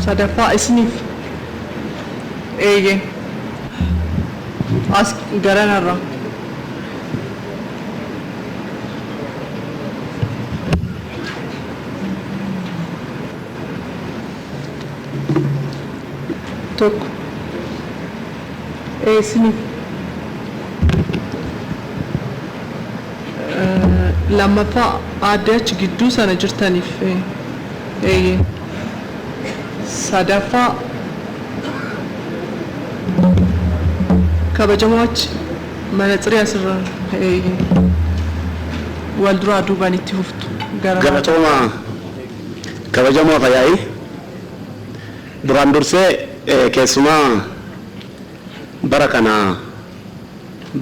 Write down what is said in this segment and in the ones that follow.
sadaffaa isiniif eeyyee as garanarra tokko isiniif lammaffaa aadde achi gidduu sana jirtaniif eeyyee sadaffaa kabajamoo achi manaxirii asirra wal duraa duubaan itti huftu galatooma kabajamoo fayyaayi duraan dursee keessumaa bara kana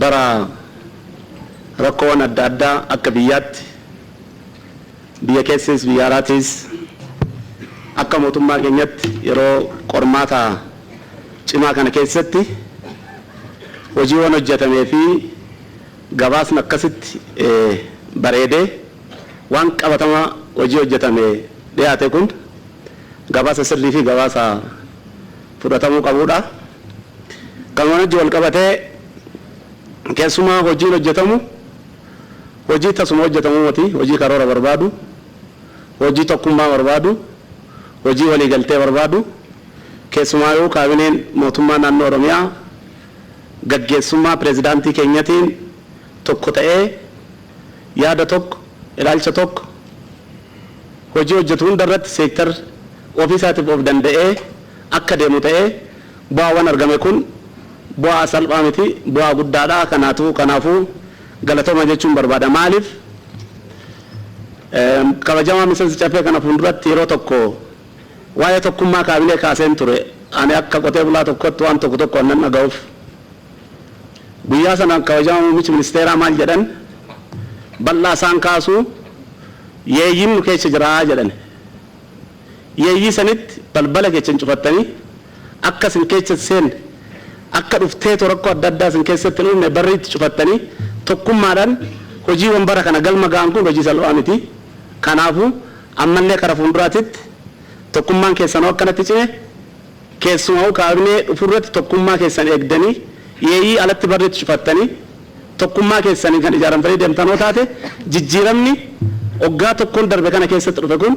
bara rakkoowwan adda addaa akka biyyaatti biyya keessas biyya alaatis akka mootummaa keenyatti yeroo qormaata cimaa kana keessatti hojiiwwan hojjetamee fi gabaasni akkasitti bareedee waan qabatama hojii hojjetamee dhiyaate kun gabaasa sirrii fi gabaasa fudhatamuu qabuudha. Kanuma wajjin wal qabatee keessumaa hojiin hojjetamu hojii tasuma hojjetamu miti hojii karoora barbaadu hojii tokkummaa barbaadu hojii waliigaltee barbaadu keessumaa yoo kaabineen mootummaa naannoo Oromiyaa gaggeessummaa pireezidaantii keenyatiin tokko ta'ee yaada tokko ilaalcha tokko hojii hojjetu hundarratti seektar ofiisaatiif of danda'ee akka deemu ta'ee bu'aawwan argame kun bu'aa salphaa miti bu'aa guddaadha. Kanaafuu galatooma jechuun barbaada. Maaliif kabajamaa miseensa caffee kana fuulduratti yeroo tokko waa'ee tokkummaa kaabinee kaaseen ture ani akka qotee bulaa tokkotti waan tokko annan dhaga'uuf guyyaa sana kabajamaa muummichi ministeeraa maal jedhan bal'aa isaan kaasuu yeeyyiin nu keessa jiraa jedhan yeeyyii sanitti balbala keessa cufattanii akka isin keessa seen akka dhuftee rakkoo adda addaa isin keessatti dhufne barriitti cufattanii tokkummaadhaan hojiiwwan bara kana galma ga'an kun hojii salphaa miti. Kanaafuu ammallee karaa fuulduraatitti tokkummaan keessanoo akkanatti cime keessumaa kaabinee dhufurratti tokkummaa keessan eegdanii yeeyyii alatti barriitti cufattanii tokkummaa keessanii kan ijaaramtanii deemtanoo taate jijjiiramni waggaa tokkoon darbe kana keessatti dhufe kun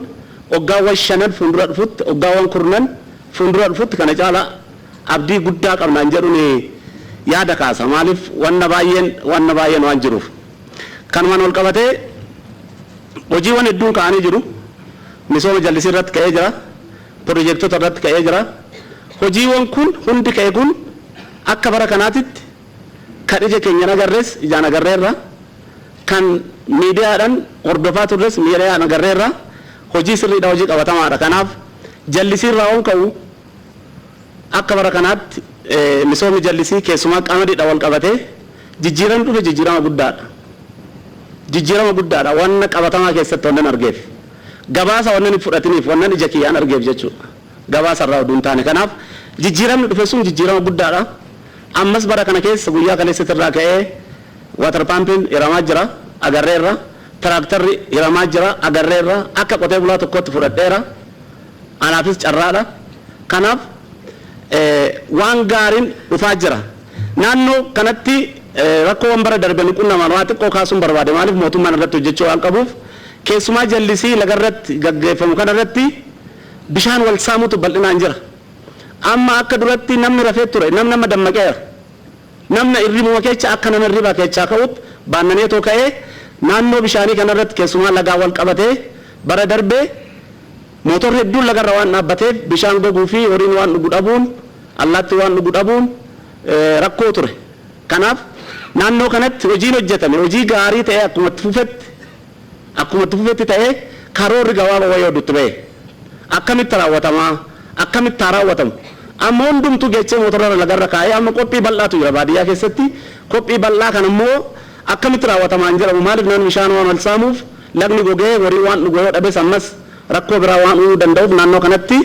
waggaawwan 5 fuuldura dhufutti waggaawwan 10 fuuldura dhufutti kana caalaa abdii guddaa qabnaan jedhuun yaada kaasa. Maaliif wanna baay'een waan jiruuf kanumaan wal qabatee hojiiwwan hedduun ka'anii jiru. Misooma jallisii irratti ka'ee jira, piroojektota irratti ka'ee jira. Hojiiwwan kun hundi ka'e kun akka bara kanaatitti kan ija keenya agarrees ijaan agarreerra, kan miidiyaadhaan hordofaa turres miidiyaan agarreerra. Hojii sirriidha, hojii qabatamaadha. Kanaaf jallisii irraa waan ka'u akka bara kanaatti misoomni jallisii keessumaa qamadiidha wal qabatee jijjiirama dhufe jijjiirama guddaadha. Wanna qabatamaa keessatti wannan argeef gabaasa wannan fudhatiniif wannan ija kiyyaan argeef jechuudha. Gabaasa irraa oduun taane kanaaf jijjiiramni dhufe sun jijjiirama guddaadha. Ammas bara kana keessa guyyaa kaleessatti irraa ka'ee water pumping hiramaa jira agarreerra, tiraaktarri hiramaa jira agarreerra, akka qotee bulaa tokkotti fudhadheera anaafis carraadha. Kanaaf waan gaariin dhufaa jira. Naannoo kanatti rakkoowwan bara darbe quunnaman waa xiqqoo kaasuun barbaade. Maaliif mootummaan irratti hojjechuu waan qabuuf keessumaa jallisii lagarratti gaggeeffamu kanarratti bishaan wal saamutu bal'inaan jira. Amma akka duratti namni rafee ture namni amma dammaqeera. Namni irribuma keessa akka nama irriba keessa ka'utti baannanii too ka'ee naannoo bishaanii kanarratti keessumaa lagaa wal qabatee bara darbee mootorri hedduun lagarra waan dhaabbateef bishaan goguu fi horiin waan dhugu dhabuun allaatti waan dhugu dhabuun rakkoo ture. Kanaaf naannoo kanatti hojiin hojjetame hojii gaarii ta'ee akkuma fufetti ta'ee karoorri gabaabaa wayii oduutti ba'e akkamitti raawwatamu amma hundumtuu geechee mootorra lagarra kaa'ee amma qophii bal'aatu jira baadiyyaa keessatti. Qophii bal'aa kan immoo akkamitti raawwatamaan jedhamu maaliif namni bishaan waan wal saamuuf lagni gogee horii waan dhugu yoo dhabes ammas rakkoo biraa waan uumuu danda'uuf naannoo kanatti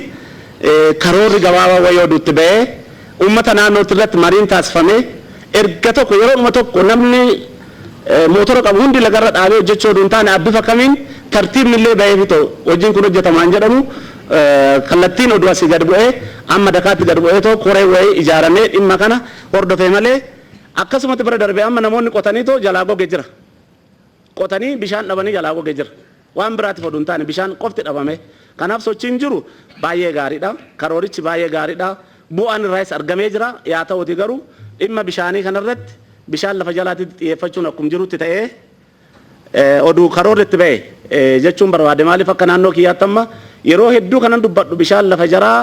karoorri gabaabaa wayii oduutti ba'ee uummata naannootti irratti mariin taasifamee erga tokko yeroo tokko namni mootora qabu hundi lagarra dhaabee hojjechuu oduun taane abbifa kamiin tartiibni illee ba'ee fi ta'u hojiin kun hojjetamaan jedhamu kallattiin oduu asii gad bu'ee amma dakaatti gad bu'ee too koree wayii ijaaramee dhimma kana hordofee malee akkasumatti bira darbee amma namoonni qotanii too jalaa gogee jira. Qotanii bishaan dhabanii jalaa gogee jira. Waan biraatiif oduu hin taane bishaan qofti dhabame. Kanaaf sochiin jiru baay'ee gaariidha. Karoorichi baay'ee gaariidha. Bu'aan irraas argamee jira. Yaa ta'uti garuu dhimma bishaanii kanarratti bishaan lafa jalaatti xiyyeeffachuun akkuma jirutti ta'ee oduu karoorritti ba'e jechuun barbaade. Maaliif akka naannoo kiyyaatti amma yeroo hedduu kanan dubbadhu bishaan lafa jaraa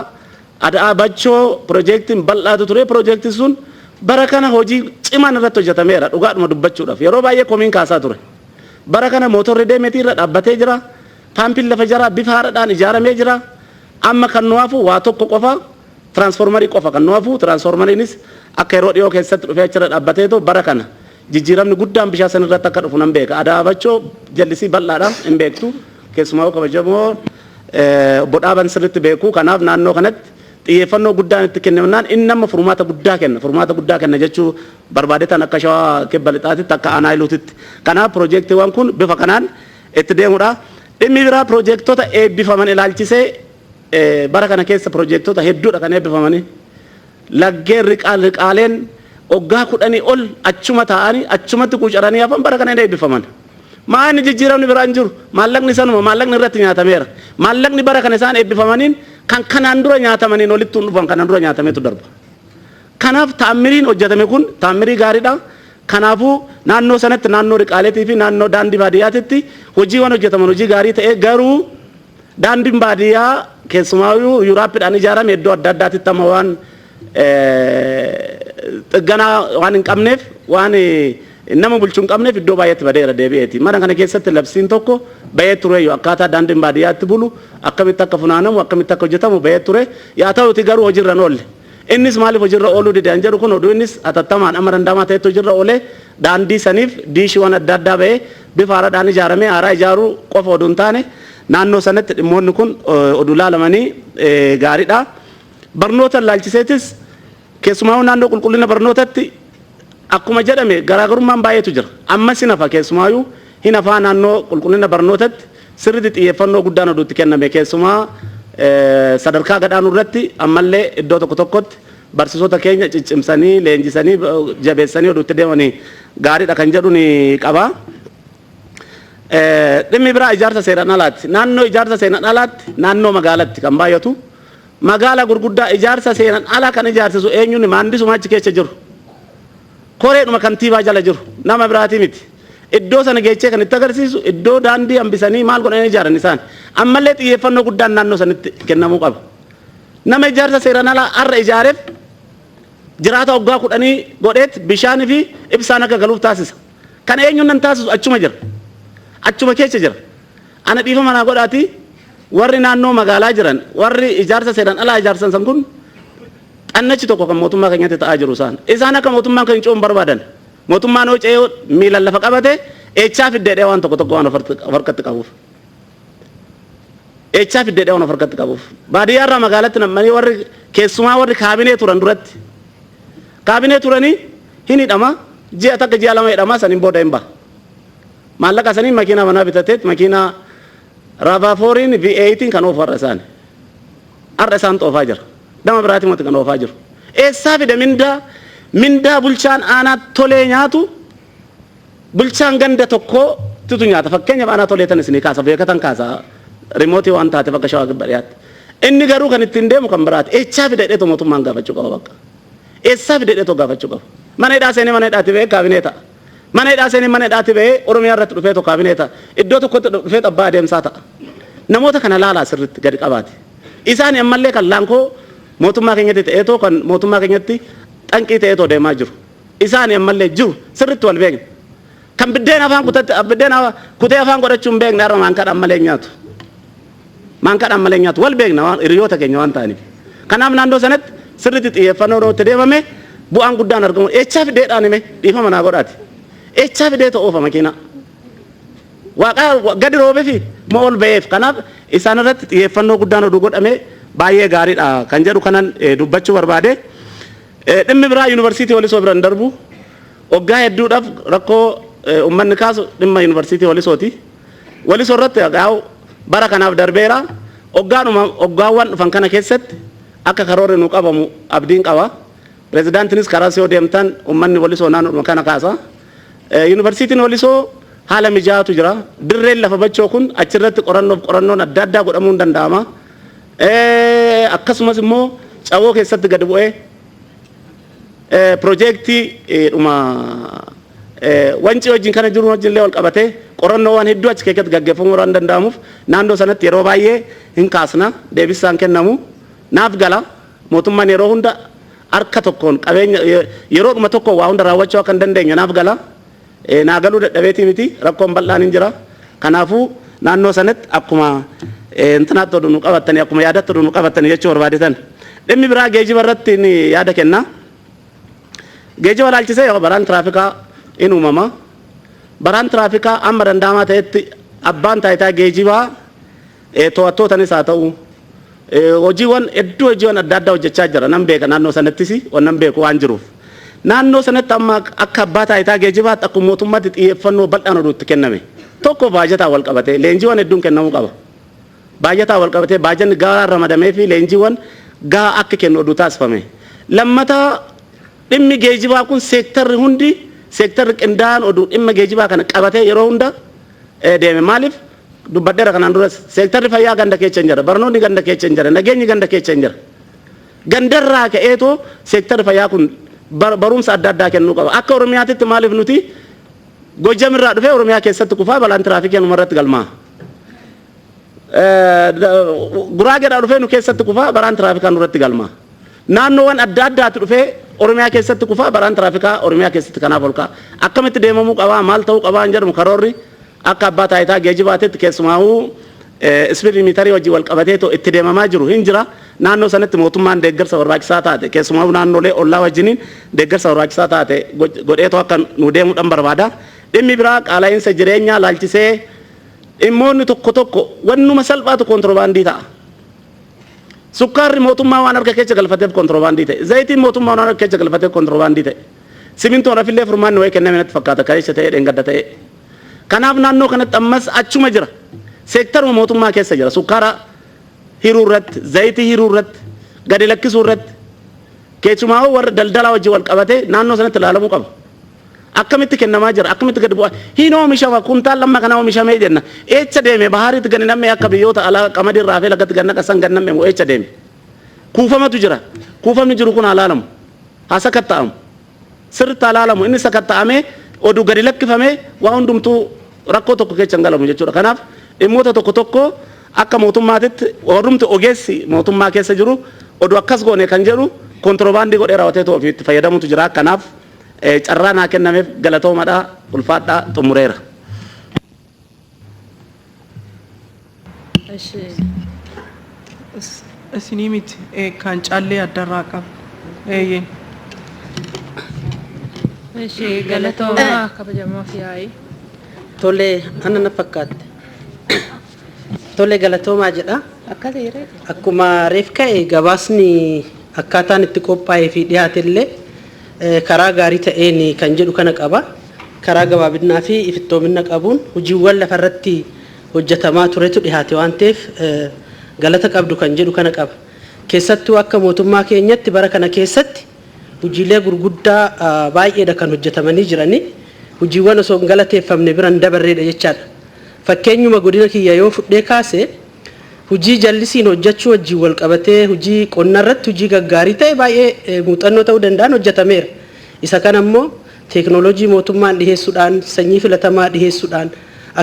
adaa bachoo piroojeektiin bal'aatu ture. Piroojeektiin sun bara kana hojii cimaan irratti hojjetameera dhugaadhuma dubbachuudhaaf yeroo baay'ee komiin kaasaa ture. Bara kana mootorri deemetii irra dhaabbatee jira. Paampiin lafa jaraa bifa haaraadhaan ijaaramee jira. Amma kan nu hafu waa tokko qofa tiraansfoormarii qofa kan nu hafu tiraansfoormariinis akka yeroo dhiyoo keessatti dhufee achirra dhaabbateetoo bara kana jijjiiramni guddaan bishaan san irratti akka dhufu nan beeka. Adaa bachoo jallisii bal'aadhaan hin beektu keessumaa kabajamoo bodhaaban sirriitti beeku. Kanaaf naannoo kanatti xiyyeeffannoo guddaan itti kennamnaan inni nama furmaata guddaa kenna jechuu barbaadetan akka shawaa kibba lixaatitti akka aanaa iluutitti. Kanaaf piroojeektiiwwan kun bifa kanaan itti deemudha. Dhimmi biraa piroojeektota eebbifaman ilaalchisee bara kana keessa piroojeektota hedduudha kan eebbifamanii laggeen riqaaleen waggaa 10 ol achuma taa'anii achumatti quucaranii hafan bara kana eebbifaman. Maanni jijjiiramni biraan jiru maallaqni sanuma maallaqni irratti nyaatameera. Maallaqni bara kana isaan eebbifamaniin kan kanaan dura nyaatamaniin olitti dhufan kanaan dura nyaatameetu darba. Kanaaf ta'ammiriin hojjetame kun ta'ammirii gaariidha. Kanaafuu naannoo sanatti naannoo riqaaleetii fi naannoo daandii baadiyyaatitti hojiiwwan hojjetaman hojii gaarii ta'ee garuu daandiin baadiyyaa keessumaayyuu yuuraappiidhaan ijaarame iddoo adda addaatitti amma waan xigganaa waan hin qabneef waan nama bulchuu hin qabneef iddoo baay'eetti badeera deebi'eeti. Mana kana keessatti labsiin tokko bahee tureyyuu akkaataa daandiin baadiyyaatti bulu akkamitti akka funaanamu akkamitti akka hojjetamu bahee ture. Yaa ta'uti garuu hojiirra hin oolle. Innis maaliif hojiirra ooluu dide an jedhu kun oduu innis atattamaan amma dandamaa ta'etti hojiirra oolee daandii saniif diishiiwwan adda addaa bahee bifa haaraadhaan ijaaramee haaraa ijaaruu qofa oduu hin taane naannoo sanatti dhimmoonni kun oduu laalamanii gaariidha. Barnoota ilaalchiseetis keessumaa naannoo qulqullina barnootatti akkuma jedhame garaagarummaan baay'eetu jira. Ammas hin hafa keessumaayyuu hin hafaa naannoo qulqullina barnootatti sirriitti xiyyeeffannoo guddaan oduutti kenname keessumaa sadarkaa gadaanuu irratti ammallee iddoo tokko tokkotti barsiisota keenya ciccimsanii leenjisanii jabeessanii oduutti deemanii gaariidha kan jedhu ni qaba. Dhimmi biraa ijaarsa seeraan alaatti naannoo ijaarsa seeraan alaatti naannoo magaalaatti kan baay'atu magaala gurguddaa ijaarsa seeraan alaa kan ijaarsisu eenyuun maandisuma achi keessa jiru koreedhuma kantiibaa jala jiru nama biraatii miti. Iddoo sana geechee kan itti agarsiisu iddoo daandii hambisanii maal godhanii ijaaran isaan ammallee xiyyeeffannoo guddaan naannoo sanitti kennamuu qaba. Nama ijaarsa seeraan alaa har'a ijaareef jiraata waggaa 10 godheet bishaanii fi ibsaan akka galuuf taasisa. Kan eenyuun nan taasisu achuma jira. Achuma keessa jira. Ana dhiifa manaa godhaati warri naannoo magaalaa jiran warri ijaarsa seeraan alaa ijaarsan san kun xannachi tokko kan mootummaa keenyatti ta'aa jiru isaan akka mootummaan kan cuun barbaadan. Mootummaan hojii miilan lafa qabate echaa fiddeedhee waan tokko waan of harkatti qabuuf. Echaa fiddeedhee waan of harkatti qabuuf. Baadiyyaarraa magaalatti namanii warri keessumaa warri kaabinee turan duratti. Kaabinee turanii hin hidhama ji'a takka ji'a lama hidhama saniin booda hin ba'a. Maallaqa saniin makiinaa manaa bitateet makiinaa Raavaafooriin V8 kan oofu har'a isaan. Har'a isaan xoofaa jira. Nama biraatiin wanti kan oofaa jiru. Eessaa fide mindaa bulchaan aanaa tolee nyaatu bulchaan ganda tokko titu nyaata. Fakkeenyaaf aanaa tolee tan isinii kaasa beekatan kaasa rimootii waan taateef akka shawaa kibba dhiyaatti. Inni garuu kan ittiin deemu kan biraati. Eessaa fidedheetoo mootummaan gaafachuu qaba bakka. Eessaa fidedheetoo gaafachuu qaba. Mana hidhaa seenee mana hidhaatti ba'ee kaabinee ta'a. Mana hidhaa seenee mana hidhaatti ba'ee Oromiyaa irratti dhufee tokko kaabinee ta'a. Iddoo tokkotti dhufee abbaa adeemsaa ta'a. Namoota kana laalaa sirriitti gadi qabaati. Isaan ammallee kan laankoo mootummaa keenyatti ta'eetoo kan mootummaa keenyatti xanqii ta'eetoo deemaa jiru. Isaan ammallee jiru sirriitti wal beekna. Kan biddeen afaan kutee afaan godhachuun beekna har'a maankaadhaan malee nyaatu. Maankaadhaan malee nyaatu wal beekna hiriyoota keenya waan ta'aniif. Kanaaf naannoo sanatti sirriitti xiyyeeffannoo itti deemame bu'aan guddaan argamu. Echaa fideedhaan hime dhiifa manaa godhaati. Echaa fidee ta'uufa makiinaa. Waaqaa gadi roobee fi moo ol ba'eef. Kanaaf isaan irratti xiyyeeffannoo guddaan oduu godhamee baay'ee gaariidha kan jedhu kanan dubbachuu barbaade. Dhimmi biraa yuunivarsiitii Walisoo biraan darbu waggaa hedduudhaaf rakkoo uummanni kaasu dhimma yuunivarsiitii Walisooti. Walisoo irratti bara kanaaf darbeera oggaawwan dhufan kana keessatti akka karoorri nu qabamu abdiin qaba. Pirezidaantiinis karaa siyoo deemtan uummanni Walisoo naannoo kana kaasa. Yuunivarsiitiin Walisoo haala mijaatu jira. Dirreen lafa bachoo kun achirratti qorannoon adda addaa godhamuu danda'ama. Akkasumas immoo cawoo keessatti gad bu'ee piroojeektii wancii wajjin kana jiru wajjinlee wal qabatee qorannoowwan hedduu achi keessatti gaggeeffamuu waan danda'amuuf naannoo sanatti yeroo baay'ee hin kaasna deebisaan kennamu naaf gala mootummaan yeroo hunda harka tokkoon qabeenya yeroodhuma tokko waa hunda raawwachuu akka hin dandeenye naaf gala naa galuu dadhabeetii miti rakkoon bal'aan hin jira kanaafuu naannoo sanatti akkuma intinaatti oduu nu qabattanii akkuma yaadatti oduu nu qabattanii jechuu barbaadetan dhimmi biraa geejjiba irratti yaada kenna geejjiba ilaalchisee baraan tiraafikaa in uumama baraan tiraafikaa amma danda'amaa ta'etti abbaan taayitaa geejjibaa to'attootanis haa ta'u hojiiwwan hedduu hojiiwwan adda addaa hojjechaa jira nan beeka naannoo sanattis wannan beeku waan jiruuf naannoo sanatti amma akka abbaa taayitaa geejjibaatti akkuma mootummaatti xiyyeeffannoo bal'aan oduutti kenname tokko baajataa wal qabatee leenjiiwwan hedduun kennamuu qaba baajataa wal qabatee baajanni gahaa ramadamee fi leenjiiwwan gahaa akka kennu oduu taasifame lammataa dhimmi geejjibaa kun seektarri hundi seektarri qindaa'aan oduu dhimma geejjibaa kana qabatee yeroo hunda deeme maaliif dubbadheera kanaan dura seektarri fayyaa ganda keessa hin jira barnoonni ganda keessa hin jira nageenyi ganda keessa hin jira gandarraa ka'eetoo seektarri fayyaa kun barumsa adda addaa kennuu qaba akka oromiyaatitti maaliif nuti Gojamirraa dhufee oromiyaa keessatti kufaa balaan tiraafikii numarratti galmaa Guraageedhaa dhufee nu keessatti kufaa balaan tiraafikaa nurratti galmaa naannoowwan adda addaatti dhufee oromiyaa keessatti kufaa baraan tiraafikaa oromiyaa keessatti kanaaf ol ka'a akkamitti deemamuu qabaa maal ta'uu qabaa hin jedhamu karoorri akka abbaa taayitaa geejjibaatitti keessumaa'uu ispiid limitarii wajjin wal qabatee itti deemamaa jiru hin jira naannoo sanatti mootummaan deeggarsa barbaachisaa taate keessumaa'uu naannolee ollaa wajjiniin deeggarsa barbaachisaa taate godheetoo akka nu deemuudhaan barbaada dhimmi biraa qaala'iinsa jireenyaa laalchisee dhimmoonni tokko wannuma salphaatu kontiroobaandii ta'a. Sukkaarri mootummaa waan harka keessa galfateef kontiroobaandii ta'e zayitiin mootummaa waan harka keessa galfateef kontiroobaandii ta'e simintoon afillee furmaanni wayii kenname natti fakkaata kaleessa ta'ee dheengadda ta'e kanaaf naannoo kanatti ammas achuma jira seektaruma mootummaa keessa jira sukkaara hiruu irratti zayitii hiruu irratti gadi lakkisuu irratti keessumaa warra daldalaa wajjin wal qabatee naannoo sanatti ilaalamuu qaba akkamitti kennamaa jira akkamitti gadi bu'aa hin oomishama kuntaan lamma kana oomishamee jenna eecha deeme bahaaritti gadi nammee akka biyyoota alaa qamadii irraa fi lagatti ganna qasan gadi nammee moo eecha deeme kuufamatu jira kuufamni jiru kun alaalamu haa sakatta'amu sirriitti alaalamu inni sakatta'amee oduu gadi lakkifamee waa hundumtuu rakkoo tokko keessa hin galamu jechuudha kanaaf dhimmoota tokko akka mootummaatitti warrumti ogeessi mootummaa keessa jiru oduu akkas goone kan jedhu kontiroobaandii godhee raawwatee ta'uu ofiitti fayyadamutu jira kanaaf carraa naa kennameef galatoomadhaa ulfaadhaa xumureera. Isinii miti kan caallee addarraa qabu. Eeyyee. Galatoomaa kabajamoo fi yaa'ii. Tolee, ana na fakkaatte. Tolee galatoomaa jedha. Akkuma reef ka'e gabaasni akkaataan itti qophaa'ee fi dhiyaatellee karaa gaarii ta'een kan jedhu kana qaba. Karaa gabaabinaa fi ifittoomina qabuun hojiiwwan lafarratti hojjetamaa turetu dhiyaate waan ta'eef galata qabdu kan jedhu kana qaba. Keessattuu akka mootummaa keenyatti bara kana keessatti hojiilee gurguddaa baay'eedha kan hojjetamanii jiranii hojiiwwan osoo hin galateeffamne biran dabarreedha jechaadha. Fakkeenyuma godina kiyya yoo fudhee kaase hojii jallisiin hojjechuu wajjin wal qabatee hojii qonna irratti hojii gaggaarii ta'e baay'ee muuxannoo ta'uu danda'an hojjetameera. Isa kana immoo teeknooloojii mootummaan dhiheessuudhaan sanyii filatamaa dhiheessuudhaan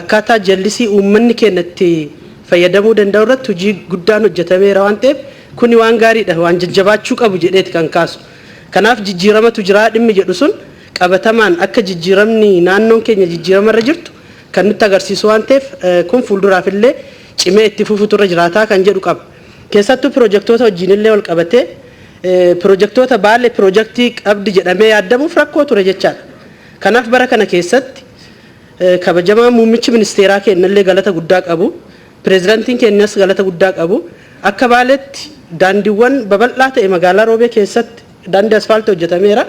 akkaataa jallisii uummanni keenya itti fayyadamuu danda'u irratti hojii guddaan hojjetameera waan ta'eef kuni waan gaariidha waan jajjabaachuu qabu jedheeti kan kaasu. Kanaaf jijjiiramatu jira dhimmi jedhu sun qabatamaan akka jijjiiramni naannoon keenya jijjiiramarra jirtu kan nutti agarsiisu waan ta'eef kun fuulduraaf illee cimee itti fufuutu irra jiraataa kan jedhu qaba. Keessattuu piroojeektoota wajjin illee wal qabatee piroojeektoota baalee piroojeektii qabdi jedhamee yaadamuuf rakkoo ture jechaadha. Kanaaf bara kana keessatti kabajamaa muummichi ministeeraa keenyallee galata guddaa qabu. Pireezidaantiin keenyas galata guddaa qabu. Akka baaleetti daandiiwwan babal'aa ta'e magaalaa Roobee keessatti daandii asfaaltii hojjetameera.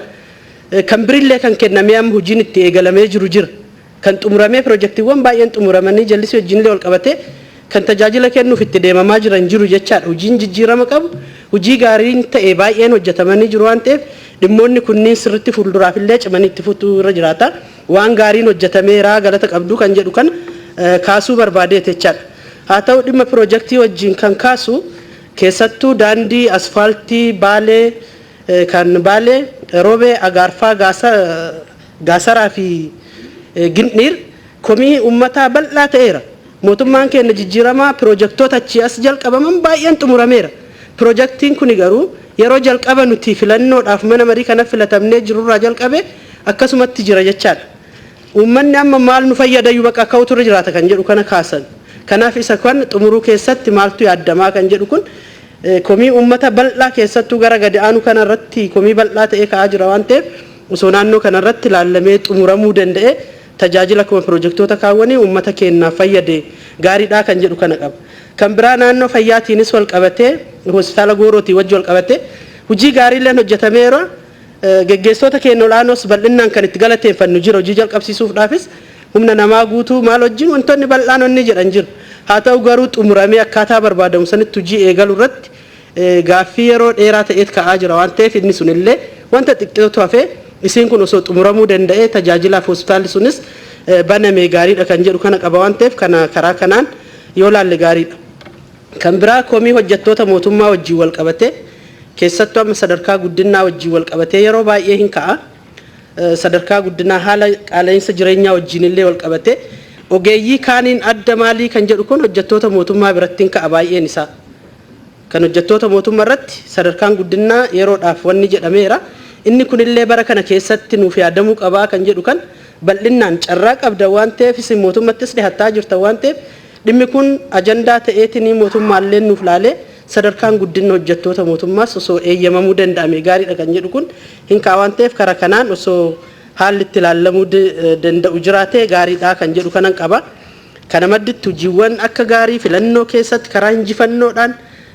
Kan birillee kan kennamee amma hojiin itti eegalamee jiru jira. Kan xumuramee piroojeektiiwwan baay'een xumuramanii jallisii wajjinillee wal qabatee kan tajaajila kennuuf itti deemamaa jiran jiru jechaadha. Hojiin jijjiirama qabu hojii gaariin ta'e baay'een hojjetamanii jiru waan ta'eef dhimmoonni kunniin sirriitti fuulduraaf illee cimanii itti fufuu irra jiraata. Waan gaariin hojjetameera galata qabdu kan jedhu kan kaasuu barbaadeeti jechaadha. Haa ta'u dhimma piroojeektii wajjin kan kaasu keessattuu daandii asfaaltii Baalee kan Baalee Roobee Agaarfaa Gaasaraa fi Gindhiir komii uummataa bal'aa ta'eera. Mootummaan keenya jijjiiramaa piroojeektoota achi as jalqabaman baay'een xumurameera. Piroojeektiin kun garuu yeroo jalqaba nuti filannoodhaaf mana marii kana filatamnee jirurraa jalqabe akkasumatti jira jechaadha. Uummanni amma maal nu fayyadayyuu bakka akka utuu jiraata kan jedhu kana kaasan. Kanaaf isa kan xumuruu keessatti maaltu yaaddamaa kan jedhu kun komii uummata bal'aa keessattuu gara gadi aanu kana irratti komii bal'aa ta'ee ka'aa jira waan ta'eef osoo naannoo kana irratti ilaallamee xumuramuu danda'e tajaajila kuma piroojeektoota kaawwanii uummata keenyaaf fayyade gaariidhaa kan jedhu kana qaba. Kan biraa naannoo fayyaatiinis wal qabatee hospitaala Goorootii wajji wal qabatee hojii gaariileen hojjetameera. Geggeessitoota keenya olaanoos bal'inaan kan itti galateeffannu jira hojii jalqabsiisuudhaafis humna namaa guutuu maal wajjin wantoonni bal'aan onni jedhan jiru. Haa ta'u garuu xumuramee akkaataa barbaadamu sanitti hojii eegalu irratti gaaffii yeroo dheeraa ta'eet ka'aa jira waan ta'eef inni sunillee wanta xiqqootu hafee isiin kun osoo xumuramuu danda'ee tajaajilaaf hospitaalli sunis banamee gaariidha kan jedhu kana qaba waan ta'eef kana karaa kanaan yoo laalle gaariidha. Kan biraa komii hojjettoota mootummaa wajjin wal qabatee keessattuu amma sadarkaa guddinaa wajjin wal qabatee yeroo baay'ee hin ka'a. Sadarkaa guddinaa haala qaala'insa jireenyaa wajjin illee wal qabatee ogeeyyii kaaniin adda maalii kan jedhu kun hojjettoota mootummaa biratti hin ka'a baay'een isaa. Kan hojjettoota mootummaa irratti sadarkaan guddinaa yeroodhaaf wanni jedhameera. Inni kunillee bara kana keessatti nuuf yaadamuu qabaa kan jedhu kan bal'inaan carraa qabda waan ta'eef isin mootummaattis dhiyaattaa jirta waan ta'eef dhimmi kun ajandaa ta'eetiin mootummaallee nuuf laalee sadarkaan guddina hojjettoota mootummaas osoo eeyyamamuu danda'ame gaariidha kan jedhu kun hin ka'a waan ta'eef karaa kanaan osoo haalli itti ilaalamuu danda'u jiraatee gaariidha kan jedhu kanan qaba. Kana madditti hojiiwwan akka gaarii filannoo keessatti karaa injifannoodhaan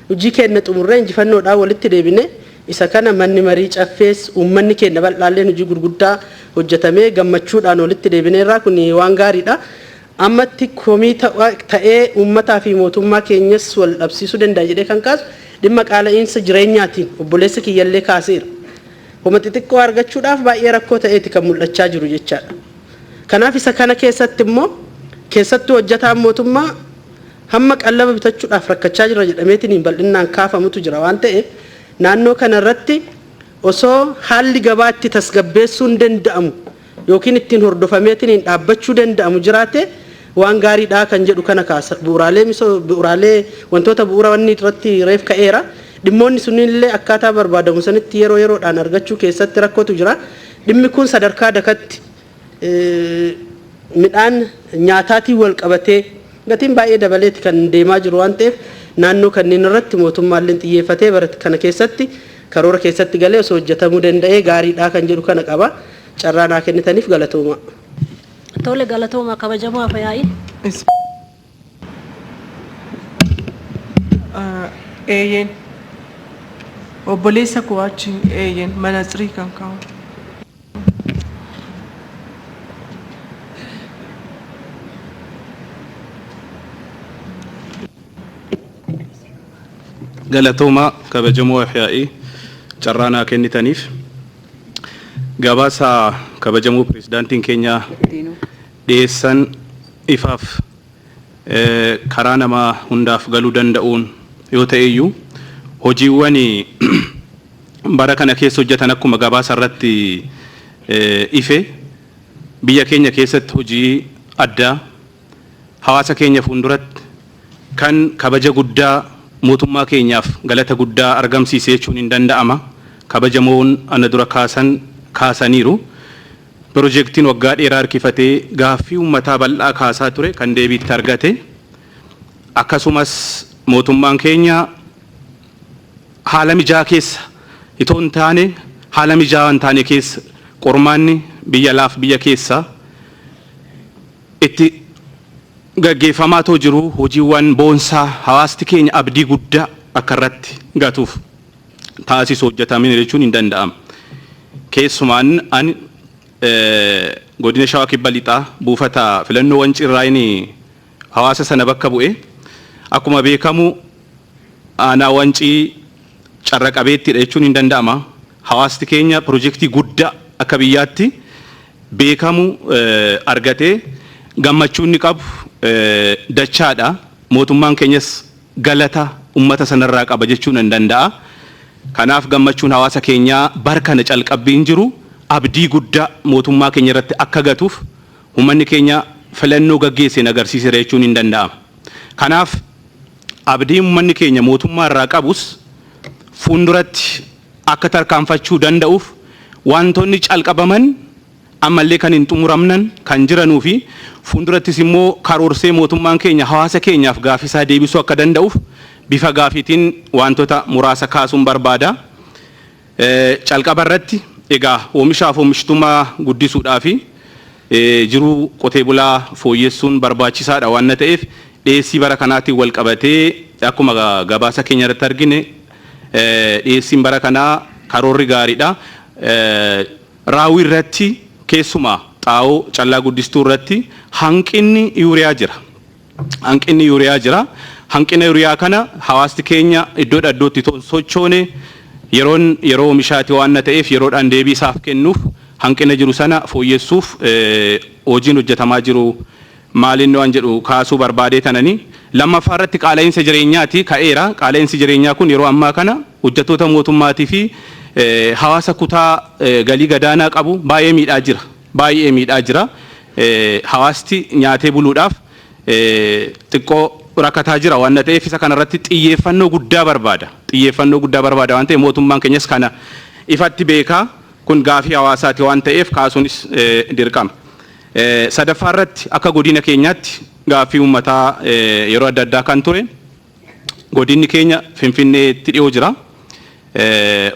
hojii keenya xumurree injifannoodhaan walitti deebine isa kana manni marii caffees uummanni keenya bal'aalleen hojii gurguddaa hojjetamee gammachuudhaan walitti deebineerraa kun waan gaariidha. Ammatti komii ta'ee uummataa fi mootummaa keenyas wal dhabsiisuu danda'a jedhee kan kaasu dhimma qaala'insa jireenyaatiin obboleessa kiyyallee kaaseera. Homa xixiqqoo argachuudhaaf baay'ee rakkoo ta'eeti kan mul'achaa jiru jechaadha. Kanaaf isa kana keessatti immoo keessattuu hojjetaan mootummaa hamma qallaba bitachuudhaaf rakkachaa jira jedhameetiin bal'inaan kaafamutu jira waan ta'eef naannoo kana irratti osoo haalli gabaatti tasgabbeessuun danda'amu yookiin ittiin hordofameetiin dhaabbachuu danda'amu jiraate waan gaariidha kan jedhu kana kaasa. Bu'uuraalee wantoota bu'uura wanni irratti reef ka'eera. Dhimmoonni sunillee akkaataa barbaadamu sanitti yeroo yeroodhaan argachuu keessatti rakkootu jira. Dhimmi kun sadarkaa dakatti midhaan nyaataatiin wal qabatee gatiin baay'ee dabaleeti kan deemaa jiru waan ta'eef naannoo kanneen irratti mootummaallee xiyyeeffatee bara kana keessatti karoora keessatti galee osoo hojjetamuu danda'ee gaariidha kan jedhu kana qaba. Carraa naa kennitaniif galatooma. Tole galatooma kabajamoo afayaa'i. Eeyyeen obboleessa koo achi eeyyeen manatsirii kan kaa'u. galatooma kabajamoo afyaa'i carraa naa kennitaniif gabaasa kabajamoo pirezidaantiin keenya dhiyeessan ifaaf karaa namaa hundaaf galuu danda'uun yoo ta'e iyyuu hojiiwwan bara kana keessa hojjetan akkuma gabaasa irratti ife biyya keenya keessatti hojii addaa hawaasa keenya fuulduratti kan kabaja guddaa mootummaa keenyaaf galata guddaa argamsiisee jechuun hin danda'ama. Kabajamoon ana dura kaasaniiru. Piroojeektiin waggaa dheeraa harkifatee gaaffii uummataa bal'aa kaasaa ture kan deebiitti argate. Akkasumas mootummaan keenya haala mijaa keessa itoo hin taane haala mijaa hin taane keessa qormaanni biyya alaaf biyya keessa itti gaggeeffamaa too jiru hojiiwwan boonsaa hawaasti keenya abdii guddaa akka irratti gatuuf taasisu hojjetamanii jechuun hin danda'amu. Keessumaan ani godina Shawaa Kibba Lixaa buufata filannoo Wancirraayini hawaasa sana bakka bu'ee akkuma beekamu aanaa wancii carra qabeettidha jechuun hin danda'ama. Hawaasti keenya piroojeektii guddaa akka biyyaatti beekamu argatee gammachuu inni qabu dachaadha. Mootummaan keenyas galata ummata sanarraa qaba jechuun hin danda'a. Kanaaf gammachuun hawaasa keenyaa barkana calqabbiin jiru abdii guddaa mootummaa keenya irratti akka gatuuf uummanni keenya filannoo gaggeesseen agarsiiseera jechuun hin danda'ama. Kanaaf abdii uummanni keenya mootummaa irraa qabus fuulduratti akka tarkaanfachuu danda'uuf wantoonni calqabaman ammallee kan hin xumuramnan kan jiranuu fi fuuldurattis immoo karoorsee mootummaan keenya hawaasa keenyaaf gaafisaa deebisuu akka danda'uuf bifa gaafiitiin wantoota muraasa kaasuun barbaada. Calqaba irratti egaa oomishaaf oomishtummaa guddisuudhaa fi jiruu qotee bulaa fooyyessuun barbaachisaadha waan ta'eef dhiyeessii bara kanaatiin wal qabatee akkuma gabaasa keenya irratti argine dhiyeessiin bara kanaa karoorri gaariidha. Raawwii irratti keessumaa xaa'oo callaa guddistuu irratti hanqinni yuuriyaa jira. Hanqinni yuuriyaa jira. Hanqina yuuriyaa kana hawaasti keenya iddoo iddootti sochoone yeroo oomishaati waan ta'eef yeroodhaan deebii isaaf kennuuf hanqina jiru sana fooyyessuuf hojiin hojjetamaa jiru maaliin waan jedhu kaasuu barbaadee tananii. Lammaffaa irratti qaala'insa jireenyaati ka'eera. Qaala'insi jireenyaa kun yeroo ammaa kana hojjettoota mootummaatii fi hawaasa kutaa galii gadaanaa qabu baay'ee miidhaa jira. Baay'ee miidhaa jira. Hawaasti nyaatee buluudhaaf xiqqoo rakkataa jira waan ta'eef isa kanarratti xiyyeeffannoo guddaa barbaada. Xiyyeeffannoo guddaa barbaada waan ta'eef mootummaan keenyas kana ifatti beekaa kun gaafii hawaasaati waan ta'eef kaasuunis dirqama. Sadaffaa irratti akka godina keenyaatti gaafii uummataa yeroo adda addaa kan ture godinni keenya Finfinneetti dhiyoo jira.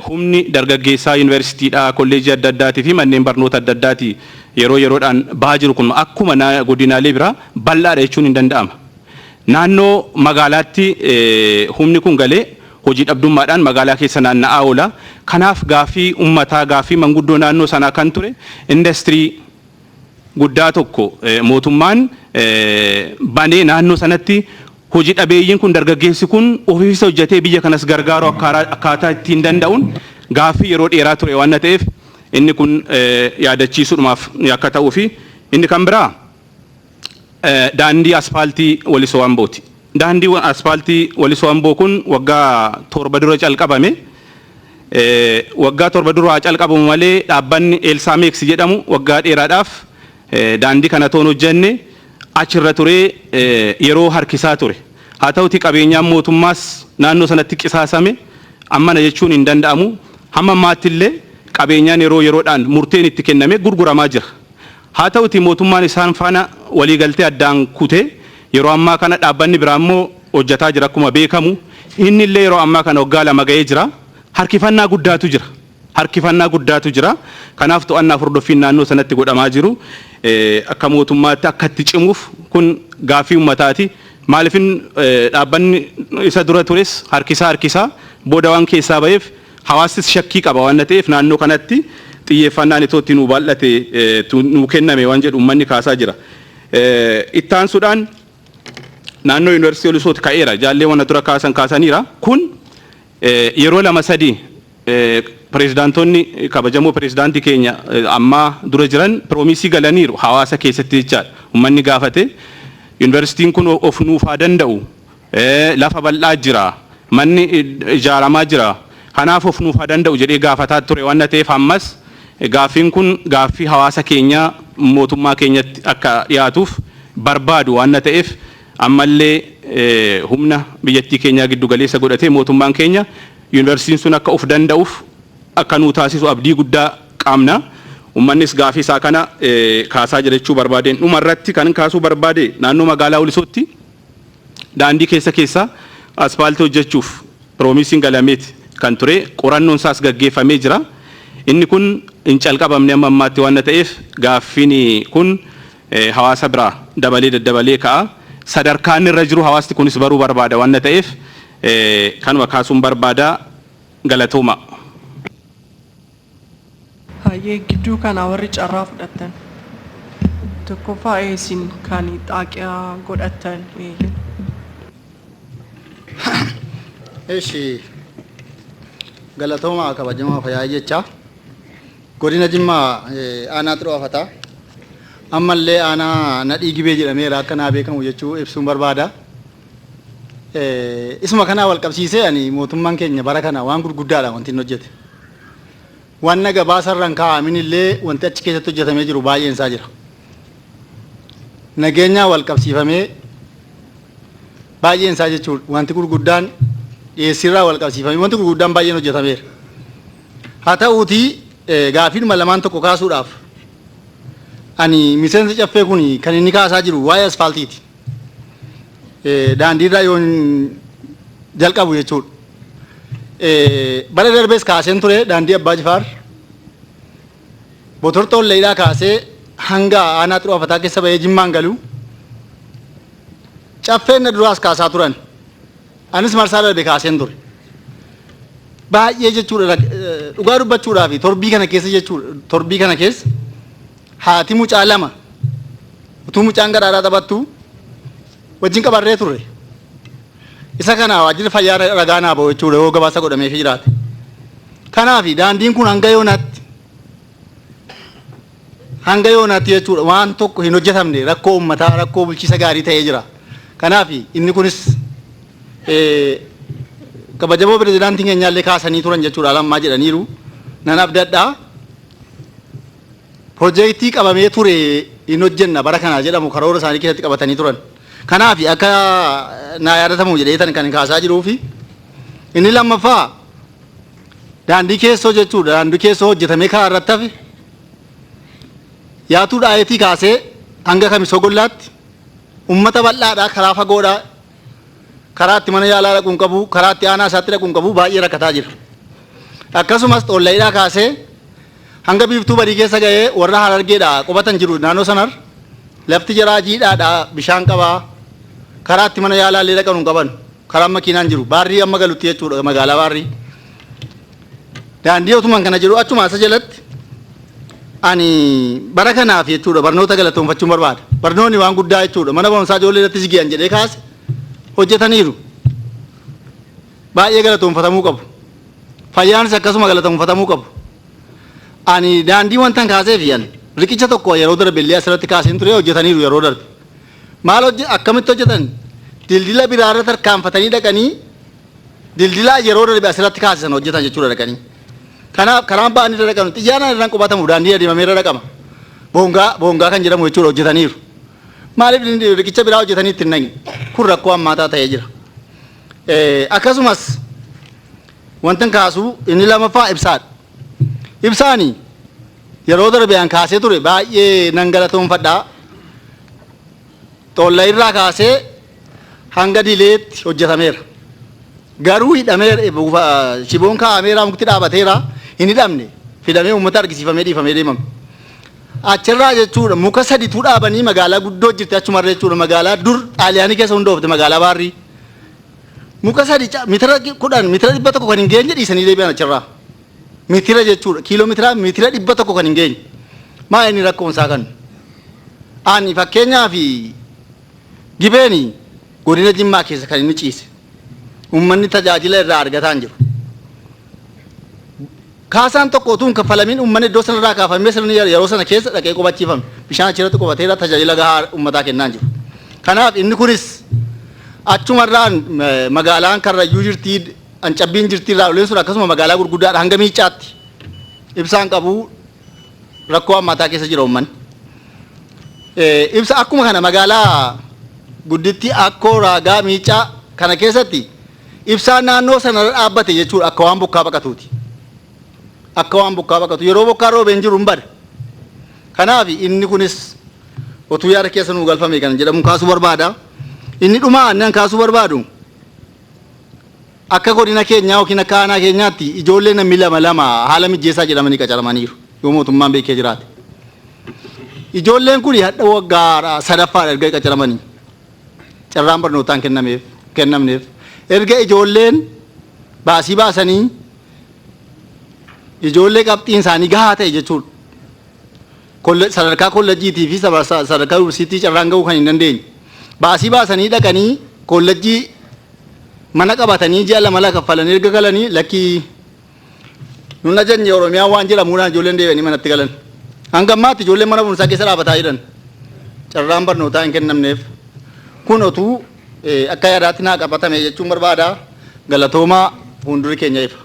Humni dargaggeessaa yuunivarsiitiidhaa kolleejii adda addaatii fi manneen barnoota adda addaatii yeroodhaan bahaa jiru kun akkuma godinaalee biraa bal'aadha jechuun hin danda'ama. Naannoo magaalaatti humni kun galee hojii dhabdummaadhaan magaalaa keessa naanna'aa oola. Kanaaf gaafii uummataa gaafii manguddoo naannoo sanaa kan ture industirii guddaa tokko mootummaan banee naannoo sanatti hojii dhabeeyyiin kun dargaggeessi kun ofiisa hojjetee biyya kanas gargaaru akkaataa ittiin danda'uun gaafii yeroo dheeraa ture waan ta'eef inni kun yaadachiisuudhaaf akka ta'uu fi inni kan biraa daandii asfaaltii Walisoo Ambooti. Daandii asfaaltii Walisoo Amboo kun waggaa 7 dura calqabame. Waggaa 7 dura calqabamu malee dhaabbanni Elsaameeks jedhamu waggaa dheeraadhaaf daandii kana toon hojjenne achirra ture yeroo harkisaa ture. Haa ta'uti qabeenyaan mootummaas naannoo sanatti qisaasame ammana jechuun hin danda'amu. Hamma ammaattillee qabeenyaan yeroodhaan murteen itti kenname gurguramaa jira. Haa ta'uti mootummaan isaan faana waliigaltee addaan kutee yeroo ammaa kana dhaabbanni biraa immoo hojjetaa jira akkuma beekamu. Inni illee yeroo ammaa kana waggaa 2 ga'ee jira. Harkifannaa guddaatu jira. Harkifannaa guddaatu jira. Kanaaf to'annaa hordoffiin naannoo sanatti godhamaa jiru. Akka mootummaatti akka itti cimuuf kun gaafii uummataati. Maaliifin dhaabbanni isa dura tures harkisaa booda waan keessaa ba'eef hawaasnis shakkii qaba waan ta'eef naannoo kanatti xiyyeeffannaan itootti nu bal'ate nu kenname waan jedhu uummanni kaasaa jira. Ittaansuudhaan naannoo yuunivarsiitii Walisooti ka'eera. Jaallee waan dura kaasaniira. Kun yeroo 2-3 pirezidaantonni kabajamoo pirezidaantii keenya ammaa dura jiran piroomisii galaniiru hawaasa keessatti jechaadha. Uummanni gaafate yuunivarsiitiin kun of nuufaa danda'u lafa bal'aa jira manni ijaaramaa jira kanaaf of nuufaa danda'u jedhee gaafataa ture waan ta'eef ammas gaafiin kun gaafii hawaasa keenyaa mootummaa keenyatti akka dhiyaatuuf barbaadu waan ta'eef ammallee humna biyyattii keenyaa giddu galeessa godhatee mootummaan keenya yuunivarsiitiin sun akka of danda'uuf akka nuu taasisu abdii guddaa qabna. Uummannis gaafii isaa kana kaasaa jira jechuu barbaadeen dhumarratti kan kaasuu barbaade naannoo magaalaa Wolisootti daandii keessa asfaaltii hojjechuuf piroomisiin galameeti kan ture qorannoon isaas gaggeeffamee jira. Inni kun hin calqabamne amma ammaatti waan ta'eef gaaffiin kun hawaasa biraa dabalee ka'a. Sadarkaan irra jiru hawaasti kunis baruu barbaada waan ta'eef kanuma kaasuun barbaada galatooma. Hayyee gidduu kana warri carraa fudhatan tokkoffaa isin kan xaaqiyaa godhatan Eshi galatoma kabajama faya jecha godina jimma ana tro fata ammalle ana nadi gibe jedhame ra kana be kan jechu ibsun barbada isma kana wal qabsise ani motumman kenya barakana waan gurguddaadha wanti hojjete waan naga baasarran kaaminille wanti achi keessatti hojjetame jiru baay'een isaa jira nageenya wal qabsiifame baay'een isaa jechuudha wanti gurguddaan dhiyeessirraa wal qabsiifame wanti gurguddaan baay'een hojjetameera haa ta'uutii gaafiidhuma lamaan tokko kaasuudhaaf ani miseensa caffee kun kan inni kaasaa jiru waa'ee asfaaltiiti daandiirraa yoon jalqabu jechuudha bara darbees kaaseen ture daandii Abbaa Jifaar Botortoon Leeyidhaa kaasee hanga aanaa xuroo afataa keessa bahee Jimmaan galu caffeen na duraas kaasaa turan anis marsaa darbe kaaseen ture baay'ee jechuudha dhugaa dubbachuudhaaf torbii kana keessa jechuudha torbii kana keessa haati mucaa lama utuu mucaan garaadhaa taphattu wajjin qabarree turre isa kana waajjirri fayyaa ragaa naa bahu jechuudha yoo gabaasa godhameef jiraate kanaaf daandiin kun hanga yoonaatti jechuudha waan tokko hin hojjetamne rakkoo uummataa rakkoo bulchiisa gaarii ta'ee jira kanaaf inni kunis kabajamoo pirezidaantiin keenyaallee kaasanii turan jechuudha lammaa jedhaniiru nan abdadhaa piroojeektii qabamee ture hin hojjenna bara kana jedhamu karoora isaanii keessatti qabatanii turan kanaaf akka naa yaadatamu jedheetan kan kaasaa jiruufi inni lammaffaa daandii keessoo jechuudha daandii keessoo hojjetamee karaa irratti hafe yaatuu dhaayetii kaasee hanga Kamisoo Gollaatti ummata bal'aadhaa karaa fagoodhaa karaatti mana yaalaa dhaquun qabu karaatti aanaa isaatti dhaquun qabu baay'ee rakkataa jira akkasumas Xoolleeyidhaa kaasee hanga Biiftuu Badii keessa ga'ee warra Harargeedhaa qubatan jiru naannoo sanar lafti jaraa jiidhaadhaa bishaan qabaa karaatti mana yaalaa illee dhaqan qaban karaan makiinaan jiru baarrii amma galutti jechuudha magaalaa baarrii daandii otuman kana jiru achuma isa jalatti ani bara kanaaf jechuudha barnoota galatoonfachuun barbaada barnoonni waan guddaa jechuudha mana barumsaa ijoollee irratti sigiyan jedhee kaase hojjetaniiru baay'ee galatoonfatamuu qabu fayyaanis akkasuma galatoonfatamuu qabu ani daandii wantan kaaseef yan riqicha tokko yeroo darbe illee asirratti kaaseen ture hojjetaniiru yeroo darbe maal akkamitti hojjetan dildila biraarra tarkaanfatanii dhaqanii dildila yeroo darbe asirratti kaasisan hojjetan jechuudha dhaqanii kanaaf karaan ba'anii irra dhaqanu xiyyaaraan irraan qubatamu daandii adeemamee irra dhaqama boongaa kan jedhamu jechuudha hojjetaniiru maaliif riqicha biraa hojjetanii ittiin naqni kun rakkoo hammaataa ta'ee jira akkasumas wantan kaasuu inni lamaffaa ibsaadha ibsaanii yeroo darbe an kaasee ture baay'ee nan galatoonfadhaa Xoolleeyirraa kaasee hanga Dileetti hojjetameera garuu hidhameera shiboon kaa'ameera mukti dhaabateera hin hidhamne fidamee uummata argisiifamee dhiifamee deemame achirraa jechuudha muka sadiitu dhaabanii magaalaa guddoo jirti achumarra jechuudha magaalaa dur xaaliyaanii keessa hundoofte magaalaa baarrii muka sadi mitira 10 mitira 100 kan hin geenye dhiisanii deebi'an achirraa mitira jechuudha kiiloomitira mitira 100 kan hin geenye maa inni rakkoon isaa kan ani fakkeenyaaf gibeeni godina Jimmaa keessa kan inni ciise ummanni tajaajila irraa argataa jiru kaasaan tokko utuun kaffalamiin ummanni iddoo sanarraa kaafamee sirni yeroo sana keessa dhaqee qubachiifame bishaan achirratti qubateera tajaajila gahaa ummataa kennaa jiru kanaaf inni kunis achumarraan magaalaan Karrayyuu jirtii Ancabbiin jirtii irraa uleen sun akkasuma magaalaa gurguddaadha hanga Miicaatti ibsaan qabu rakkoo ammataa keessa jira ummanni ibsa akkuma kana magaalaa gudditti akkoo Raagaa Miicaa kana keessatti ibsaan naannoo sana dhaabbate jechuudha akka waan bokkaa baqatuuti akka waan bokkaa baqatu yeroo bokkaa roobeen jiru hin bada kanaaf inni kunis otuu yaada keessa nuu galfame kan jedhamu kaasuu barbaada inni dhumaa annan kaasuu barbaadu akka godina keenyaa yookiin akka aanaa keenyaatti ijoollee namni lama haala mijeessaa jedhamanii qacaramaniiru yoo mootummaan beekee jiraate ijoolleen kun hadha waggaa sadaffaadha erga qacaramanii carraan barnootaan kennamneef erga ijoolleen baasii baasanii ijoollee qabxiin isaanii gahaa ta'e jechuudha sadarkaa kollejjiitii fi sadarkaa yuunivarsiitii carraan gahuu kan hin dandeenye baasii baasanii dhaqanii kollejjii mana qabatanii ji'a lama la kaffalanii erga galanii lakkii nuna janye Oromiyaa waan jedhamuudhaan ijoolleen deebi'anii manatti galan. Hanga ammaatti ijoolleen mana barumsaa keessa dhaabataa jiran carraan barnootaa hin kennamneef kun otuu akka yaadaatti naa qabatame jechuun barbaada. Galatoomaa fuulduri keenya ifa.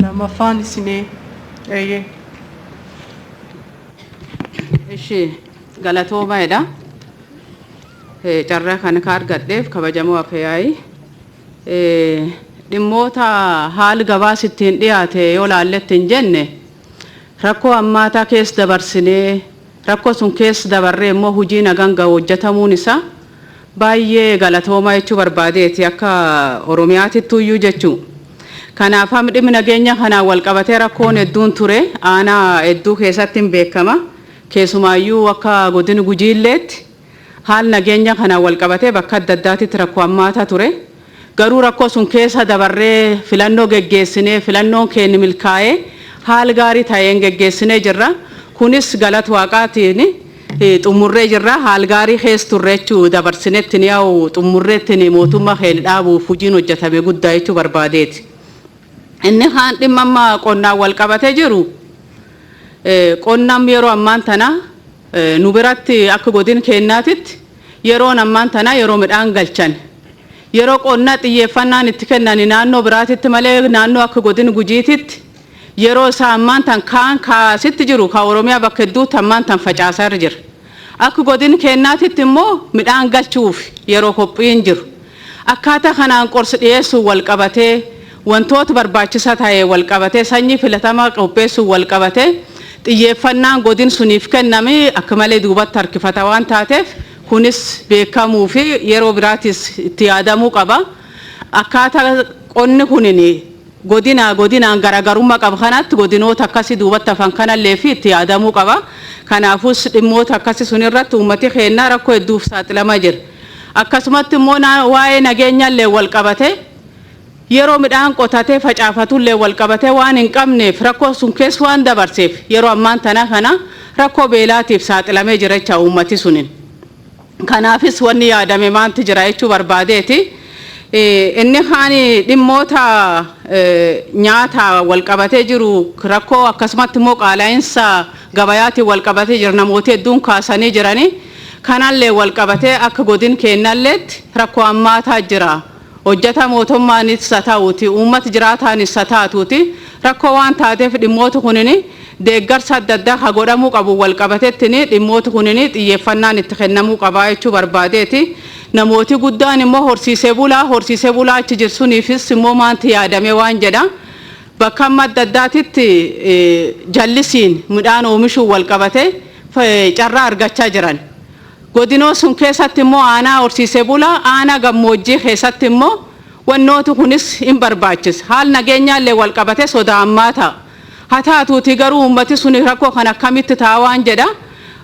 Lamaffaan isinee eeyyee. Ishi galatoomaadha. Carraa kana ka argadheef kabajamoo afyaa'ii. Dhimmoota haala gabaas ittiin dhiyaate yoo laalletti hin jenne rakkoo ammaataa keessa dabarsinee rakkoo sun keessa dabarree immoo hojii nagaan hojjetamuun isaa baay'ee galatoomaa jechuu barbaadeeti akka Oromiyaatittuu iyyuu jechuu. Kanaaf dhimmi nageenya kanaan wal qabatee rakkoon hedduun ture aanaa hedduu keessatti hin beekama. Keessumaayyuu akka godina Gujiilleetti haal nageenya kanaan wal qabatee bakka adda addaatitti rakkoo ammaataa ture. Garuu rakkoo sun keessa dabarree filannoo geggeessinee filannoon keenya milkaa'ee haal gaarii ta'een geggeessinee jirra. Kunis galata waaqaatiin xumurree jirra. Haal gaarii keessa turre jechuu dabarsinetti yaa'u xumurreetti mootummaa keenya dhaabuuf hojiin hojjetame guddaa jechuu barbaadeeti. Inni haan dhimma amma qonnaan wal qabatee jiru qonnaan yeroo ammaan tana nu biratti akka godina keenyaatitti yeroon ammaan tana yeroo midhaan galchan yeroo qonnaa xiyyeeffannaan itti kennan naannoo biraatitti malee naannoo akka godina Gujiititti yeroo isaa ammaan tan kaan kaasitti jiru ka Oromiyaa bakka hedduutti ammaan tan facaasaa jira. Akka godina keenyaatitti immoo midhaan galchuuf yeroo qophiin jiru. Akkaataa kanaan qorsi dhiyeessuu wal qabatee wantoota barbaachisaa ta'e wal qabatee sanyii filatamaa qopheessuu wal qabatee xiyyeeffannaan godin suniif kenname akka malee duubatti harkifata waan taateef kunis beekamuu fi yeroo biraatis itti yaadamuu qaba. Akkaataa qonni kunin godinaan garaagarummaa qaba kanatti godinoota akkasii duubatti hafan kanallee fi itti yaadamuu qaba. Kanaafus dhimmoota akkasii sunirratti uummati keenya rakkoo hedduuf saaxilamaa jira. Akkasumatti immoo waa'ee nageenyallee wal qabatee yeroo midhaan qotatee facaafatullee wal qabatee waan hin qabneef rakkoo sun keessa waan dabarseef yeroo ammaan tana kana rakkoo beelaatiif saaxilamee jira jecha uummati sunin. Kanaafis wanni yaadame maanti jira jechuu barbaadeeti. Inni haani dhimmoota nyaata wal qabatee jiru rakkoo akkasumatti immoo qaala'insa gabayaatiin wal qabatee jira namooti hedduun kaasanii jiranii kanallee wal qabatee akka godin keenyalleetti rakkoo ammaataa jira. Hojjeta mootummaanis haa ta'uuti uummata jiraataanis haa taatuuti rakkoo waan taateef dhimmoota kunini deeggarsa adda addaa haa godhamuu qabu wal qabateettini dhimmoota kunini xiyyeeffannaan itti kennamuu qabaa jechuu barbaadeeti. Namooti guddaan immoo horsiisee bulaa achi jirsuniifis immoo maanti yaadame waan jedha. Bakka amma adda addaatitti jallisiin midhaan oomishuu wal qabatee carraa argachaa jiran. Godinoo sun keessatti immoo aanaa horsiisee bulaa aanaa gammoojjii keessatti immoo wannooti kunis hin barbaachisa. Haal nageenyaallee wal qabatee sodaa ammaa ta'a. Haa taatuuti garuu uummati suni rakkoo kan akkamitti ta'a waan jedha.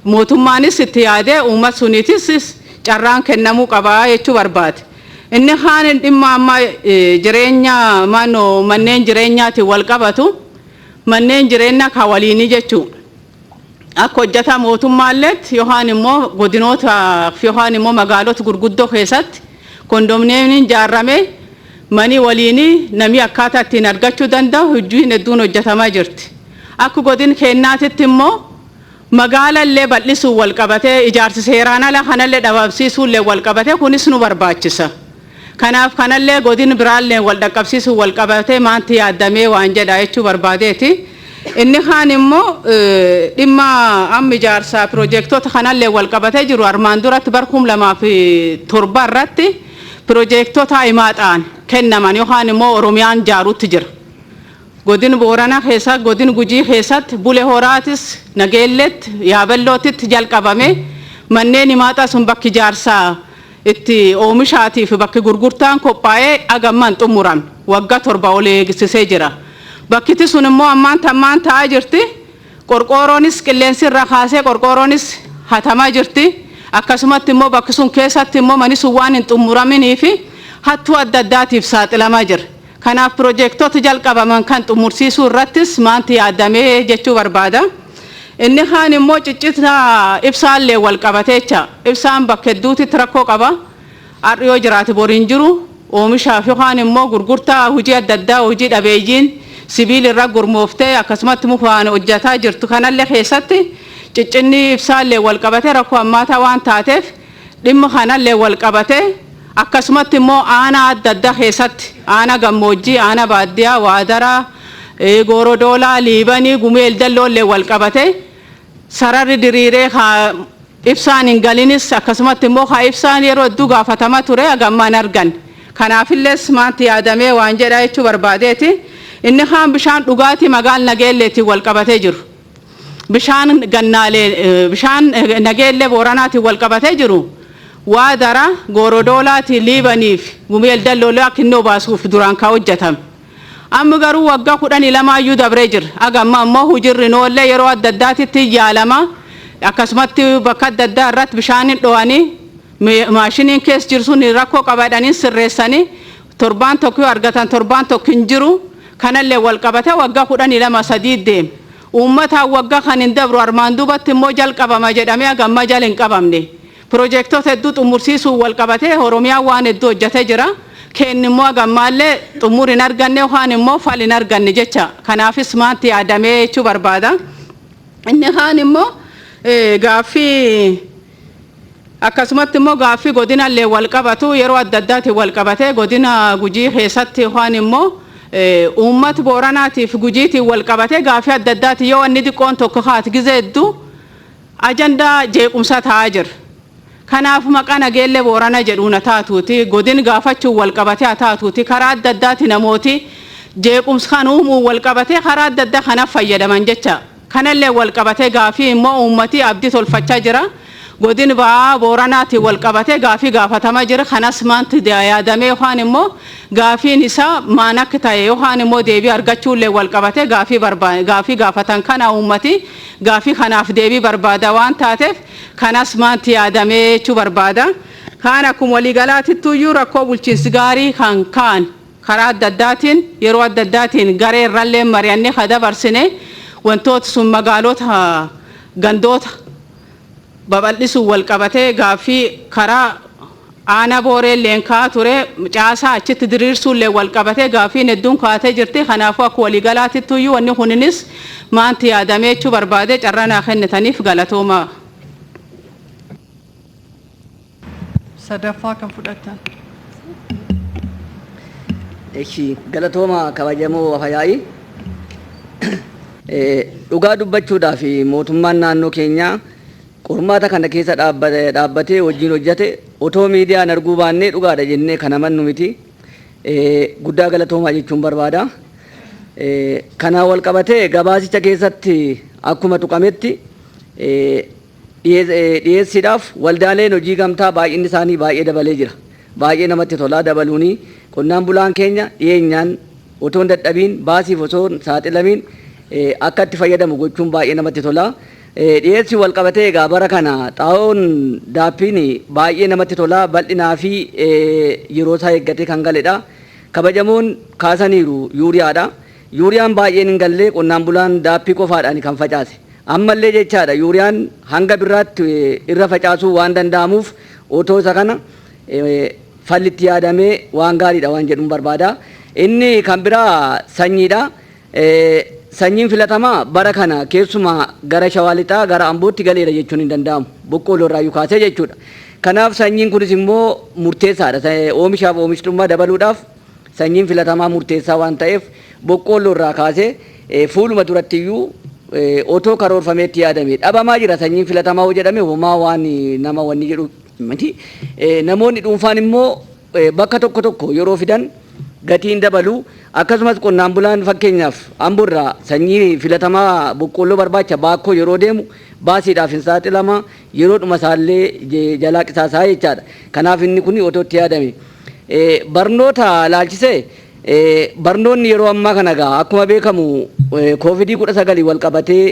Mootummaanis itti yaadee uummata suniitis carraan kennamuu qabaa jechuu barbaade. Inni haan dhimma amma jireenya manneen jireenyaatiin wal qabatu manneen jireenyaa kan waliinii jechuudha. Akka hojjeta mootummaalleetti yookaan immoo godinoota yookaan immoo magaalota gurguddoo keessatti kondominiyeemiin ijaarame manii waliinii namni akkaataa ittiin argachuu danda'u hojii hedduun hojjetamaa jirti. Akka godin keenyaatitti immoo magaalallee bal'isuu wal qabatee ijaarsi seeraan ala kanallee dhabamsiisuullee wal qabatee kunis nu barbaachisa. Kanaaf kanallee godin biraallee wal dhaqqabsiisuu wal qabatee maanti yaadamee waan jedha jechuu barbaadeeti. Inni kaan immoo dhimma amma ijaarsa piroojeektoota kanallee wal qabatee jiru armaan duratti bara 2007 irratti piroojeektoota himaadhaan kennaman yookaan immoo Oromiyaan ijaaruutti jira. Godin Booranaa keessa godin Gujii keessatti Bulee Horaatis Nageelleetti Yaabellootitti jalqabame manneen himaaxaa sun bakki ijaarsaa itti oomishaatiif bakki gurgurtaan qophaa'ee agamman xumuran waggaa 7 ol eegsisee jira. Bakkiti sun immoo ammaan ta'aa jirti. Qorqooroonis qilleensi irraa kaasee qorqooroonis hatamaa jirti. Akkasumatti immoo bakki sun keessatti immoo manni sun waan hin xumuraminii fi hattuu adda addaatiif saaxilamaa jira. Kanaaf piroojeektoota jalqabaman kan xumursiisuu irrattis maanti yaadamee jechuu barbaada. inni kaan immoo ciccita ibsaallee wal qabateecha ibsaan bakka hedduutti rakkoo qaba har'a yoo jiraate boriin jiru oomishaaf yookaan immoo gurgurtaa hojii adda addaa hojii dhabeeyyiin sibiila irra gurmooftee akkasumatti mukaan hojjetaa jirtu kanallee keessatti ciccinni ibsaallee wal qabatee rakkoo hammaataa waan taateef dhimma kanallee wal qabatee akkasumatti immoo aanaa adda addaa keessatti aanaa gammoojjii aanaa baadiyyaa waadaraa goorodoolaa liibanii gumeel dalloollee wal qabatee sararri diriiree ibsaan hin galinis akkasumatti immoo ibsaan yeroo hedduu gaafatama ture agammaan argan kanaafillees maanti yaadamee waan jedhaa jechuu barbaadeeti inni kaan bishaan dhugaatii magaal nageelleetiin wal qabatee jiru bishaan gannaalee bishaan nageellee booranaatiin wal qabatee jiru waadara goorodoolaati liibaniif gumeel dalloolee akka inni obaasuuf duraan kaa hojjetame amma garuu waggaa 12 iyyuu dabree jira agamma ammoo hujirri noollee yeroo adda addaatitti yaalama akkasumatti bakka adda addaa irratti bishaanin dho'anii maashiniin keessa jirsuun rakkoo qabaadhanii sirreessanii torbaan tokko argatan torbaan tokko hin jiru kanallee wal qabatee waggaa 12 sadii deema uummata waggaa kan hin dabru armaan duubatti immoo jalqabama jedhamee agamma jala hin qabamne piroojeektoota hedduu xumursiisuu wal qabatee Oromiyaa waan hedduu hojjetee jira kenni immoo agammaallee xumur hin arganne yookaan immoo fal hin arganne jecha kanaafis maanti yaadamee jechuu barbaada inni kaan immoo gaaffii akkasumatti immoo gaaffii godinallee wal qabatu yeroo adda addaatiin wal qabatee godina Gujii keessatti yookaan immoo uummata Booranaatiif Gujiitiin wal qabatee gaaffii adda addaatiin yoo inni xiqqoon tokko haati gizee hedduu ajandaa jeequmsa ta'aa jira kanaaf maqaa nageellee Boorana jedhuuna taatuuti godin gaafachuun wal qabatee haa taatuuti karaa adda addaati namooti jeequmsa kan uumuu wal qabatee karaa adda addaa kanaaf fayyadaman jecha kanallee wal qabatee gaaffii immoo uummati abdii tolfachaa jira godin ba'aa Booranaati wal qabatee gaaffii gaafatama jira kanas maanti yaadamee yookaan immoo gaaffiin isaa maan akka ta'e yookaan immoo deebii argachuullee wal qabatee gaaffii gaafatan kana uummati gaaffii kanaaf deebii barbaada waan taateef kanas maanti yaadamee jechuu barbaada kaan akkuma waliigalaatittuu iyyuu rakkoo bulchiinsi gaarii kan kaan karaa adda addaatiin yeroo adda addaatiin garee irrallee mari'annee ka dabarsine wantoota sun magaalota gandoota babal'isuun wal qabatee gaaffii karaa aanaa booreelleen kaa ture caasaa achitti diriirsuullee wal qabatee gaaffiin hedduun kaatee jirti kanaafuu akka waliigalaatittuu iyyuu wanni kuninis maanti yaadamee jechuu barbaade carraa naa kennitaniif galatooma. sadaffaa kan fudhatan. Eshi galatooma kabajamoo Wafayaa'ii dhugaa dubbachuudhaaf mootummaan naannoo keenyaa qormaata kana keessa dhaabbatee wajjin hojjete otoo miidiyaan arguu baannee dhugaadha jennee kan amannu miti guddaa galatoomaa jechuun barbaada. Kanaan wal qabatee gabaasicha keessatti akkuma tuqametti dhiyeessiidhaaf waldaaleen hojii gamtaa baay'inni isaanii baay'ee dabalee jira. Baay'ee namatti tolaa dabaluuni qonnaan bulaan keenya dhiyeenyaan otoo hin dadhabiin baasiif osoo hin saaxilamiin akka itti fayyadamu gochuun baay'ee namatti tola. Dhiyeessi wal qabatee egaa bara kana xaa'oon daappiin baay'ee namatti tola bal'inaa fi yeroo isaa eeggatee kan galedha. Kabajamoon kaasaniiru yuuriyaadha. Yuuriyaan baay'een hin gallee qonnaan bulaan daappii qofaadhaan kan facaase. Ammallee jechaadha yuuriyaan hanga biraatti irra facaasuu waan danda'amuuf otoo isa kana fallitti yaadamee waan gaariidha waan jedhuun barbaada. Inni kan biraa sanyiidha. Sanyiin filatamaa bara kana keessumaa gara Shawaa Lixaa gara Ambootti galeera jechuun hin danda'amu. Boqqolloo irraa kaasee jechuudha. Kanaaf sanyiin kunis immoo murteessaadha. Oomishaaf oomishtummaa dabaluudhaaf sanyiin filatamaa murteessaa waan ta'eef boqqolloo irraa kaasee fuuluma duratti iyyuu otoo karoorfameetti yaadame dhabamaa jira sanyiin filatamaa hoo jedhame homaa waan nama wanni jedhu miti. Namoonni dhuunfaan immoo bakka tokko yeroo fidan gatiin dabalu akkasumas qonnaan bulaan fakkeenyaaf Amboorraa sanyii filatamaa boqqolloo barbaacha baakkoo yeroo deemu baasiidhaaf hin saaxilama yeroo dhuma isaallee jalaa qisaasaa jechaadha. Kanaaf inni kun otootti yaadame. Barnoota laalchisee barnoonni yeroo ammaa kana gaa akkuma beekamu COVID-19 wal qabatee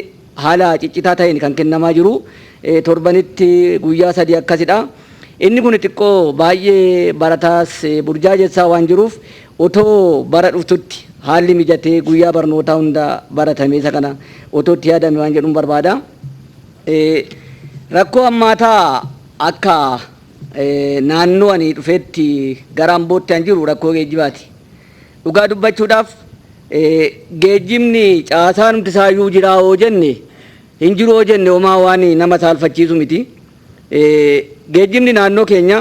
haala ciccitaa ta'een kan kennamaa jiru torbanitti guyyaa 3 akkasidha. Inni kun xiqqoo baay'ee barataas burjaajessaa waan jiruuf otoo bara dhuftutti haalli mijatee guyyaa barnootaa hunda baratame isa kana otoo itti yaadame waan jedhuun barbaada. Rakkoo hammaataa akka naannoo ani dhufeetti gara Ambootti an jiru rakkoo geejjibaati. Dhugaa dubbachuudhaaf geejjibni caasaa nuti isaayyuu jiraa hoo jenne hin jiru hoo jenne homaa waan nama saalfachiisu miti. Geejjibni naannoo keenya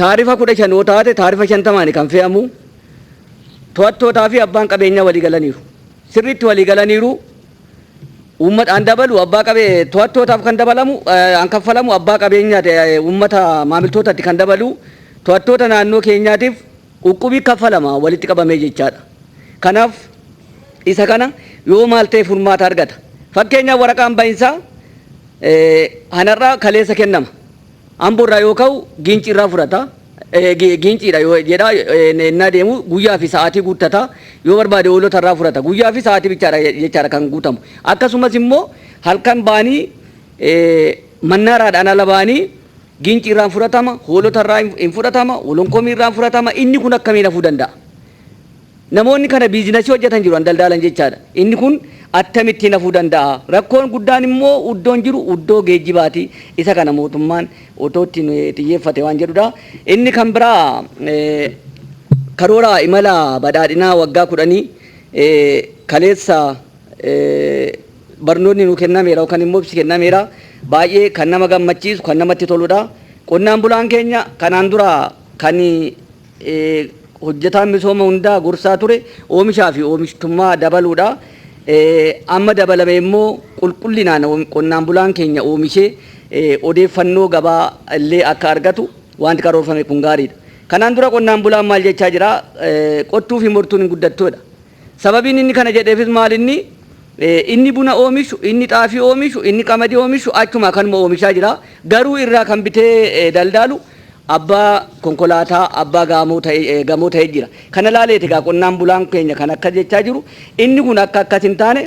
taarifa 15 yoo taate taarifa 50 kan fe'amu to'attootaa fi abbaan qabeenyaa walii galaniiru. Sirriitti walii galaniiru. Uummataan dabalu abbaa qabee to'attootaaf kan dabalamu an kaffalamu abbaa qabeenyaa uummata maamiltootatti kan dabalu to'attoota naannoo keenyaatiif uqubii kaffalama walitti qabamee jechaadha. Kanaaf isa kana yoo maal ta'e furmaata argata. Fakkeenyaaf waraqaan bahinsaa hanarraa kaleessa kennama. Amboorraa yoo ka'u giinciirraa fudhata. Giinciidha yoo jedha innaa deemu guyyaa fi sa'aatii guuttata. Yoo barbaade hoolotarraa fudhata. Guyyaa fi sa'aatii jechaadha kan guutamu. Akkasumas immoo halkan baanii mannaaraadhaan ala baanii giinciirraan fudhatama, hoolotarraa hin fudhatama, wolonkomiirraan fudhatama. Inni kun akkamiin hafuu danda'a? Namoonni kana biizinasii hojjetan jiru daldaalan jechaadha. Inni kun akkamittiin hafuu danda'a? Rakkoon guddaan immoo iddoon jiru iddoo geejjibaati. Isa kana mootummaan otoo ittiin xiyyeeffate waan jedhudha. Inni kan biraa karoora imala badhaadhinaa waggaa 10 kaleessa barnoonni nu kennameera yookaan immoo ibsi kennameera. Baay'ee kan nama gammachiisu kan namatti toludha. Qonnaan bulaan keenya kanaan dura kan hojjetaan misooma hundaa gorsaa ture oomishaa fi oomishtummaa dabaluudha. Amma dabalame immoo qulqullinaan qonnaan bulaan keenya oomishee odeeffannoo gabaa illee akka argatu wanti karoorfame kun gaariidha. Kanaan dura qonnaan bulaan maal jechaa jira? Qottuu fi mortuun hin guddattoodha. Sababiin inni kana jedheefis maal inni buna oomishu, inni xaafii oomishu, inni qamadii oomishu achuma kanuma oomishaa jira. Garuu irraa kan bitee daldaalu abbaa konkolaataa abbaa gamoo ta'ee jira. Kana laaleeti egaa qonnaan bulaan keenya kan akka jechaa jiru inni kun akka akkas hin taane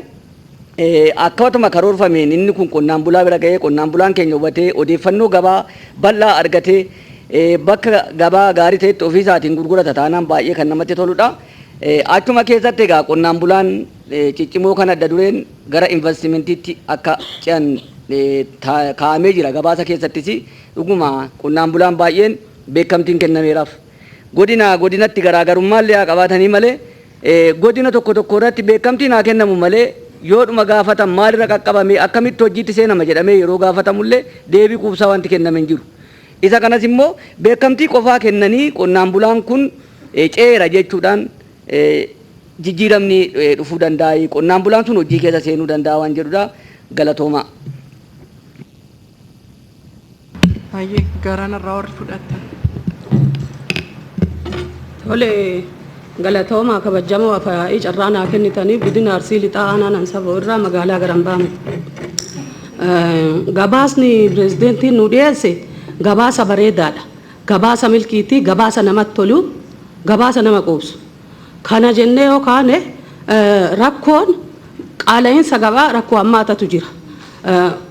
akkatuma karoorfameen inni kun qonnaan bulaa bira ga'ee qonnaan bulaan keenya hubatee odeeffannoo gabaa bal'aa argatee bakka gabaa gaarii ta'etti ofiisaatiin gurgurata taanaan baay'ee kan namatti toludha. Achuma keessatti egaa qonnaan bulaan ciccimoo kan adda dureen gara investimentiitti akka ce'an kaa'amee jira gabaasa keessattis dhuguma qonnaan bulaan baay'een beekamtiin kennameeraaf. Godinatti garaagarummaa haa qabaatanii malee godina tokko irratti beekamtiin haa kennamu malee yoodhuma gaafatan maalirra qaqqabame akkamitti hojiitti seenama jedhamee yeroo gaafatamullee deebii quubsaa wanti kenname hin jiru. Isa kanas immoo beekamtii qofaa kennanii qonnaan bulaan kun ceera jechuudhaan jijjiiramni dhufuu danda'a. Qonnaan bulaan sun hojii keessa seenuu danda'a waan jedhudha. Galatoomaa. Baay'ee garaan irraa warri fudhatan. Tole galatoomaa kabajamoo afaa'ii carraa naa kennitanii godina Arsii lixaa aanaan saba irraa magaalaa Garambaame. Gabaasni pirezidaantiin nu dhiyeesse gabaasa bareedaadha. Gabaasa milkiitii, gabaasa namatti tolu, gabaasa nama quubsu. Kana jennee yookaan rakkoon qaala'insa gabaa rakkoo hammaatatu jira.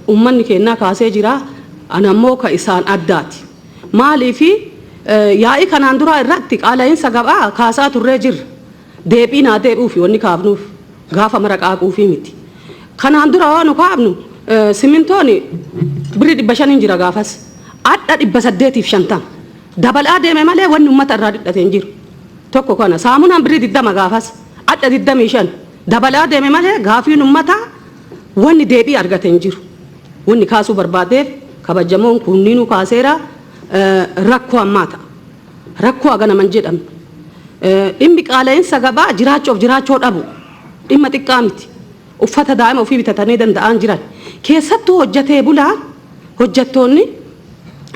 Uummanni keenya kaasee jira. Anammoo ka isaan addaati. Maaliifi yaa'ii kanaan dura irratti qaala'insa gabaa kaasaa turree jirra. Deebii naa deebi'uufi wanni kaafnuuf gaafa mara qaaquufi miti. Kanaan dura waan nu kaafnu simintoon birrii 500 jira gaafas. Adda 850 dabalaa deeme malee wanni uummata irraa dhidhatee hin jiru. Tokko kana saamunaan birrii 20 gaafas adda 25 dabalaa deeme malee gaafiin uummataa wanni deebii argatee hin jiru. Wanni kaasuu barbaadeef kabajamoon kunniinuu kaaseera rakkoo hammaata. Rakkoo aganaman jedhamne. Dhimmi qaala'insa gabaa jiraachoo dhabu. Dhimma xiqqaa miti. Uffata daa'ima ofii bitatanii danda'an jiran. Keessattuu hojjatee bulaan hojjattoonni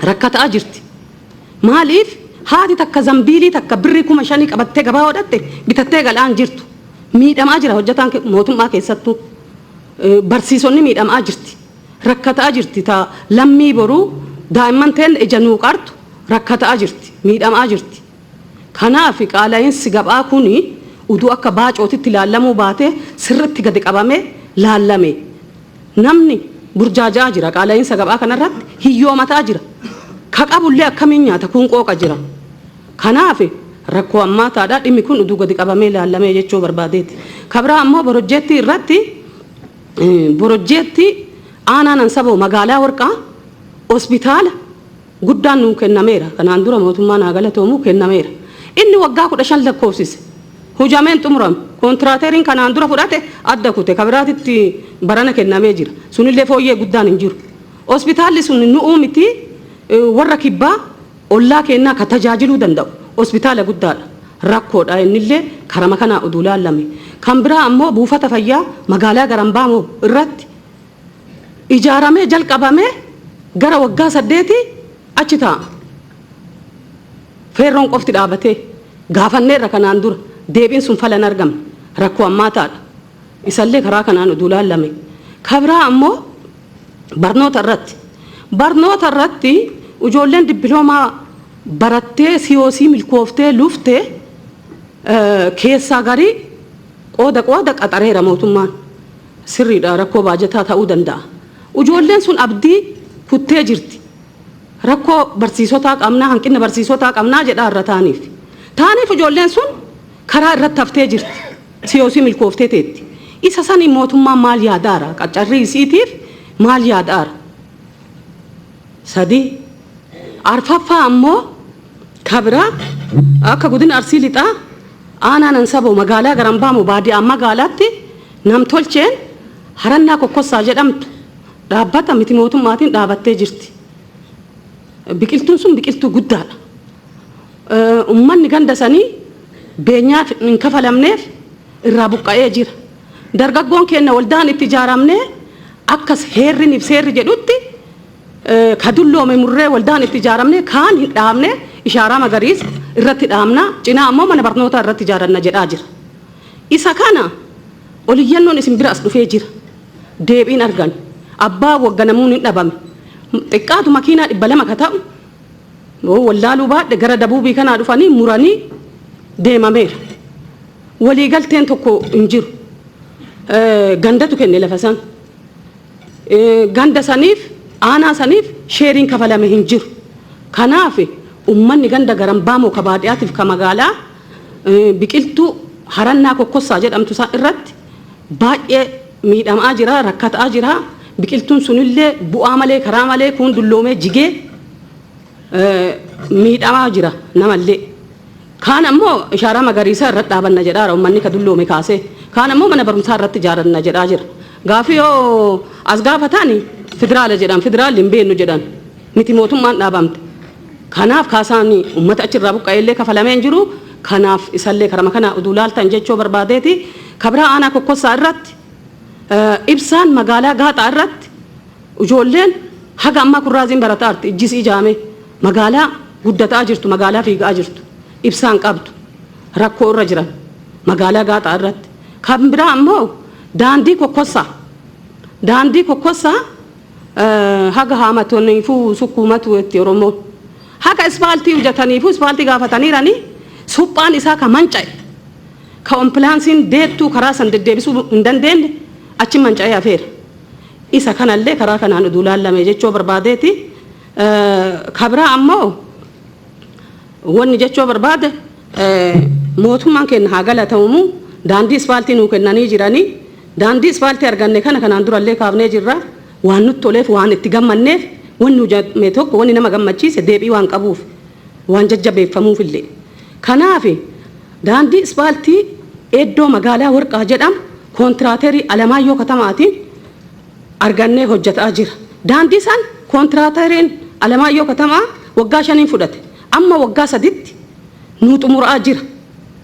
rakkataa jirti. Maaliif haati takka zambiilii takka birrii 5,000 qabattee gabaa hodhatte bitattee galaan jirtu. Miidhamaa jira hojjataan mootummaa keessattuu. Barsiisonni miidhamaa jirti. Rakkataa jirti ta lammii boruu daa'imman ta'e ija nuu qartu rakkataa jirti miidhamaa jirti. Kanaaf qaala'insi gabaa kuni uduu akka baacootitti laallamuu baate sirriitti gadi qabamee laallame. Namni burjaajaa jira qaala'insa gabaa kanarratti hiyyoomataa jira. Ka qabullee akkamiin nyaata kun qooqa jira. Kanaaf rakkoo ammaataadha dhimmi kun uduu gadi qabamee ilaalamee jechuu barbaadeeti. Kabraa ammoo borojjeetti irratti borojjeetti aanaan saboo magaalaa warqaa hospitaala guddaan nuu kennameera. Kanaan dura mootummaan haa galatoomuu kennameera. Inni waggaa 15 lakkoofsise. Hujameen xumurame. Kontiraateriin kanaan dura fudhate adda kute kabiraatitti barana kennamee jira. Sunillee fooyyee guddaan hin jiru. Hospitaalli sun nu'uu miti warra kibbaa ollaa kennaa ka tajaajiluu danda'u. Hospitaala guddaadha. Rakkoodha innillee karama kanaa oduu laallame. Kan biraa ammoo buufata fayyaa magaalaa Garambaamoo irratti ijaaramee jalqabamee gara waggaa 8 achi ta'a. Feerroon qofti dhaabatee gaafanneerra kanaan dura deebiin sun falan argamne rakkoo ammaataadha. Isallee karaa kanaan oduu laallame. Kabraa ammoo barnoota irratti ijoolleen dippiloomaa barattee siyoosii milkooftee luftee keessaa garii qooda qaxareera mootummaan sirriidha rakkoo baajataa ta'uu danda'a. Ijoolleen sun abdii kuttee jirti. Rakkoo barsiisotaa qabnaa hanqina barsiisotaa qabnaa jedhaa irra taaniif ijoolleen sun karaa irratti haftee jirti. Siyoosii milkooftee teetti. Isa sanii mootummaan maal yaadaara? Qacarrii isiitiif maal yaadaara? Sadii arfaffaa ammoo kabira akka godina Arsii lixaa aanaan saboo magaalaa Garambaamoo baadiyyaa magaalaatti namtolcheen harannaa kokkossaa jedhamtu dhaabbata miti mootummaatiin dhaabattee jirti. Biqiltuun sun biqiltuu guddaadha. Uummanni ganda sanii beenyaaf hin kafalamneef irraa buqqa'ee jira. Dargaggoon keenya waldaan itti ijaaramnee akkas heerriniif seerri jedhutti kadulloome murree waldaan itti ijaaramnee kaan hin dhaabne ishaaraa magariisa irratti dhaabnaa cinaa ammoo mana barnootaa irratti ijaaranna jedhaa jira. Isa kana oliyyannoon isin bira as dhufee jira. Deebiin argan abbaa wagganamuun hin dhabame. Xiqqaatu makiinaa 200 ka ta'u wallaaluu baadhe gara dabuubii kanaa dhufanii muranii deemameera. Waliigalteen tokko hin jiru. Gandatu kenne lafa san. Ganda saniif aanaa saniif sheeriin kafalame hin jiru. Kanaaf uummanni ganda Garambaamoo ka baadiyyaatiif ka magaalaa biqiltuu harannaa kokkossaa jedhamtu san irratti baay'ee miidhamaa jira rakkataa jira. Biqiltuun sunillee bu'aa malee karaa malee kun dulloomee jigee miidhamaa jira namallee. Kaan ammoo ishaaraa magariisaa irratti dhaabanna jedhaara uummanni ka dulloome kaasee. Kaan ammoo mana barumsaa irratti ijaaranna jedhaa jira. Gaafii yoo as gaafataani federaala jedhan federaalli hin beeknu jedhan miti mootummaan dhaabamte. Kanaaf kaasaanii uummata achirraa buqqa'eellee kafalamee hin jiru. Kanaaf isallee karama kana oduu laaltan jechuu barbaadeeti. Kabira aanaa kokkossaa irratti ibsaan magaalaa gaaxaa irratti ijoolleen haga ammaa kurraaziin barataa jirti ijjisii ijaame magaalaa guddataa jirtu magaalaa fiigaa jirtu ibsaan qabdu rakkoo irra jiran magaalaa gaaxaa irratti. Kan biraa ammoo daandii kokkossaa haga haamatoniifuu sukkuumatu itti Oromoon haga ispaaltii hojjetaniifuu ispaaltii gaafataniiranii suphaan isaa ka manca'e ka ompilaansiin deettuu karaa san deddeebisuu hin dandeenye achi manca'ee hafeera. Isa kanallee karaa kanaan oduu laallame jechuu barbaadeeti. Kabira ammoo wanni jechuu barbaade mootummaan keenya haa galatamu daandii ispaaltii nuu kennanii jiranii daandii ispaaltii arganne kana kanaan durallee kaafnee jirra waan nutti toleef waan itti gammanneef wanni hojjame tokko wanni nama gammachiise deebii waan qabuuf waan jajjabeeffamuuf illee. Kanaaf daandii ispaaltii eddoo magaalaa warqaa jedhamu kontiraaterii Alamaayyoo Katamaatiin argannee hojjetaa jira. Daandii san kontiraateriin Alamaayyoo Katamaa waggaa 5 fudhate. Amma waggaa 3tti nuu xumuraa jira.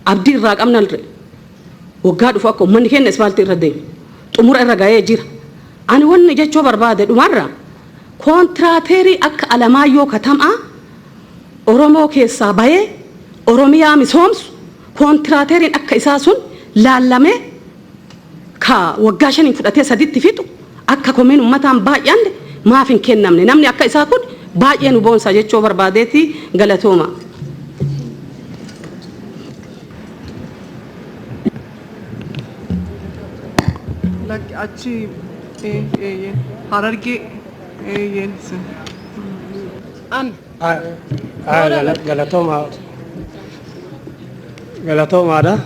Abdii irraa qabnalre. Waggaa dhufu akka uummanni keenya ispaaltii irra deemu. Xumura irra ga'ee jira. Ani wanni jechuu barbaade dhumarra kontiraaterii akka Alamaayyoo Katamaa Oromoo keessaa bahee Oromiyaa misoomsu kontiraateriin akka isaa sun laallamee ka waggaa 5 fudhatee 3tti fixu akka komiin uummataan baay'anne maaf hin kennamne namni akka isaa kun baay'ee nu boonsa jechuu barbaadeeti galatooma. achi Harargee yelsin. Galatoma galatoomaadha.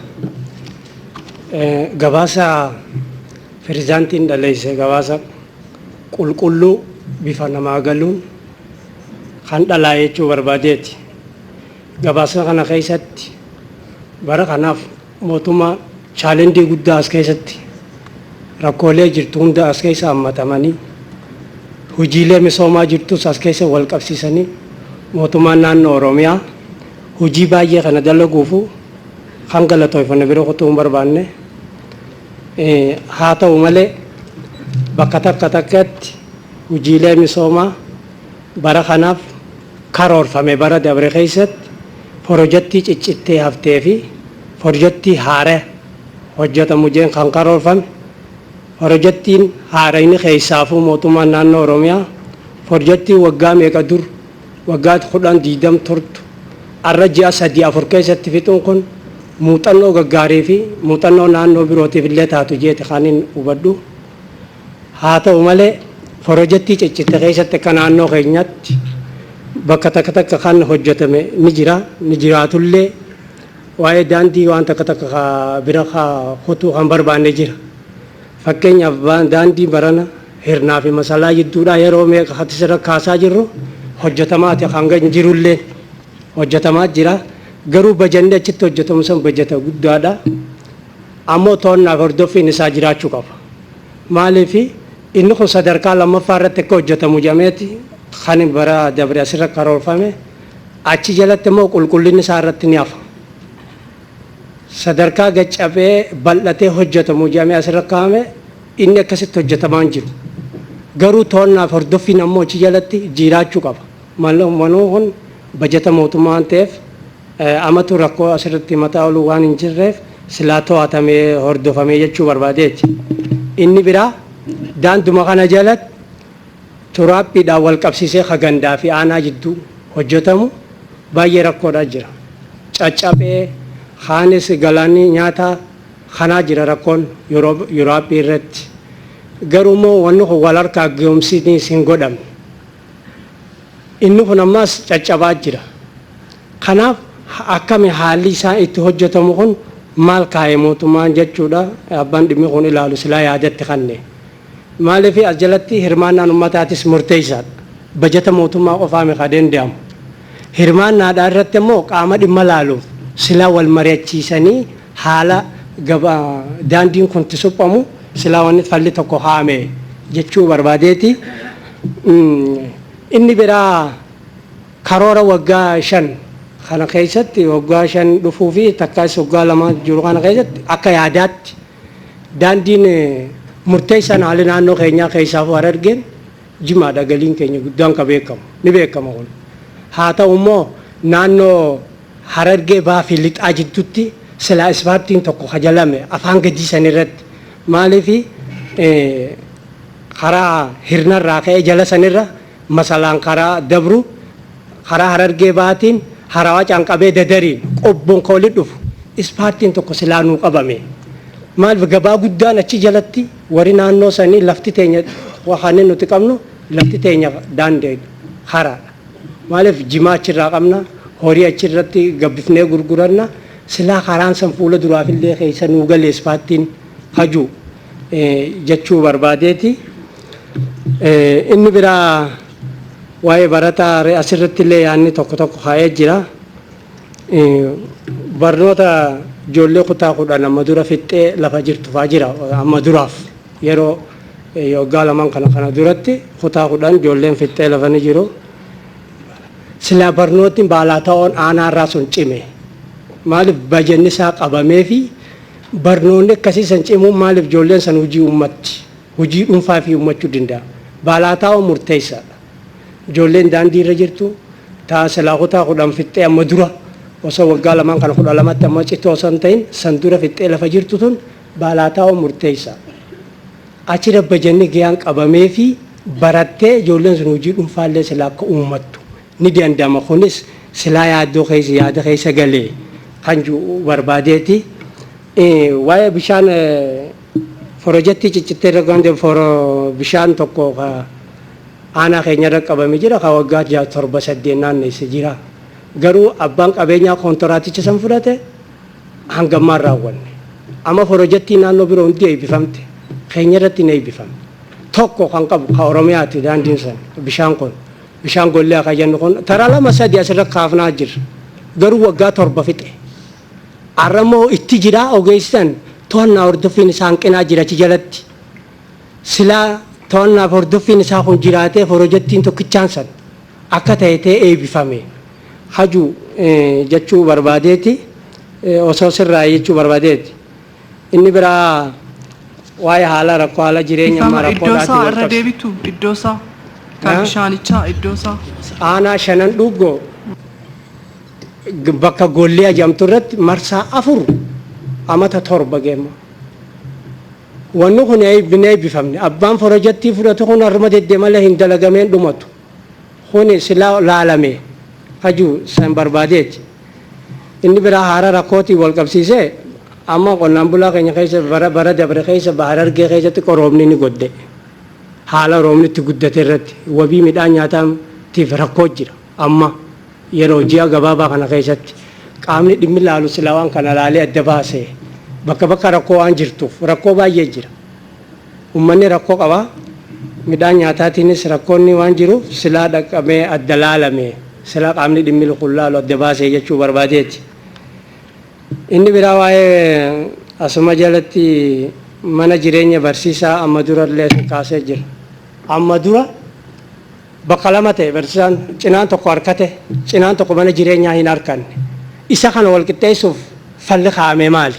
Gabaasa pirezidaantiin dhaleesse gabaasa qulqulluu bifa namaa galuun kan dhalaa jechuu barbaadeeti. Gabaasa kana keessatti bara kanaaf mootummaa chaalenjii guddaa as keessatti rakkoolee jirtu hunda as keessa hammatamanii hojiilee misoomaa jirtus as keessa wal qabsiisanii mootummaan naannoo Oromiyaa hojii baay'ee kana dalaguufu kan galatoofne biroo kutuu hin barbaanne. Haa ta'u malee bakka takka takkatti hojiilee misoomaa bara kanaaf karoorfame bara dabre keessatti piroojeektii ciccittee haftee fi piroojeektii haaraa hojjetamu jeen kan karoorfame piroojeektiin haaraan keessaafuu mootummaan naannoo Oromiyaa piroojeektii waggaa meeqa dur waggaa 10-20 turtu arra ji'a 3-4 keessatti fixuun kun muuxannoo gaggaarii fi muuxannoo naannoo birootiif illee taatu jeeti kan hin hubadhu. Haa ta'u malee piroojeektii ciccitte keessatti akka naannoo keenyatti bakka takka takka kan hojjetame ni jiraatullee waa'ee daandii waan takka takka bira kutuu kan barbaanne jira. Fakkeenyaaf daandii barana hirnaa fi masalaa jidduudhaa yeroo meeqa hati sirra kaasaa jirru hojjetamaati kan jirullee hojjetamaa jira. Garuu bajannee achitti hojjetamu san bajata guddaadha. Ammoo to'annaaf hordoffiin isaa jiraachuu qaba. Maaliif inni kun sadarkaa lammaffaa irratti akka hojjetamu jameeti kan bara dabre asirra karoorfame achi jalatti immoo qulqullinni isaa irratti ni hafa. Sadarkaa gaccabee bal'atee hojjetamu jamee asirra kaa'ame inni akkasitti hojjetamaa hin jiru. Garuu to'annaaf hordoffiin ammoo achi jalatti jiraachuu qaba. Manuu kun bajata mootummaa waan ta'eef amatu rakkoo asirratti mataa oluu waan hin jirreef silaa to'atamee hordofamee jechuu barbaadeeti. Inni biraa daanduma kana jalatti turaappiidhaan wal qabsiisee hagandaa fi aanaa jidduu hojjetamu baay'ee rakkoodhaa jira. Caccabee haanis galaanni nyaataa kanaa jira rakkoon Yuraappii irratti. Garuu immoo wanni kun wal harkaa gahumsiinis hin godhamne. Inni kun ammas caccabaa jira. Kanaaf akkami haalli isaa itti hojjetamu kun maal kaa'ee mootummaan jechuudha abbaan dhimmi kun ilaalu silaa yaadatti kanne. Maaliif as jalatti hirmaannaan ummataatis murteessaadha. Bajata mootummaa qofaa meeqa danda'amu. Hirmaannaadhaa irratti immoo qaama dhimma laaluuf silaa wal mari'achiisanii haala daandiin kun itti suphamu silaa wanni falli tokko haame jechuu barbaadeeti. Inni biraa karoora waggaa 5 kana keessatti waggaa 5 dhufuu fi takkaas waggaa 2 jiru kana keessatti akka yaadaatti daandiin murteessaan haalli naannoo keenyaa keessaaf waan argeen jimaadha galiin keenya guddaan ka beekamu ni beekama kun. Haa ta'u immoo naannoo Harargee baa fi lixaa jidduutti silaa ispaartiin tokko kajalame afaan gadii san irratti maaliif karaa hirnarraa ka'ee jala sanirra masalaan karaa dabru karaa Harargee baatiin harawaa caanqabee dadariin qobboon koolii dhufu ispaartiin tokko silaa nuu qabame. Maaliif gabaa guddaan achi jalatti warri naannoo sanii lafti teenya waan nuti qabnu lafti teenya daandii haraadha. Maaliif jimaa achirraa qabna horii achirratti gabbifnee gurguranna silaa karaan san fuula duraafillee keessa nuu galee ispaartiin hajuu jechuu barbaadeeti. Inni biraa waa'ee barataa asirratti illee yaanni tokko tokko kaa'ee jira. Barnoota ijoollee kutaa 10 amma dura fixxee lafa jirtu fa'aa jira amma duraaf yeroo waggaa 2 kana duratti kutaa 10 ijoolleen fixxee lafa ni jiru. Silaa barnootni baalaa ta'uun aanaarraa sun cime. Maaliif bajanni isaa qabamee fi barnoonni akkasii san cimuun maaliif ijoolleen san hojii uummatti hojii dhuunfaa fi uummachuu danda'a. Baalaa ta'uun murteessaadha. Ijoolleen daandii irra jirtu ta'a silaa kutaa 10 fixxee amma dura osoo waggaa 2 kana 12tti amma citoo osoo hin ta'in san dura fixxee lafa jirtu tun baalaa ta'uun murteessaadha. Achi dabbajanni gahaan qabamee fi barattee ijoolleen sun hojii dhuunfaallee silaa akka uummattu ni danda'ama. Kunis silaa yaaddoo keessa yaada keessa galee kan barbaadeeti. Waa'ee bishaan piroojeektii ciccittee irra bishaan tokko aanaa keenya irra qabamee jira ka waggaa 7-8 naanneessa jira. Garuu abbaan qabeenyaa kontiraaticha san fudhate hangammaan raawwanne. Amma piroojeektii naannoo biroo hundi eebbifamte keenya irratti hin eebbifamne. Tokko kan qabu kan Oromiyaati daandiin san bishaan kun bishaan gollee akka jennu kun taraa lama sadii asirra kaafnaa jirra. Garuu waggaa 7 fixe. Arramoo itti jira ogeessan to'annaa hordoffiin isaa hanqinaa jira achi jalatti. Silaa to'annaa hordoffiin isaa kun jiraatee piroojeektiin tokkichaan san akka ta'ee eebbifame. Haju jechuu barbaadeeti osoo sirraa jechuu barbaadeeti. Inni biraa waa'ee haala rakkoo haala jireenya amma rakkoo irra deebitu iddoosaa kan bishaanichaa iddoosaa. Aanaa shanan dhuggoo bakka gollee ajamtu irratti marsaa 4 amata 7 geemma. Wanni kun eebbifamne abbaan piroojeektii fudhatu kun harma deddeemalee hin dalagameen dhumatu. Kun silaa laalame haju san barbaadeeti. Inni biraa haara rakkootii wal qabsiisee amma qonnaan bulaa keenya keessa bara dabre keessa bahar argee keessatti qoroomni ni godde. Haala roobni itti guddate irratti wabii midhaan nyaataatiif rakkoo jira. Amma yeroo ji'a gabaabaa kana keessatti qaamni dhimmi laalu silaa waan kana laalee adda baasee bakka bakka rakkoo waan jirtuuf rakkoo baay'ee jira. Uummanni rakkoo qaba. Midhaan nyaataatiinis rakkoonni waan jiruuf silaa dhaqqabee adda laalame silaa qaamni dhimmi laalu adda baasee jechuu barbaadeeti. Inni biraa waa'ee asuma jalatti mana jireenya barsiisaa amma dura illee kaasee jira. Amma dura bakka lama ta'e barsiisaan cinaan tokko harkate cinaan tokko mana jireenyaa hin harkanne. Isa kana wal qixxeessuuf falli kaa'ame maali?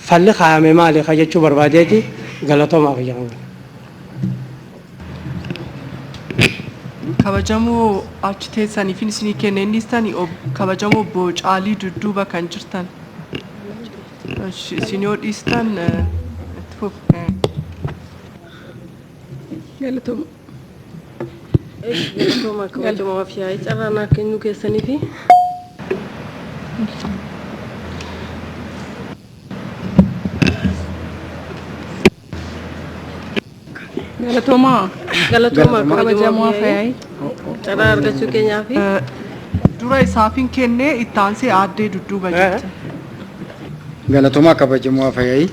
Falli kaa'ame maali ka jechuu barbaadeeti galatoomaaf jedhamu. Kabajamoo achi teessaniif isinii kenne inni istani kabajamoo obbo Caalii dudduuba kan jirtan. Isin yoo dhiistan itti fufu. Galatooma. Galatooma kabajamoo afyaa'ii carraa naa kennuu keessaniifi. Galatooma. Galatooma kabajamoo afyaa'ii. Carraa argachuu keenyaafi. Dura isaafin kennee itti aansee aaddee dudduuba jirti. Galatooma kabajamoo afyaa'ii.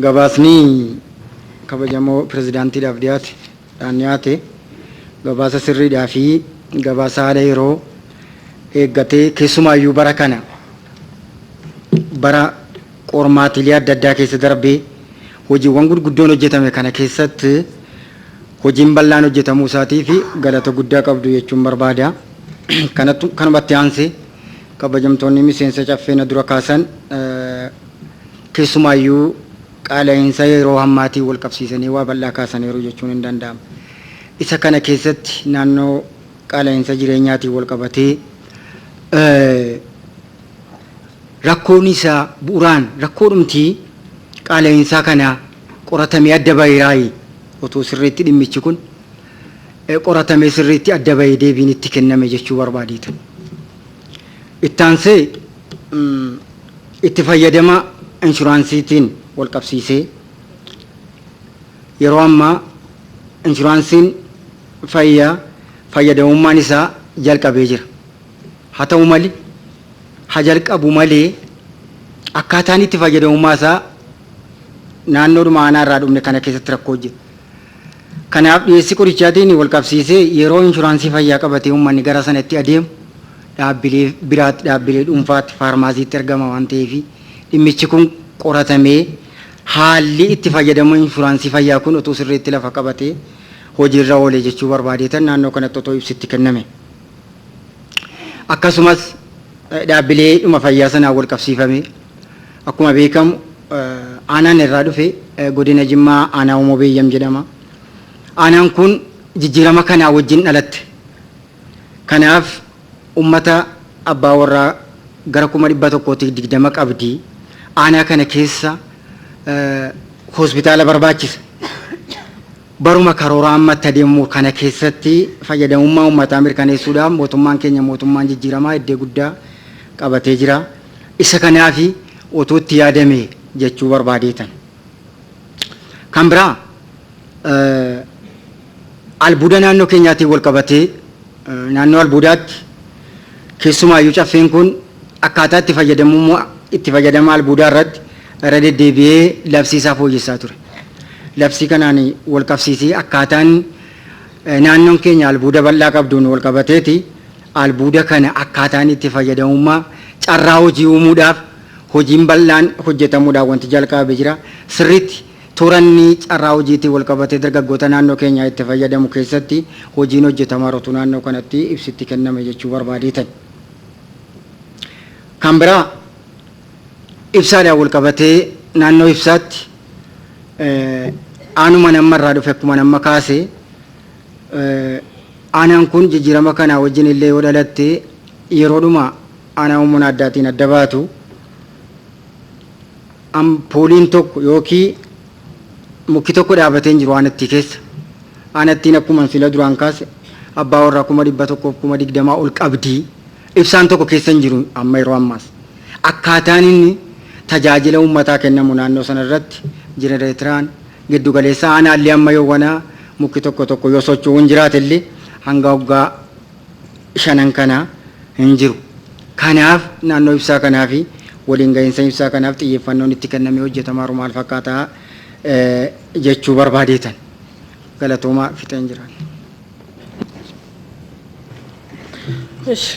Gabaasni kabajamoo pirezidaantiidhaaf dhiyaate gabaasa sirriidhaa fi gabaasa haala yeroo eeggatee keessumaayyuu bara kana bara qormaatilee adda addaa keessa darbee hojiiwwan gurguddoon hojjetame kana keessatti hojiin bal'aan hojjetamuu isaatii fi galata guddaa qabdu jechuun barbaada. Kanumatti aansee kabajamtoonni miseensa caffeena dura kaasan keessumaayyuu qaala'insa yeroo hammaatii wal qabsiisanii waa bal'aa kaasaniiru jechuun hin danda'amu. Isa kana keessatti naannoo qaala'insa jireenyaatiin wal qabatee rakkoon isaa bu'uuraan rakkoodhumtii qaala'insaa kana qoratamee adda baheeraayi otoo sirriitti dhimmichi kun qoratamee sirriitti adda bahee deebiin itti kenname jechuu barbaadeetan. Itti aansee itti fayyadama inshuraansiitiin wal qabsiisee yeroo ammaa inshuraansiin fayyadamummaan isaa jalqabee jira. Haa ta'u malee haa jalqabu malee akkaataan itti fayyadamummaa isaa naannoodhuma aanaa irraa dhufne kana keessatti rakkoo jira. Kanaaf dhiyeessii qorichaatiin wal qabsiisee yeroo inshuraansii fayyaa qabatee uummanni gara sanatti adeemu dhaabbilee biraatti dhaabbilee dhuunfaatti faarmaasiitti argama waan ta'eef dhimmichi kun qoratamee haalli itti fayyadamu inshuraansii fayyaa kun otoo sirriitti lafa qabatee hojiirra oolee jechuu barbaadeetan naannoo kanatti otoo ibsitti kenname. Akkasumas dhaabbilee dhuma fayyaa sanaan wal qabsiifame akkuma beekamu aanaan irraa dhufe godina Jimmaa aanaa Umoo Beeyyam jedhama. Aanaan kun jijjiirama kanaa wajjin dhalatte. Kanaaf ummata abbaa warraa gara 120 qabdi. Aanaa kana keessa hospitaala barbaachisa. Baruma karoora ammatti adeemu kana keessatti fayyadamummaa uummataa mirkaneessuudhaaf mootummaan keenya mootummaan jijjiiramaa iddoo guddaa qabatee jira. Isa kanaaf otoo itti yaadame jechuu barbaadeetan. Kan biraa albuuda naannoo keenyaatiin wal qabatee naannoo albuudaatti keessumaayyuu caffeen kun akkaataa itti fayyadama albuudaa irratti irra deddeebi'ee labsiisaa fooyyessaa ture. Labsii kanaan wal qabsiisee akkaataan naannoon keenya albuuda bal'aa qabduun wal qabateeti albuuda kana akkaataan itti fayyadamummaa carraa hojii uumuudhaaf hojiin bal'aan hojjetamuudhaaf wanti jalqabee jira. Sirriitti turanni carraa hojiitiin wal qabatee dargaggoota naannoo keenyaa itti fayyadamu keessatti hojiin hojjetamaa jiru naannoo kanatti ibsitti kenname jechuu barbaadeetan. Kan biraa ibsaadhaan wal qabatee naannoo ibsaatti aanuma namarraa dhufe akkuma nama kaase aanaan kun jijjiirama kanaa wajjin illee yoo dhalatte yeroodhuma aanaa humna addaatiin adda baatu pooliin tokko yookiin mukti tokko dhaabatee jiru aanatti keessa aanattiin akkuma sila duraan kaase abbaa warraa 120 ol qabdii ibsaan tokko keessa hin jiru amma yeroo ammaas akkaataan inni tajaajila uummataa kennamu naannoo sana irratti jenereetiraan giddu galeessa aanaallee amma yoo wanaa mukti tokko yoo socho'uun jiraatellee hanga waggaa 5 kana hin jiru. Kanaaf naannoo ibsaa kanaafi waliin gahinsa ibsaa kanaaf xiyyeeffannoon itti kennamee hojjetamaa jiru maal fakkaataa jechuu barbaadeetan galatoomaa fixeen jiran.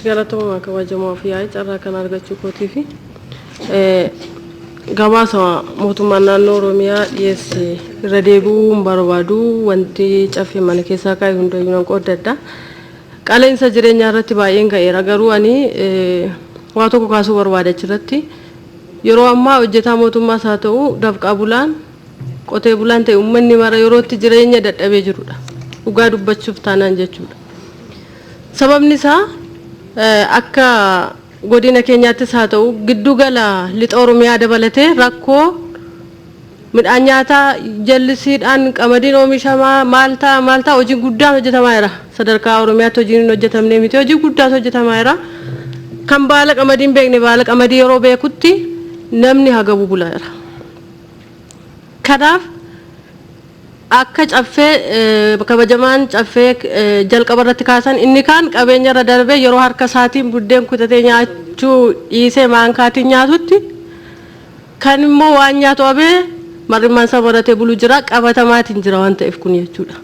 Galatoomaa kabajamoo fi yaa'ii carraa kan argachuu kootii fi gabaasa mootummaan naannoo Oromiyaa dhiyeesse irra deebi'uu barbaadu wanti caffee mana keessaa kaa'e hundayyuu nan qoodadha. Qaala'insa jireenyaa irratti baay'een ka'eera garuu ani waa tokko kaasuu barbaada achirratti yeroo ammaa hojjetaa mootummaas haa ta'u dafqaa bulaan qotee bulaan ta'e uummanni mara yerootti jireenya dadhabee jirudha. Dhugaa dubbachuuf taanaan jechuudha. Sababni isaa akka godina keenyaattis haa ta'u giddu gala lixa Oromiyaa dabalatee rakkoo midhaan nyaataa jallisiidhaan qamadiin oomishamaa maal ta'a hojii guddaan hojjetamaa jira. Sadarkaa Oromiyaatti hojiin hin hojjetamne miti hojii guddaas hojjetamaa jira. Kan baala qamadiin beekne baala qamadii yeroo beekutti namni hagabu bulaa jira. Kanaaf akka caffee kabajamaan caffee jalqaba irratti kaasan inni kaan qabeenya irra darbee yeroo harka isaatiin buddeen kutatee nyaachuu dhiisee maankaatiin nyaatutti kan immoo waan nyaatu abee marrimmaan isaa baratee buluu jira qabatamaatiin jira waan ta'eef kun jechuudha.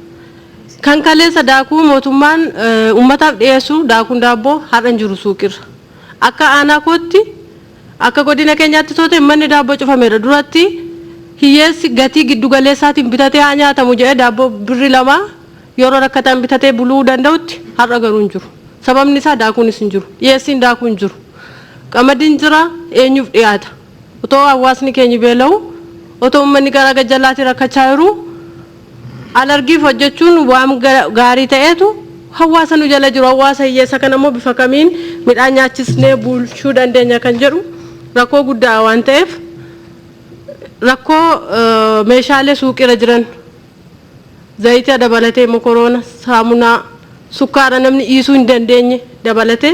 Kan kaleessa daakuu mootummaan uummataaf dhiyeessu daakuun daabboo har'a hin jiru suuqirra. Akka aanaa kootti akka godina keenyaatti toote manni daabboo cufameera duratti hiyyeessi gatii giddu galeessaatiin bitatee haa nyaatamu jedhee daabboo birri 2 yeroo rakkatan bitatee buluu danda'utti har'a garuu hin jiru. Sababni isaa daakuunis hin jiru. Dhiyeessiin daakuu hin jiru. Qamadiin jira eenyuuf dhiyaata. Otoo hawaasni keenya beela'u otoo uummanni garaa gajjallaatii rakkachaa jiru alargiif hojjechuun waan gaarii ta'eetu hawaasa nu jala jiru. Hawaasa hiyyeessa kana immoo bifa kamiin midhaan nyaachisnee bulchuu dandeenya kan jedhu rakkoo guddaa waan ta'eef rakkoo meeshaalee suuqirra jiran zayitii dabalatee mokoroona saamunaa sukkaara namni dhiisuu hin dandeenye dabalatee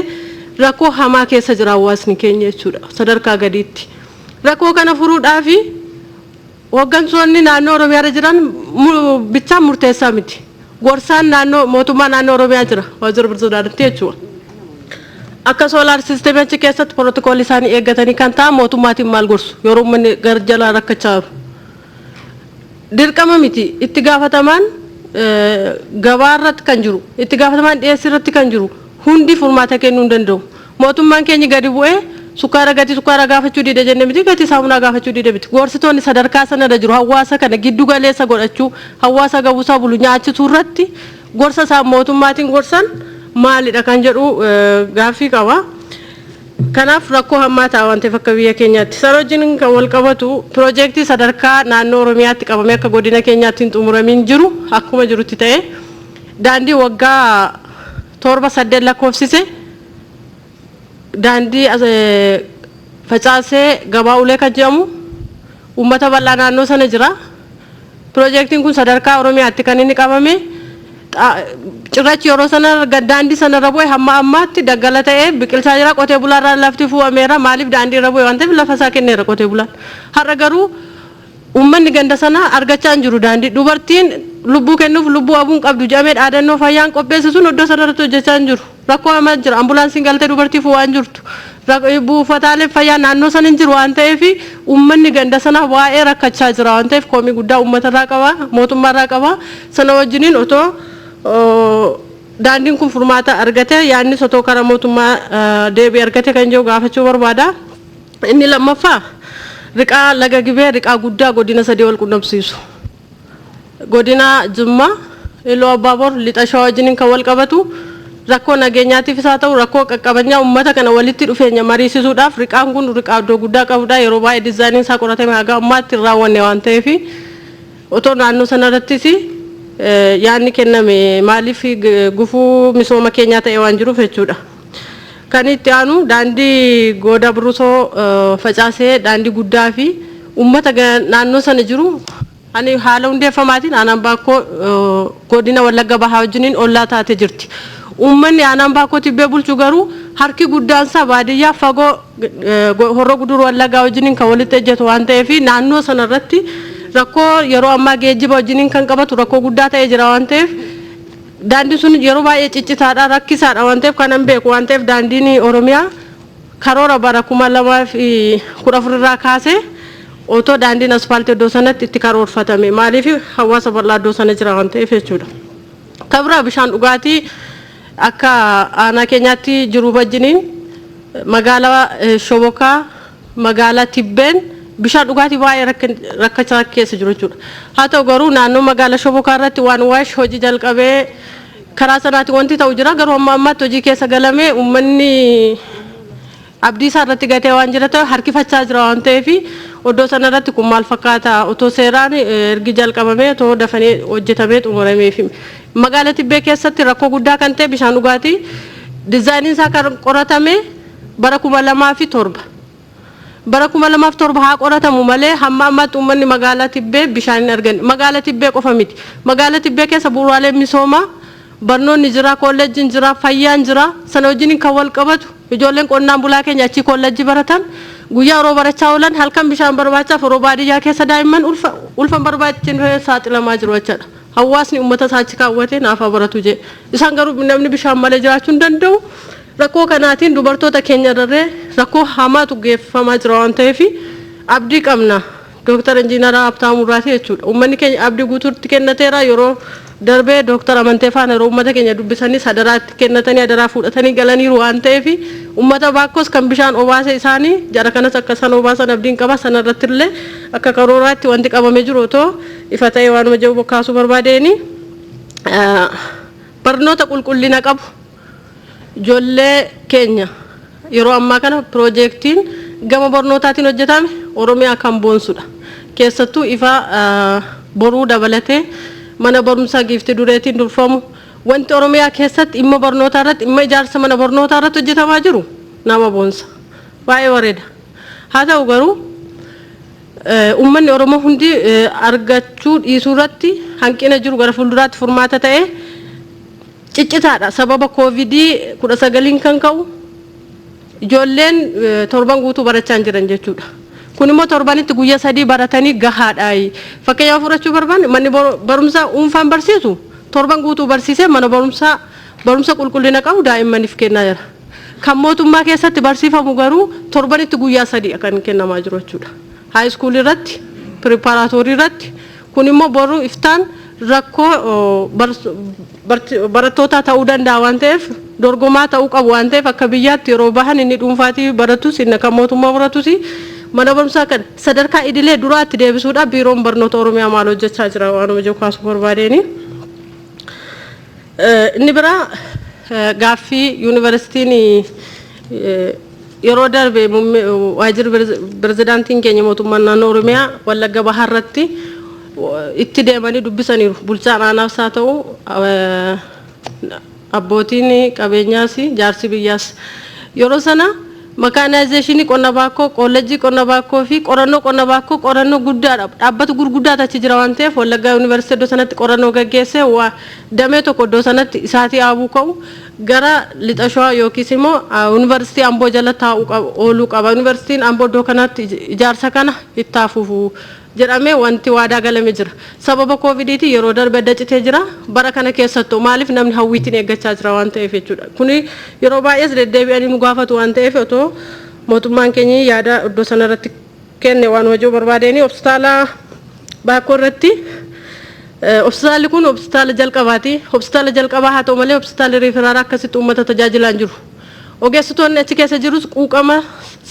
rakkoo hamaa keessa jira hawaasni keenya jechuudha sadarkaa gadiitti. Rakkoo kana furuudhaaf hooggantoonni naannoo Oromiyaa jiran bichaan murteessaa miti. Gorsaan naannoo mootummaa naannoo Oromiyaa jira waajjira bilisummaatti jechuudha. Akka soolaar sisteemii achi keessatti pirootokoolii isaanii eeggatanii kan ta'an mootummaatiin maal gorsu yeroo uummanni gara jalaa rakkachaa jiru. Dirqama miti itti gaafatamaan gabaa irratti kan jiru itti gaafatamaan dhiyeessii irratti kan jiru hundi furmaata kennuu hin danda'u. Mootummaan keenya gadi bu'ee sukkaara gaafachuu dide jenne miti gatii saamunaa gaafachuu dide miti. Gorsitoonni sadarkaa sanarra jiru hawaasa kana giddu galeessa godhachuu hawaasa gabuusaa bulu nyaachisuu irratti gorsa isaan mootummaatiin gorsan maalidha kan jedhu gaaffii qaba. Kanaaf rakkoo hammaa ta'a waan ta'eef akka biyya keenyaatti sana wajjin kan wal qabatu piroojeektii sadarkaa naannoo Oromiyaatti qabamee akka godina keenyaatti hin xumuramiin jiru akkuma jirutti ta'e daandii waggaa 7-8 lakkoofsise daandii facaasee gabaa ulee kan jedhamu uummata bal'aa naannoo sana jira. Piroojeektiin kun sadarkaa Oromiyaatti kan inni qabame cirrachi yeroo sana daandii sana irra bu'e hamma ammaatti daggala ta'ee biqilchaa jira qotee bulaarraa lafti fuudhameera maaliif daandii irra bu'e waan ta'eef lafa isaa kenneera qotee bulaan. Har'a garuu uummanni ganda sana argachaa hin jiru daandii dubartiin lubbuu kennuuf lubbuu abuun qabdu jedhamee dhaadannoo fayyaan qopheessisuun iddoo sanarratti hojjechaa hin jiru. Rakkoo hamaa jira ambulaansiin galtee dubartii fuudhaa hin jirtu buufataalee fayyaa naannoo sana hin jiru waan ta'eef uummanni ganda sana waa'ee rakkachaa jira waan ta'eef komii guddaa uummatarraa qaba mootummaarraa qaba sana wajjiniin otoo daandiin kun furmaata argate yaadni otoo karaa mootummaa deebii argate kan jiru gaafachuu barbaada. Inni lammaffaa riqaa laga gibee riqaa guddaa godina sadii wal qunnamsiisu. Godina Jimmaa Iluu Abaaboor lixa shawaa wajjiniin kan wal qabatu rakkoo nageenyaatiif isaa ta'u rakkoo qaqqabeenyaa uummata kana walitti dhufeenya mariisisuudhaaf riqaan kun riqaa iddoo guddaa qabudha yeroo baay'ee diizaayiniin isaa qoratame haga ammaatti hin raawwanne waan ta'eef otoo naannoo sanarrattis yaadni kenname maaliif gufuu misooma keenyaa ta'e waan jiruuf jechuudha. Kan itti aanu daandii gooda burusoo facaasee daandii guddaa fi uummata naannoo sana jiru ani haala hundeeffamaatiin aanaan baakkoo godina Wallagga Bahaa wajjiniin ollaa taate jirti. Uummanni aanaan baakkoo tibbee bulchu garuu harki guddaan isaa baadiyyaa fagoo horroo guduruu Wallaggaa wajjiniin kan walitti ejjetu waan ta'eef naannoo sanarratti rakkoo yeroo ammaa geejjiba wajjiniin kan qabatu rakkoo guddaa ta'ee jira waan ta'eef daandiin sun yeroo baay'ee ciccitaadha rakkisaadha waan ta'eef kanan beeku waan ta'eef daandiin Oromiyaa karoora bara 2014 irraa kaasee otoo daandiin asfaaltii iddoo sanatti itti karoorfatame maaliif hawaasa bal'aa iddoo sana jira waan ta'eef jechuudha. Kabira bishaan dhugaatii akka aanaa keenyaatti jiru wajjiniin magaalaa Shobokaa magaalaa Tibbeen bishaan dhugaatii baay'ee rakkachaa keessa jiru jechuudha. Haa ta'u garuu naannoo magaalaa Shobokaa irratti waan waash hojii jalqabee karaa sanaatti wanti ta'u jira garuu amma ammaatti hojii keessa galamee uummanni abdii isaa irratti gatee waan jira ta'e harkifachaa jira waan ta'eef oddoo sanarratti kun maal fakkaata otoo seeraan ergi jalqabamee otoo dafanii hojjetamee xumurameef magaalaa Tibbee keessatti rakkoo guddaa kan ta'e bishaan dhugaatii diizaayiniin isaa kan qoratame bara 2007 bara 2007 haa qoratamu malee hamma ammaatti uummanni magaalaa Tibbee bishaan hin arganne magaalaa Tibbee qofa miti magaalaa Tibbee keessa bu'uuraalee misoomaa barnoonni jira kolleejjiin jira fayyaan jira sana wajjin kan wal qabatu ijoolleen qonnaan bulaa keenya achi kolleejjii baratan guyyaa yeroo barachaa oolan halkan bishaan barbaachaaf yeroo baadiyyaa keessa daa'imman ulfa barbaachiin saaxilamaa jiru jechuudha. Hawaasni uummata isaa achi kaawwatee naafaa baratu jee isaan garuu namni bishaan malee jiraachuu hin danda'u. Rakkoo kanaatiin dubartoota keenya irree rakkoo hamaatu geeffamaa jira waan ta'eef abdii qabna. Dooktar Injiinaraa Habtaamuu Murraati jechuudha. Uummanni keenya abdii guutuutti kennateera yeroo darbee Dooktar Amantee Faana yeroo uummata keenya dubbisanii sadaraatti kennatanii adaraa fudhatanii galaniiru waan ta'eef uummata baakkoos kan bishaan obaase isaanii jara kanas akka isaan obaasan abdiin qaba sanarratti illee akka karooraatti wanti qabamee jiru otoo ifa ta'ee waanuma jiru bokkaasuu barbaadeeni barnoota qulqullina qabu ijoollee keenya yeroo ammaa kana piroojeektiin gama barnootaatiin hojjetame Oromiyaa kan boonsudha. Keessattuu ifa boruu dabalatee mana barumsaa giiftii dureetiin durfamu wanti Oromiyaa keessatti dhimma barnootaa irratti dhimma ijaarsa mana barnootaa irratti hojjetamaa jiru nama boonsa baay'ee bareeda. Haa ta'u garuu uummanni Oromoo hundi argachuu dhiisuu irratti hanqina jiru gara fuulduraatti furmaata ta'ee ciccitaadha sababa COVID-19 kan ka'u ijoolleen torban guutuu barachaa jiran jechuudha. Kun immoo torbanitti guyyaa 3 baratanii gahaadha. Fakkeenyaaf fudhachuu barbaanne manni barumsaa dhuunfaan barsiisu torban guutuu barsiisee mana barumsa qulqullina qabu daa'immaniif kennaa jira. Kan mootummaa keessatti barsiifamu garuu torbanitti guyyaa 3 kan kennamaa jiru jechuudha. High school irratti, preparatory irratti kun immoo boruu iftaan rakkoo barattoota ta'uu danda'a waan ta'eef dorgomaa ta'uu qabu waan ta'eef akka biyyaatti yeroo bahan inni dhuunfaatii baratus inni kan mootummaa baratus mana barumsaa kan sadarkaa idilee duraatti deebisuudhaaf biiroon barnoota Oromiyaa maal hojjechaa jira waanuma jiru kaasuu barbaadeeni. Inni biraa gaaffii yuunivarsiitiin yeroo darbe waajjirri pirezidaantiin keenya mootummaa naannoo Oromiyaa Wallagga Bahaa irratti itti deemanii dubbisaniiru bulchaan aanaas haa ta'u abbootiin qabeenyaas jaarsi biyyaas yeroo sana makaanaayizeeshinii qonna baakkoo kolleejjii qonna baakkoo fi qorannoo qonna baakkoo qorannoo guddaadha dhaabbata gurguddaa achi jira waan ta'eef Wallaggaa yuunivarsiitii iddoo sanatti qorannoo gaggeessee waa damee tokko iddoo sanatti isaatii aabuu ka'u gara lixa shawaa yookiis immoo yuunivarsiitii Amboo jala taa'uu ooluu qaba yuunivarsiitiin Amboo iddoo kanatti ijaarsa kana itti fufu jedhamee wanti waadaa galame jira. Sababa koovidiitiin yeroo darbe dacitee jira. Bara kana keessattuu maaliif namni hawwiitiin eeggachaa jira waan ta'eef jechuudha. Kuni yeroo baay'ees deddeebi'anii nu gaafatu waan ta'eef otoo mootummaan keenya yaada iddoo sanarratti kenne waan hojii barbaadeen hospitaala Baakoo irratti hospitaalli kun hospitaala jalqabaati. Hospitaala jalqabaa haa ta'u malee hospitaala riiferaara akkasitti uummata tajaajilaa hin jiru. Ogeessitoonni achi keessa jirus quuqama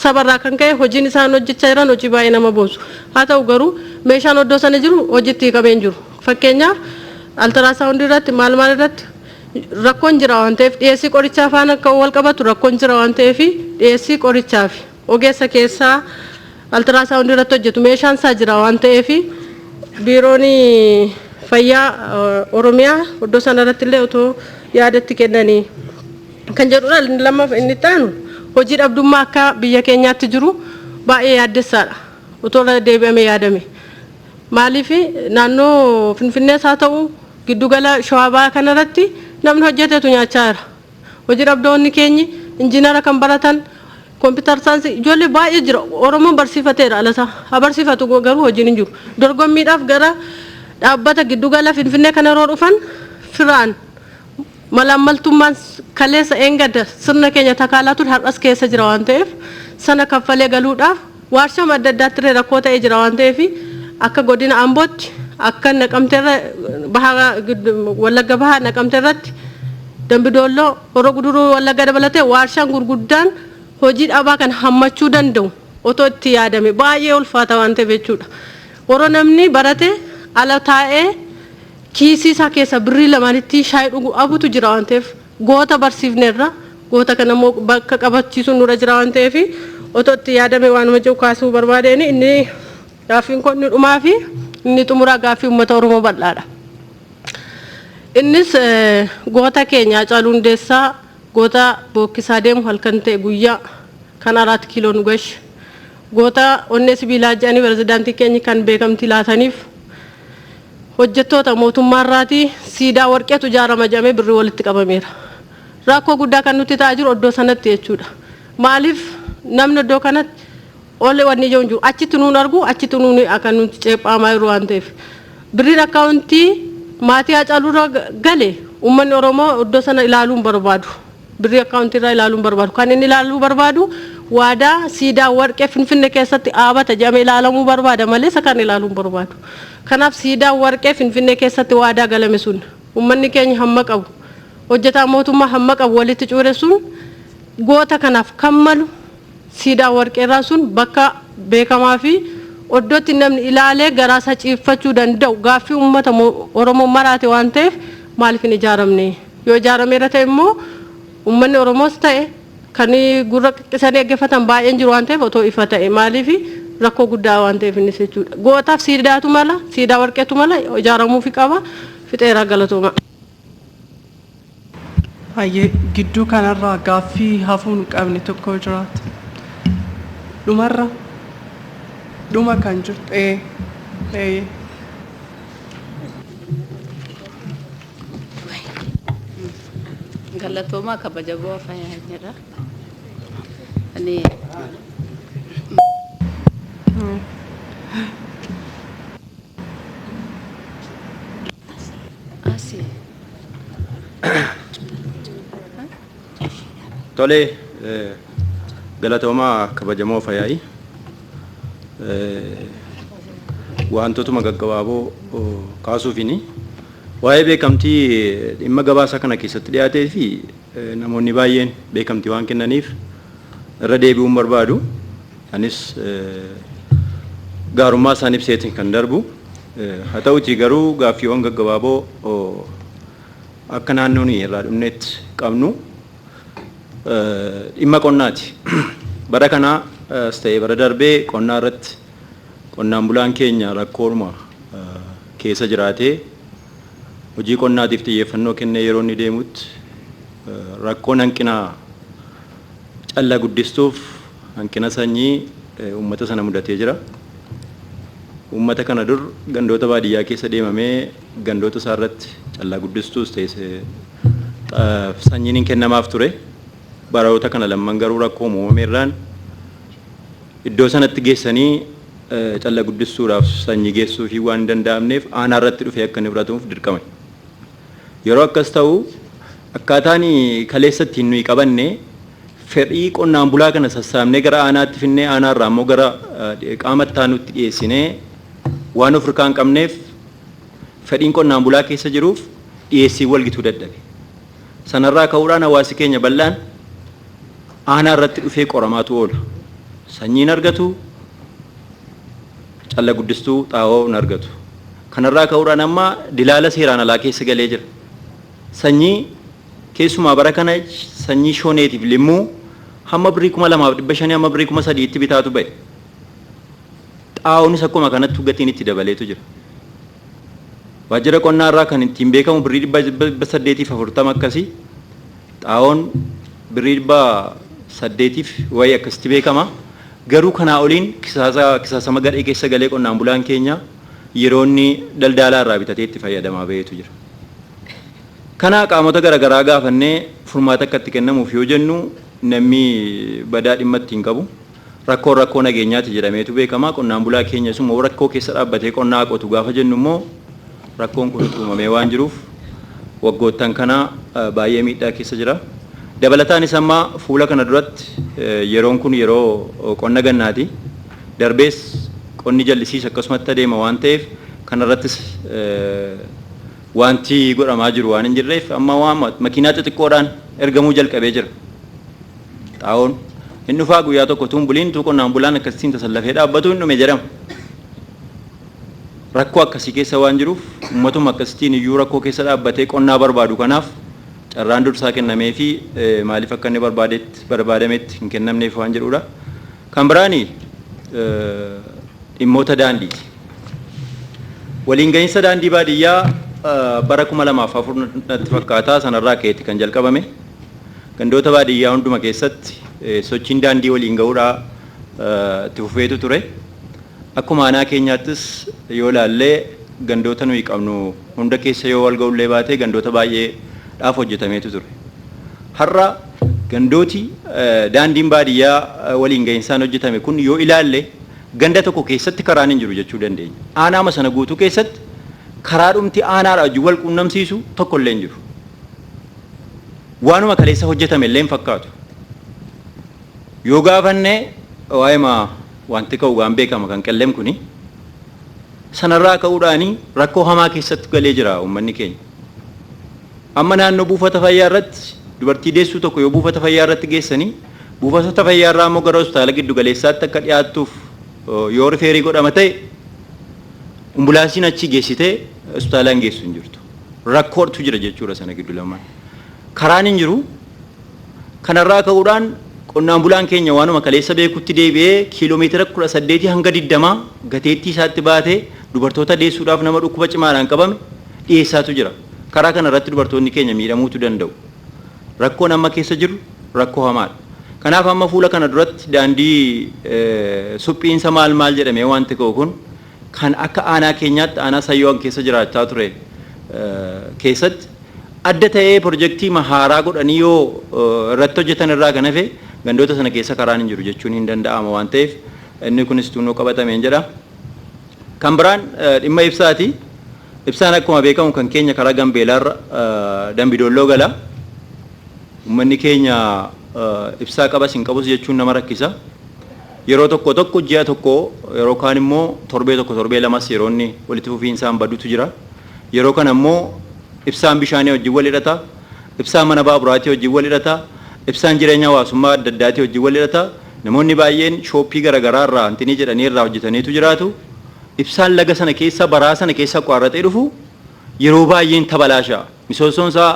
sabarraa kan ka'e hojiin isaan hojjechaa jiran hojii baay'ee nama boosu. Haa ta'u garuu meeshaan iddoo sana jiru hojiitti hiikamee hin jiru. Fakkeenyaaf altaraasaawundii irratti maal irratti rakkoon jira waan ta'eef dhiyeessii qorichaa faana akka wal qabatu rakkoon jira waan ta'eef dhiyeessii qorichaa fi ogeessa keessaa altaraasaawundii irratti hojjetu meeshaan isaa jira waan ta'eef biiroon fayyaa Oromiyaa iddoo sana irratti illee otoo yaadatti kennanii kan jedhudha. Lammaffaa inni taanu hojii dhabdummaa akka biyya keenyaatti jiru baay'ee yaaddessaadha otoo deebi'amee yaadame. Maaliif naannoo Finfinnees haa ta'u giddugala Shawaa kanarratti namni hojjetetu nyaachaa jira. Hojii dhabdoonni keenya injiinara kan baratan kompiitar saayinsii ijoollee baay'ee jira. Oromoon barsiifateera alasaa haa barsiifatu garuu hojiin hin jiru. Dorgommiidhaaf gara dhaabbata giddugala Finfinnee kana yeroo dhufan firaan malammaltummaan kaleessa eengada sirna keenya takaalaatu har'as keessa jira waan ta'eef sana kaffalee galuudhaaf warshaa adda addaatti rakkoo ta'ee jira waan ta'eef akka godina Ambootti akka Naqamteerra Wallagga Bahaa Naqamteerratti Dambidolloo Horoo Guduruu Wallagga dabalatee warshaan gurguddaan hojii dhabaa kan hammachuu danda'u otoo itti yaadame baay'ee ulfaata waan ta'eef jechuudha. Yeroo namni barate ala taa'ee kiisii isaa keessa birrii lamaanitti shaayii dhugu abutu jira waan ta'eef goota barsiifneerra goota kana immoo bakka qabachiisuun nurra jira waan ta'eef otoo itti yaadame waanuma jiru kaasuu barbaadeen inni gaaffiin kun ni dhumaa fi inni xumuraa gaaffii uummata Oromoo bal'aadha. Innis goota keenya Hacaaluu Hundeessaa goota bookkisaa deemu halkan ta'e guyyaa kan 4 kiiloo nu gahe goota onnee sibiilaa jedhanii pirezidaantii keenya kan beekamtii laataniif hojjettoota mootummaarraatii siidaa warqeetu ijaarama jedhamee birrii walitti qabameera. Rakkoo guddaa kan nuti ta'aa jiru iddoo sanatti jechuudha. Maaliif namni iddoo kanatti olle wanni ijoo jiru achitti nuun argu achitti nuun akka nuti ceephamaa jiru waan ta'eef birriin akkaawuntii maatii Hacaaluurra gale uummanni Oromoo iddoo sana ilaaluun barbaadu. Birrii akkaawuntii irraa ilaaluun barbaadu. Kan inni ilaaluu barbaadu waadaa siidaa warqee Finfinnee keessatti dhaabata jedhamee ilaalamuu barbaada malee isa kan ilaaluun barbaadu. Kanaaf siidaa warqee Finfinnee keessatti waadaa galame sun uummanni keenya hamma qabu hojjetaa mootummaa hamma qabu walitti cuure sun goota kanaaf kan malu siidaa warqeerraa sun bakka beekamaa fi iddootti namni ilaalee garaa isaa ciiffachuu danda'u gaaffii uummata Oromoo maraate waan ta'eef maaliif hin ijaaramne yoo ijaarameera ta'e immoo uummanni Oromoos ta'e kan gurra qiqqisanii eeggifatan baay'een jiru waan ta'eef otoo ifa ta'e maaliif rakkoo guddaa waan ta'eef innis jechuudha. Gootaaf siidaatu mala siidaa warqeetu mala ijaaramuufi qaba fixeeraa galatooma. Hayyee gidduu kanarraa gaaffii hafuun qabne tokko jiraata. Dhumarra dhuma kan jirtu galatooma kabajaboo fayyaa jedha. Ani Tole galatooma kabajamoo fayyaa wantootuma gaggabaaboo kaasuufini waa'ee beekamtii dhimma gabaasa kana keessatti dhiyaatee fi namoonni baay'een beekamtii waan kennaniif irra deebi'uun barbaadu. Anis gaarummaa isaanii ibseetiin kan darbu haa ta'utii garuu gaaffiiwwan gaggabaaboo akka naannoon irraa dhumneetti qabnu dhimma qonnaati. Bara kanaa ta'ee bara darbee qonnaa irratti qonnaan bulaan keenya rakkooruma keessa jiraatee hojii qonnaatiif xiyyeeffannoo kennee yeroo inni deemutti rakkoon hanqina callaa guddistuuf hanqina sanyii uummata sana mudatee jira. Uummata kana dur gandoota baadiyyaa keessa deemamee gandoota isaa irratti callaa guddistuus ta'e sanyiin hin kennamaaf ture. Baroota kana lamman garuu rakkoo uumameerraan iddoo sanatti geessanii calla guddisuudhaaf sanyii geessuu fi waan hin danda'amneef aanaa irratti dhufee akka inni fudhatuuf dirqame. Yeroo akkas ta'u akkaataan kaleessatti nuyi qabanne fedhii qonnaan bulaa kana sassaabnee gara aanaatti finnee aanaa irraa immoo gara qaama itti aanutti dhiyeessinee waan of hirkaa hin qabneef fedhiin qonnaan bulaa keessa jiruuf dhiyeessii walgituu dadhabe. Sanarraa ka'uudhaan hawaasi keenya bal'aan aanaa irratti dhufee qoramaatu oola. Sanyiin argatu calla guddistuu xaa'oo hin argatu. Kanarraa ka'uudhaan amma dilaala seeraan alaa keessa galee jira. Sanyii keessumaa bara kana sanyii shooneetiif limmuu hamma birrii 2,500 hamma birrii 3,000 bitaatu ba'e. Xaa'oonis akkuma kanatti gatiin itti dabaleetu jira. Waajjira qonnaa irraa kan ittiin beekamu birrii 840 akkasii xaa'oon birrii 800 wayii akkasitti beekama. Garuu kanaa oliin kisaasama gadhee keessa galee qonnaan bulaan keenya yeroo inni daldalaa irraa bitatee itti fayyadamaa ba'eetu jira. Kana qaamota garaagaraa gaafannee furmaata akka itti kennamuuf yoo jennu namni badaa dhimma ittiin qabu rakkoo nageenyaati jedhameetu beekama. Qonnaan bulaa keenya immoo rakkoo keessa dhaabbatee qonnaa qotu gaafa jennu immoo rakkoon kun uumamee waan jiruuf waggoottan kana baay'ee miidhaa keessa jira. Dabalataanis amma fuula kana duratti yeroon kun yeroo qonna gannaati. Darbees qonni jallisiis akkasumatti adeema waan ta'eef kanarrattis wanti godhamaa jiru waan hin jirreef amma waan makiinaa xixiqqoodhaan ergamuu jalqabee jira. Xaa'oon hin dhufaa guyyaa tokko tuun buliin tuu qonnaan bulaan akkasiin tasallafee dhaabbatu hin dhume jedhama. Rakkoo akkasii keessa waan jiruuf uummatuma akkasitiin iyyuu rakkoo keessa dhaabbatee qonnaa barbaadu kanaaf carraan dursaa kennamee fi maaliif akka inni barbaadametti hin kennamneef waan jedhudha. Kan biraani dhimmoota daandiiti. Waliin gahinsa daandii baadiyyaa bara 2004 natti fakkaata sanarraa ka'eetti kan jalqabame. Gandoota baadiyyaa hunduma keessatti sochiin daandii waliin ga'uudhaa itti fufeetu ture. Akkuma aanaa keenyaattis yoo ilaallee gandoota nuyi qabnu hunda keessa yoo wal ga'ullee baatee gandoota baay'eedhaaf hojjetameetu ture. Har'a gandooti daandiin baadiyyaa waliin gahinsaan hojjetame kun yoo ilaalle ganda tokko keessatti karaan hin jiru jechuu dandeenya. Aanaama sana guutuu keessatti karaa dhumti aanaadha wajjin wal quunnamsiisu tokko illee hin jiru. Waanuma kaleessa hojjetame illee hin fakkaatu. Yoo gaafannee waa'ee wanti ka'u waan beekama kan qilleem kuni sanarraa ka'uudhaanii rakkoo hamaa keessatti galee jira uummanni keenya. Amma naannoo buufata fayyaa irratti dubartii deessuu tokko yoo buufata fayyaa irratti geessanii buufata fayyaa irraa immoo gara hospitaala giddu galeessaatti akka dhiyaattuuf yoo rifeerii godhama ta'e ambulaansiin achi geessitee hospitaalaan geessu hin jirtu. Rakkootu jira jechuudha sana giddu lamaan. Karaan hin jiru. Kanarraa ka'uudhaan qonnaan bulaan keenya waanuma kaleessa beekutti deebi'ee kiiloomeetira 18 hanga 20 gateettii isaatti baatee dubartoota deessuudhaaf nama dhukkuba cimaadhaan qabame dhiyeessaatu jira. Karaa kana irratti dubartoonni keenya miidhamuutu danda'u. Rakkoon amma keessa jiru rakkoo hamaadha. Kanaaf amma fuula kana duratti daandii suphiinsa maal jedhamee wanti ka'u kun kan akka aanaa keenyaatti aanaa sayyoon keessa jiraachaa ture keessatti adda ta'ee pirojektii haaraa godhanii yoo irratti hojjetan irraa kan hafe gandoota sana keessa karaan hin jiru jechuun hin danda'ama waan ta'eef inni kunis tuunoo qabatameen jedha. Kan biraan dhimma ibsaati. Ibsaan akkuma beekamu kan keenya karaa Gambeelaarra Dambidolloo gala. Uummanni keenya ibsaa qabas hin qabus jechuun nama rakkisa. Yeroo tokko ji'a tokko yeroo kaan immoo torbee lamas yeroo inni walitti fufiinsaan badutu jira. Yeroo kana immoo ibsaan bishaanii wajjin wal hidhata. Ibsaan mana baaburaatii wajjin wal hidhata. Ibsaan jireenya hawaasummaa adda addaatii wajjin wal hidhata. Namoonni baay'een shooppii garaagaraa irraa hantinii jedhanii irraa hojjetaniitu jiraatu. Ibsaan laga sana keessa baraa sana keessa qoarratee dhufu yeroo baay'een tabalaasha. Misoomsoon isaa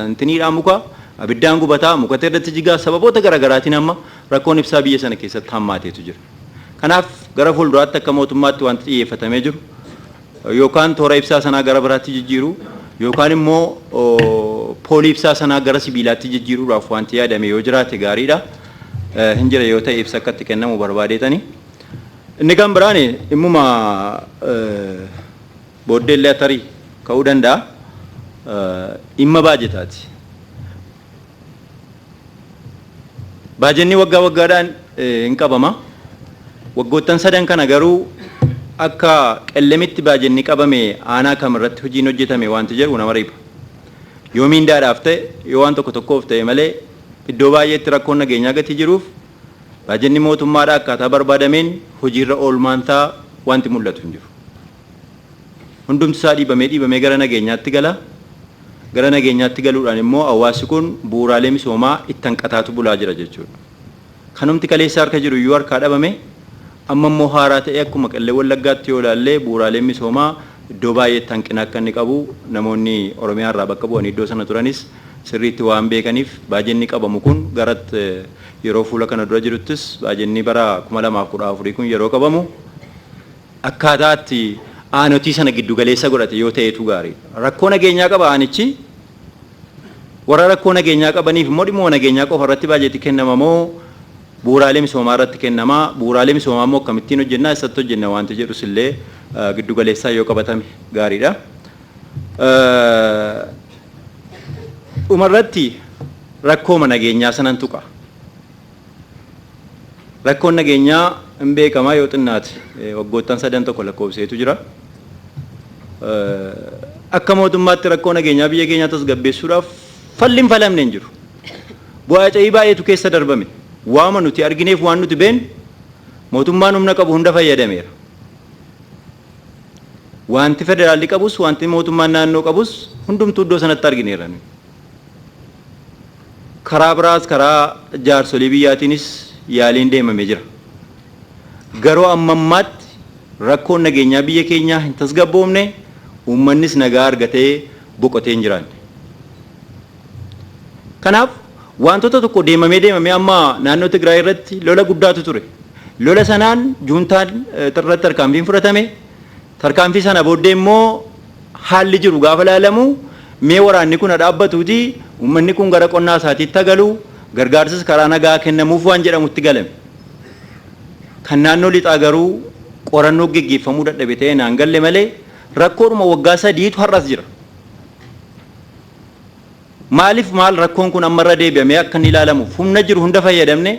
hantiniidhaan muka abiddaan gubataa mukatee irratti jigaa sababoota garaagaraatiin amma rakkoon ibsaa biyya sana keessatti hammaateetu jira. Kanaaf gara fuulduraatti akka mootummaatti wanti xiyyeeffatamee jiru yookaan toora ibsaa sanaa gara biraatti jijjiiru yookaan immoo poolii ibsaa sanaa gara sibiilaatti jijjiiruudhaaf wanti yaadame yoo jiraate gaariidha. Hin jira yoo ta'e ibsa akka itti kennamu barbaadeetani. Inni kan biraan dhimmuma booddeellee tarii ka'uu danda'a. Dhimma baajetaati. Baajenni waggaa waggaadhaan hin qabama. Waggoottan sadan kana garuu akka qellemitti baajenni qabame aanaa kamirratti hojiin hojjetame wanti jedhu nama riiba. Yoo miindaadhaaf ta'e yoo waan tokkoof ta'e malee iddoo baay'eetti rakkoon nageenyaa gatii jiruuf baajenni mootummaadhaa akkaataa barbaadameen hojiirra oolmaantaa wanti mul'atu hin jiru. Hundumti isaa dhiibamee gara nageenyaatti gala. Gara nageenyaatti galuudhaan immoo hawaasni kun bu'uuraalee misoomaa itti hanqataatu bulaa jira jechuudha. Kanumti kaleessa harka jiru iyyuu harkaa dhabame amma immoo haaraa ta'e akkuma Qellee Wallaggaatti yoo ilaalle bu'uuraaleen misoomaa iddoo baay'eetti hanqina akka inni qabu namoonni Oromiyaa irraa bakka bu'anii iddoo sana turanis sirriitti waan beekaniif baajenni qabamu kun garatti yeroo fuula kana dura jiruttis baajenni bara 2014 kun yeroo qabamu akkaataatti aanotii sana giddu galeessa godhate yoo ta'etu gaarii. Rakkoo nageenyaa qaba aanichi warra rakkoo nageenyaa qabaniif immoo dhimma nageenyaa qofa irratti baajetii kennama moo bu'uuraalee misoomaa irratti kennama bu'uuraalee misoomaa immoo akkamittiin hojjennaa eessatti hojjenna wanti jedhus illee giddu galeessaa yoo qabatame gaariidha. Dhumarratti rakkooma nageenyaa sanan tuqa. Rakkoon nageenyaa hin beekamaa yoo xinnaate waggoottan 3 lakkoofseetu jira. Akka mootummaatti rakkoo nageenyaa biyya keenyaa tasgabbeessuudhaaf falli hin falamne hin jiru. Bu'aa ca'ii baay'eetu keessa darbame. Waama nuti argineef waan nuti beenu mootummaan humna qabu hunda fayyadameera. Wanti federaalli qabus wanti mootummaan naannoo qabus hundumtuu iddoo sanatti argineera. Karaa biraas karaa jaarsolii biyyaatiinis yaaliin deemamee jira. Garuu ammammaatti rakkoon nageenyaa biyya keenyaa hin tasgabboomne uummannis nagaa argatee boqotee hin jiraanne. Kanaaf wantoota tokko deemamee amma naannoo Tigraay irratti lola guddaatu ture. Lola sanaan juuntaan irratti tarkaanfiin fudhatame. Tarkaanfii sana booddee immoo haalli jiru gaafa ilaalamu mee waraanni kun dhaabbatuuti uummanni kun gara qonnaa isaatiitti galu gargaarsas karaa nagaa kennamuuf waan jedhamutti galame. Kan naannoo lixaa garuu qorannoo geggeeffamuu dadhabe ta'ee naan galle malee rakkoodhuma waggaa 3tu har'as jira. Maaliif maal rakkoon kun ammarra deebi'amee akka inni ilaalamuuf humna jiru hunda fayyadamne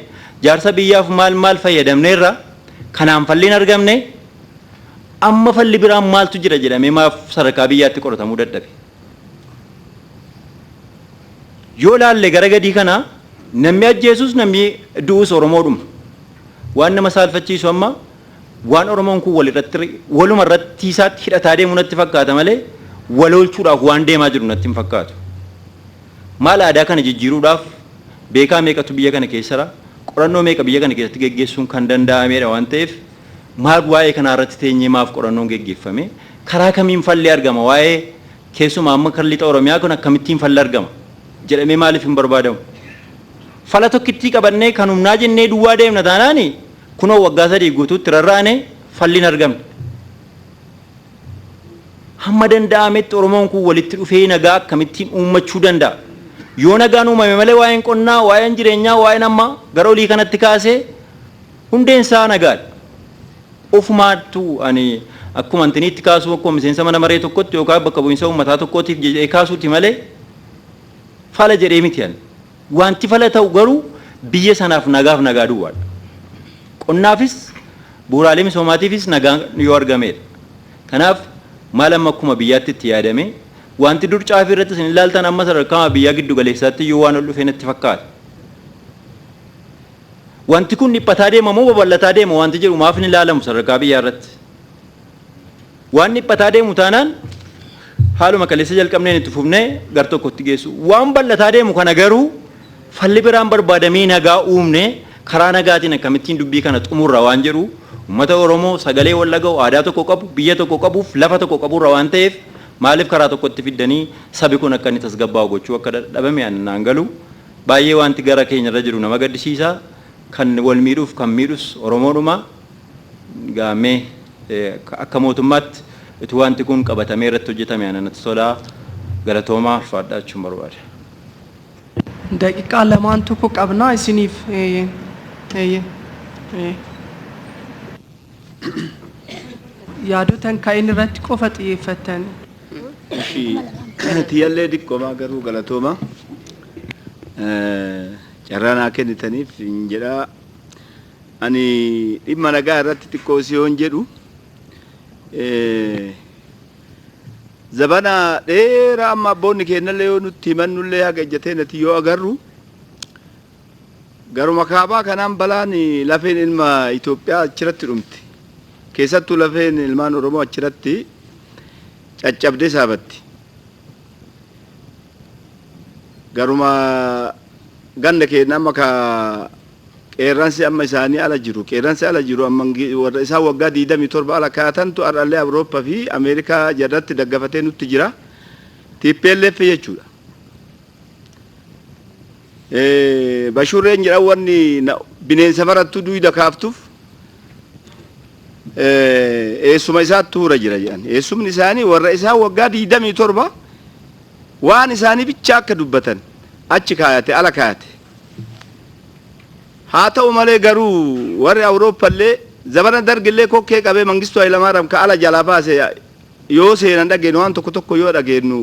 jaarsa biyyaaf maal fayyadamne irra kanaan falliin argamne amma falli biraan maaltu jira jedhamee maaf sadarkaa biyyaatti qoratamuu dadhabe. Yoo ilaalle gara gadii kana namni ajjeesus namni du'us Oromoodhuma. Waan nama saalfachiisu amma waan Oromoon kun waluma irratti isaatti hidhataa deemu natti fakkaata malee wal oolchuudhaaf waan deemaa jiru natti hin fakkaatu. Maal aadaa kana jijjiiruudhaaf beekaa meeqatu biyya kana keessara qorannoo meeqa biyya kana keessatti geggeessuun kan danda'amedha waan ta'eef maal waa'ee kana irratti teenyee maaf qorannoon geggeeffame karaa kamiin falli argama waa'ee keessumaa amma kan lixa Oromiyaa kun akkamittiin falli argama jedhamee maaliif hin barbaadamu. Fala tokkittii qabannee kan humnaa jennee duwwaa deemna taanaani kunoo waggaa 3 guutuutti rarraane falli hin argamne. Hamma danda'ametti Oromoon kun walitti dhufee nagaa akkamittiin uummachuu danda'a. Yoo nagaan uumame malee waa'een qonnaa, waa'een jireenyaa, waa'een amma gara olii kanatti kaasee hundeen isaa nagaadha. Ofumaattu ani akkuma antiniitti kaasuu akkuma miseensa mana maree tokkotti yookaan bakka bu'iinsa uummataa tokkootiif jedhee kaasuuti malee fala jedhee miti ani. Wanti fala ta'u garuu biyya sanaaf nagaaf nagaa duwwaadha. Qonnaafis bu'uuraalee misoomaatiifis nagaan yoo argamedha. Kanaaf maal amma akkuma biyyaatti itti yaadame wanti dur caafii irratti isin ilaaltan amma sadarkaa biyyaa giddu galeessaatti iyyuu waan ol dhufee natti fakkaata. Wanti kun dhiphataa deema moo babal'ataa deema wanti jedhu maaf hin ilaalamu sadarkaa biyyaa irratti. Waan dhiphataa deemu taanaan haaluma kaleessa jalqabneen itti fufnee gar tokkotti geessu. Waan bal'ataa deemu kana garuu falli biraan barbaadamee nagaa uumne karaa nagaatiin akkamittiin dubbii kana xumurra waan jedhu uummata Oromoo sagalee wallaga'u aadaa tokko qabu biyya tokko qabuuf lafa tokko qaburra waan ta'eef maaliif karaa tokkotti fiddanii sabi kun akka inni tasgabbaa'u gochuu akka dadhabame naan galu baay'ee wanti gara keenyarra jiru nama gaddisiisa kan wal miidhuuf kan miidhus Oromoodhuma gaamee akka mootummaatti itti wanti kun qabatamee irratti hojjetame anatti tolaa galatoomaa fadhaachuun barbaada. Daqiiqaa lamaan tokko qabnaa isiniif yaadotan ka'in irratti qofa xiyyeeffatan. Tiyyaallee diqqoomaa garuu galatooma. Carraa naa kennitaniif hin jedhaa. Ani dhimma nagaa irratti xiqqoo si yoon jedhu zabana dheeraa amma abboonni kennallee yoo nutti himannullee haga ejjatee nati yoo agarru garuma kaabaa kanaan balaan lafeen ilma Itoophiyaa achirratti dhumte keessattuu lafeen ilmaan Oromoo achirratti caccabdee saabatti garuma ganda keenya amma ka qeerransi amma isaanii ala jiru amma warra isaa waggaa 27 ala kaatantu arallee Awurooppaa fi Ameerikaa jarratti daggafatee nutti jira TPLF jechuudha. Bashurreen jedha wanni bineensa marattu duwida kaaftuuf eessuma isaatti tuura jira jedhan eessumni isaanii warra isaa waggaa 27 waan isaanii bicha akka dubbatan achi kaayate ala kaayate haa ta'u malee garuu warri Awurooppaallee zabana dargillee kokkee qabee Mangistuu Hayilamaariyaam ka ala jalaa baase yoo seenan dhageenyu waan tokko yoo dhageenyu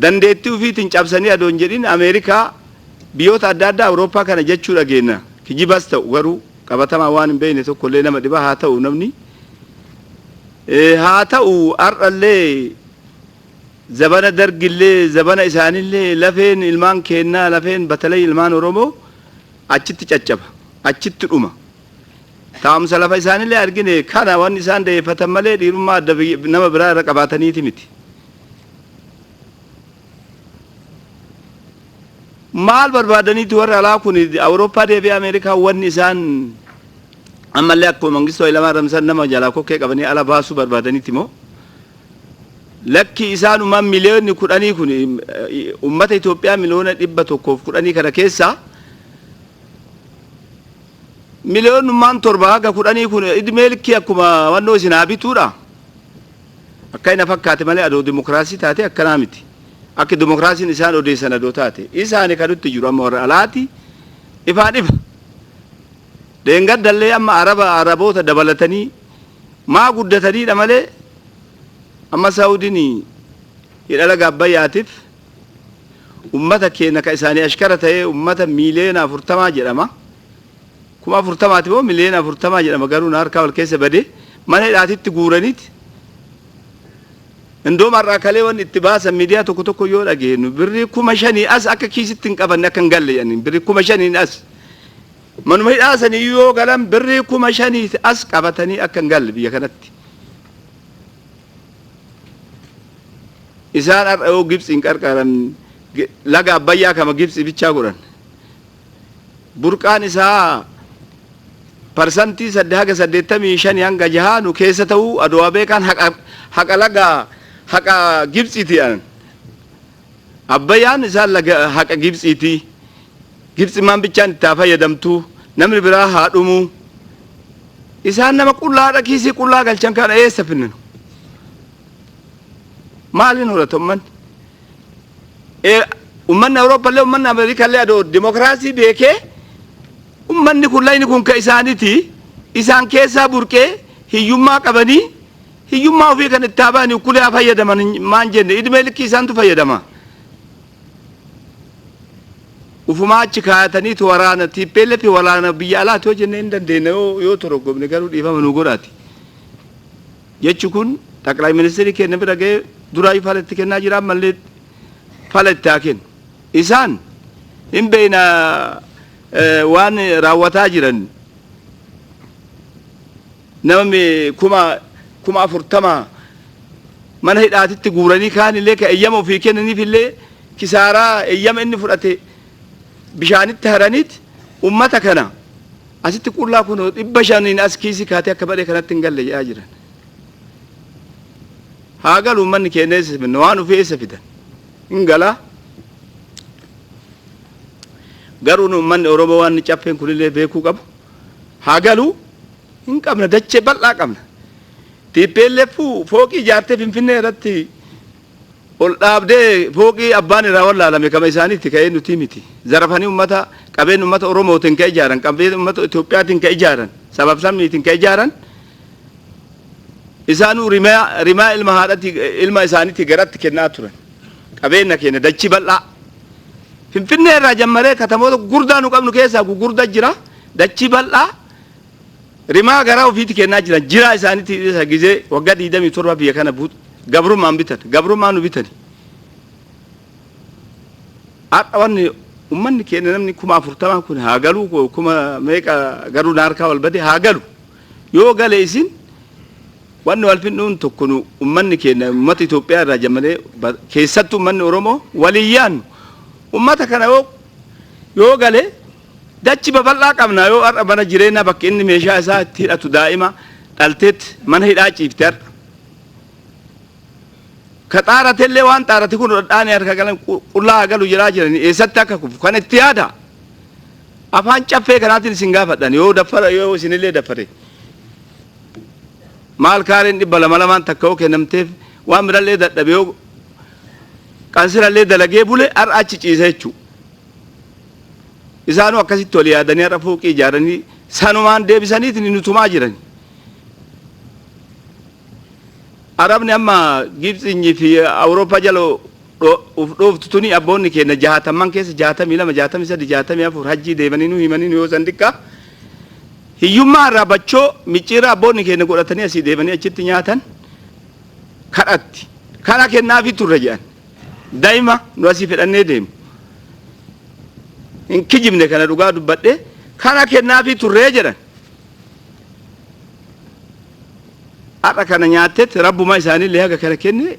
dandeettii ufiitiin cabsanii adoon jedhin Ameerikaa biyyoota adda addaa Awurooppaa kana jechuu dhageenya kijibas ta'u garuu qabatamaa waan hin beekne tokkollee nama dhiba haa ta'u namni haa ta'u har'allee zabana dargillee zabana isaanillee lafeen ilmaan kennaa lafeen batalay ilmaan Oromoo achitti caccaba achitti dhuma taa'umsa lafa isaanillee argine kana waan isaan deeffatan malee dhiirummaa adda nama biraa irra qabaataniiti miti maal barbaadaniiti warra alaa kun Awurooppaa deebi'ee Ameerikaa wanni isaan ammallee akkuma Mangistuu Hayilamaariyaam san nama jalaa kokkee qabanii ala baasuu barbaadaniiti moo lakki isaan miliyoonni 10 kun ummata Itoophiyaa miliyoona 110 kana keessaa miliyoonummaan 7 haga 10 kun idmeelki akkuma wannoo isin habituudha akka ina fakkaate malee adoo dimokiraasii taate akkanaa miti akka dimokiraasiin isaan odeessan adoo taate isaani kanutti jiru amma warra alaati ifaan ifa deengaddallee amma araboota dabalatanii maa guddataniidha malee amma Saawudiin hidhala gaabbayyaatiif ummata keenya ka isaanii ashkara ta'ee ummata miliyoona 40 jedhama kuma 40 moo miliyoona 40 jedhama garuu harkaa wal keessa bade mana hidhaatitti guuraniiti indoom har'aa kalee waan itti baasan miidiyaa tokko yoo dhageenyu birrii 5,000 as akka kiisitti hin qabanne akka hin galle jedhanii birrii 5,000 as manuma hidhaasanii yoo galan birrii 5,000 as qabatanii akka hin galle biyya kanatti isaan har'a yoo Gibxiin qarqaran laga Abbayyaa kama Gibxi bichaa godhan burqaan isaa parsantii 85 hanga 6 nu keessa ta'uu adoo beekan haqa laga haqa Gibxiiti an Abbayyaan isaa laga haqa Gibxiiti Gibxi man bichaan itti fayyadamtu namni biraa haa dhumu isaan nama qullaadha kiisii qullaa galchan kana eessa finnanu maalin horata ummanni Awurooppaallee ummanni Ameerikaallee adoo dimokiraasii beekee ummanni kullayni kun ka isaaniti isaan keessaa burqee hiyyummaa qabanii hiyyummaa ofii kan itti haabanii ukkulee haa fayyadaman maan jenne idmee likkii isaantu fayyadama ufumaa achi kaayataniitu waraana TPLF waraana biyya alaati yoo jenne hin dandeenya yoo toroggomne garuu dhiifama nu godhaati jechi kun Xaqilaa Ministeerii keenya bira ga'ee duraayu fala itti kennaa jira ammallee fala itti haa kennu isaan hin beeyna waan raawwataa jiran namni kuma 40 mana hidhaatitti guuranii kaanillee ka eeyyama ofii kennaniifillee kisaaraa eeyyama inni fudhate bishaanitti haraniit ummata kana asitti qullaa kun 500 as kiisii kaatee akka badee kanatti hin galle jedhaa jiran haa galu ummanni keenya eessa finna waan ofii eessa fidan hin galaa garuu ummanni Oromoo waan ni caffeen kunillee beekuu qabu haa galu hin qabna dachee bal'aa qabna TPLF fooqii ijaartee Finfinnee irratti ol dhaabdee fooqii abbaan irraa wallaalame kama isaaniitti ka'ee nuti miti zarafanii ummata qabeen ummata Oromootiin ka ijaaran qabeen ummata Itoophiyaatiin ka ijaaran sabab sabniitiin ka ijaaran isaanuu rimaa ilma haadhati ilma isaaniitti garatti kennaa turan qabeenya keenya dachii bal'aa Finfinnee irraa jammaree katamoota gurdaa nu qabnu keessaa gurguddaa jira dachii bal'aa rimaa garaa ofiitti kennaa jiran jiraa isaaniitti isa gizee waggaa 27 biyya kana buut gabrummaan bitan gabrummaan nu bitani akka wanni ummanni keenya namni 40 kun haa galu kuma meeqa garuu naarkaa wal bade haa galu yoo gale isin wanni wal finnuun tokko nu ummanni keenya ummata Itoophiyaa irraa jammalee keessattuu ummanni Oromoo waliyyaan ummata kana yoo gale dachi babal'aa qabna yoo har'a mana jireenya bakka inni meeshaa isaa itti hidhatu daa'ima dhalteetti mana hidhaa ciifte har'a ka xaaratellee waan xaarate kun dhaanii harka galan qullaa galu jiraa jirani eessatti akka kufu kan itti yaada afaan caffee kanaatiin isin gaafadhan yoo daffara yoo isinillee daffare maal kaareen 200 takka yoo kennamteef waan birallee dadhabe yoo qansirallee dalagee bule har'a achi ciise jechuu isaanu akkasitti wal yaadanii har'a fooqii ijaaranii sanumaan deebisaniitiin nutumaa jirani arabni amma Gibxinyi fi Awurooppaa jala dhuftu tuni abboonni keenya 60 keessa 62 63 64 hajjii deemanii nu himanii yoo sandiqa hiyyummaa irraa bachoo micciira abboonni keenya godhatanii asii deemanii achitti nyaatan kadhatti kana kennaafi turre jedhan daa'ima nu asii fedhannee deemu hin kijibne kana dhugaa dubbadhe kana kennaafi turree jedhan har'a kana nyaattetti rabbuma isaaniillee haga kana kenne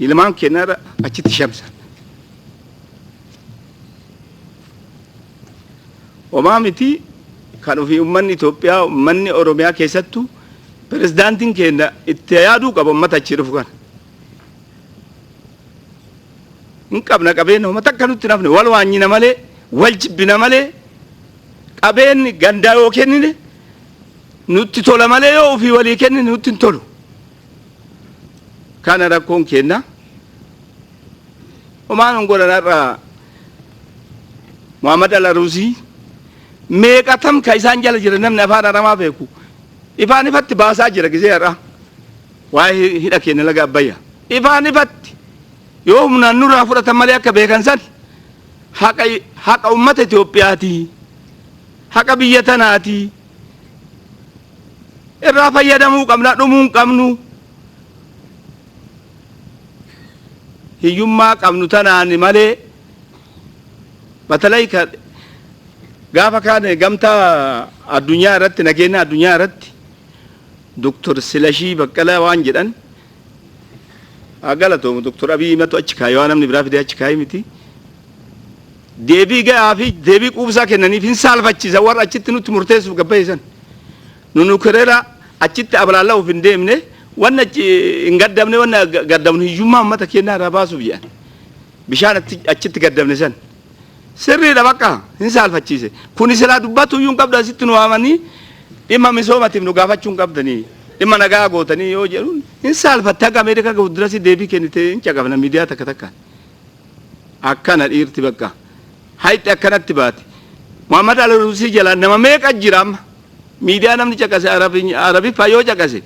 ilmaan kennarra achitti shamsan homaa miti kan ofii ummanni Itoophiyaa ummanni Oromiyaa keessattuu pirezidaantiin keenya itti yaaduu qaba ummata achi dhufu kana hin qabna qabeenya uummata akka nutti nafne wal waanyina malee wal jibbina malee qabeenyi gandaa yoo kennine nutti tola malee yoo ofii walii kennine nutti hin tolu kana rakkoon kenna homaan ongolanarraa Muhammad Al-Aruusii meeqatam ka isaan jala jira namni afaan aramaa beeku ifaan ifatti baasaa jira gisee har'a waa'ee hidha keenya laga Abbayyaa ifaan ifatti yoo humnaan nurraa fudhatan malee akka beekan san haqa ummata Itoophiyaati haqa biyya tanaati irraa fayyadamuu qabna dhumuu qabnu hiyyummaa qabnu tanaan malee batalay ka gaafa kaane gamtaa addunyaa irratti nageenya addunyaa irratti Dr. Silashii Baqqalaa waan jedhan agalatoom Dr. Abiy matu achi kaayee waan namni biraa fidee achi kaayee miti deebii ga'aa fi deebii quubsaa kennaniif hin saalfachiisa warra achitti nutti murteessuuf gabbeessan nu kireera achitti abalaalla'uuf hin deemne wanna hin gaddamne wanna gaddamnu hiyyummaa ummata keenyaa irraa baasuuf jedhan bishaan achitti gaddamne san sirriidha bakka hin saalfachiise kuni silaa dubbatu iyyuu hin qabdu asitti nu waamanii dhimma misoomatiif nu gaafachuu hin qabdanii dhimma nagaa gootanii yoo jedhuun hin saalfatte akka Ameerikaa guddirasi deebii kennite hin caqafna miidiyaa takka takkaan akkana dhiirti bakka hayxi akkanatti baate Muhammad Al-Aruusii jalaan nama meeqa jira amma miidiyaa namni caqase arabiffaa yoo caqase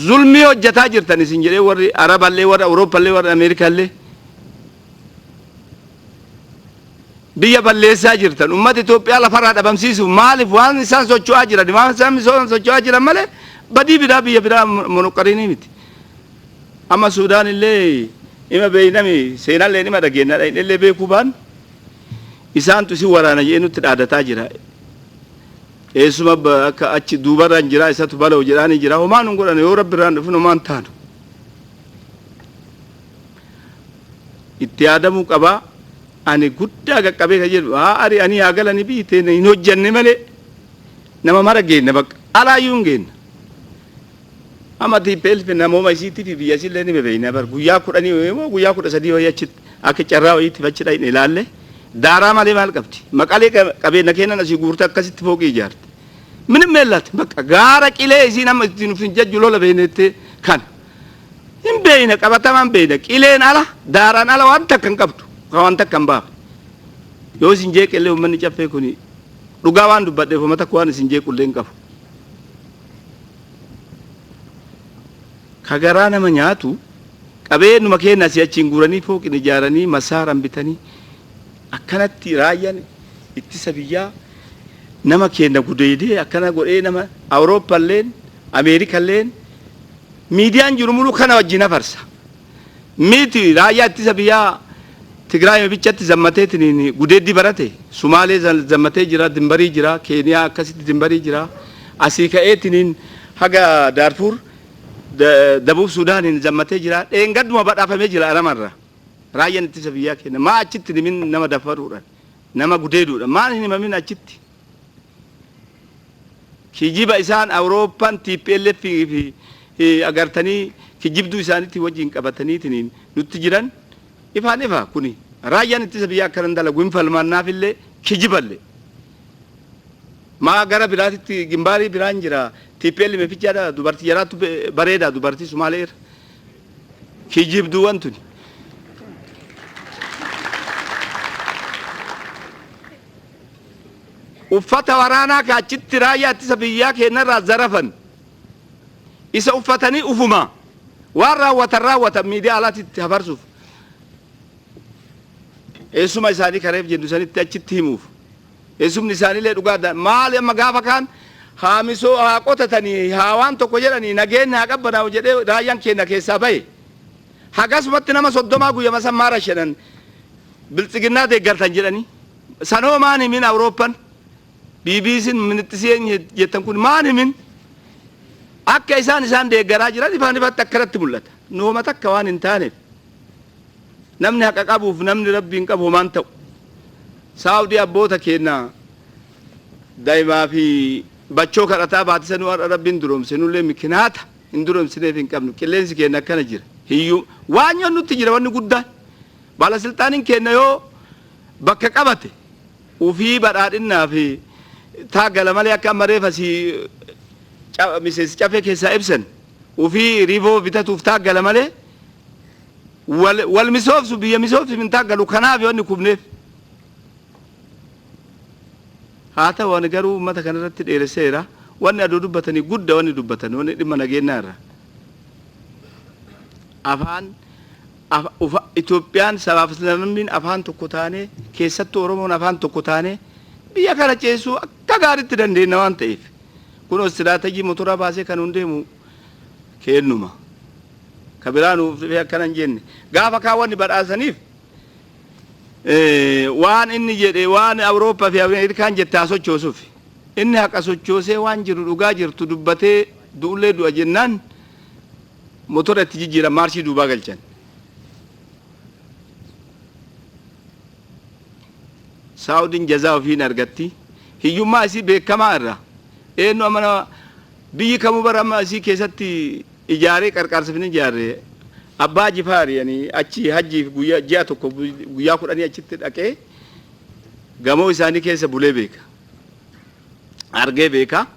zulmii hojjataa jirtan isin jedhee warri araballee warra Awurooppallee warra Ameerikaallee biyya balleessaa jirtan ummata Itoophiyaa lafarraa dhabamsiisuuf maaliif waan isaan socho'aa jiran waan isaan misooma socho'aa jiran malee badii biraa biyya biraa monoqqarinii miti amma Suudaan illee ima beeynami seenallee ima dhageenyadha illee beekuu baan isaantu si waraana jedhee nutti dhaadataa jira eessuma akka achi duubarraan jira isatu bala'u jedhaanii jira homaan hin godhan yoo rabbi irraan dhufin homaan taanu itti yaadamuu qabaa ani guddaa qaqqabee ka jedhu ari ani haa galanii biite hin hojjanne malee nama mara geenna bakka alaayyuu hin geenna amma TPLF namooma isiitti fi biyya isillee ni bebeeyna bar guyyaa 10 moo guyyaa 13 wayii achitti akka carraa wayiitti fachi dhaqne ilaalle daaraa malee maal qabdi maqalee qabeenya kennan asii guurte akkasitti fooqii ijaarte ምንም የላት በቃ ጋራ ቂሌ እዚህ ነው እዚህ ነው ፍንጀጅ ሎለ በይነቴ ካን እምበይነ ቀበተማን በይነ ቂሌን አላ ዳራን አላ ዋንተ ከንቀብቱ ከዋንተ ከንባ ዮ ሲንጄ ቀሌው ምን ጨፈ ኩኒ ዱጋዋን ዱበደ ፈመተ ኳን ሲንጄ ቁሌን ቀፉ ከገራ ነመኛቱ ቀቤኑ መከና ሲያቺን ጉረኒ ፎቅ ንጃረኒ መሳራን ቢተኒ አከነቲ ራያን ኢትሰብያ nama keenya gudeedee akkana godhee nama Awurooppaalleen Ameerikaalleen miidiyaan jiru mulu kana wajjin afarsa. Miti raayyaa ittisa biyyaa Tigraay bichatti zammateetiin gudeeddi barate Sumaalee zammatee jira dimbarii jira Keeniyaa akkasitti dimbarii jira asii ka'eetiin haga Daarfuur Dabuub Suudaaniin zammatee jira dheengadduma badhaafamee jira aramarra raayyaan ittisa biyyaa keenya maa achitti nimin nama dafaruudhaan nama gudeeduudhaan maan hin himamin achitti kijiba isaan Awurooppaan TPLF fi agartanii kijibduu isaaniitti wajjin qabataniitiin nutti jiran ifaan ifa kuni raayyaan ittisa biyyaa akkanan dalagu hin falmannaaf illee kijiballe maa gara biraatitti gimbaarii biraan jira TPLF fichaadha dubartii jaraattu bareeda dubartii Sumaalee kijibduu wantuni uffata waraanaa kaachitti raayyaa ittisa biyyaa keenyarraa zarafan isa uffatanii ufuma waan raawwatan miidiyaa alaatitti hafarsuuf eessuma isaanii kareef jennu sanitti achitti himuuf eessumni isaaniillee dhugaadha maal amma gaafa kaan haamisoo haa qotatanii haa waan tokko jedhanii nageenya haa qabbanaa'u jedhee raayyaan keenya keessaa bahe hagasumatti nama 30 guyyaa masammaara shanan biltsiginnaa deeggartan jedhanii sanoo maan himin Awurooppaan BBC'n ministiseen jettan kun maan himin akka isaan deeggaraa jiran ifaan ifatti akkanatti mul'ata nooma takka waan hin taaneef namni haqa qabuuf namni rabbiin qabu homaan ta'u Saawudii abboota keenya daa'imaa fi bachoo kadhataa baatisan waan rabbiin duroomse nullee mikinaata hin duroomsineef hin qabnu qilleensi keenya akkana jira hiyyuu waan nutti jira wanni guddaan baalasilxaaniin keenya yoo bakka qabate ufii badhaadhinnaa fi taaggala malee akka amma reefasii miseensi cafee keessaa ibsan ufii riivoo bitatuuf taaggala malee wal misoofsu biyya misoofsu min taaggalu kanaaf wanni kubneef haa ta'u waan garuu uummata kanarratti dheeresseera wanni aduu dubbatanii gudda wanni dubbatan wanni dhimma nageenyaa irra afaan Itoophiyaan sabaaf islaamiin afaan tokko taane keessattuu Oromoon afaan tokko taane biyya kana ceesuu akka gaariitti dandeenya waan ta'eef kun istiraatejii motora baasee kan hundeemu kennuma kabiraanuuf akkanan jenne gaafa kaawwanni badhaasaniif waan inni jedhe waan Awurooppaa fi Ameerikaan jette haa sochoosuuf inni haqa sochoosee waan jiru dhugaa jirtu dubbatee du'ullee du'a jennaan motora itti jijjiiran maarshii duubaa galchan. Saawudiin jazaa ofiin argatti hiyyummaa isii beekamaa irra eenyu amana biyyi kamuu bara amma isii keessatti ijaaree qarqaarsifni ijaaree abbaa jifaari yani achi hajjiif guyyaa ji'a tokko guyyaa 10 achitti dhaqee gamoo isaanii keessa bulee beeka argee beeka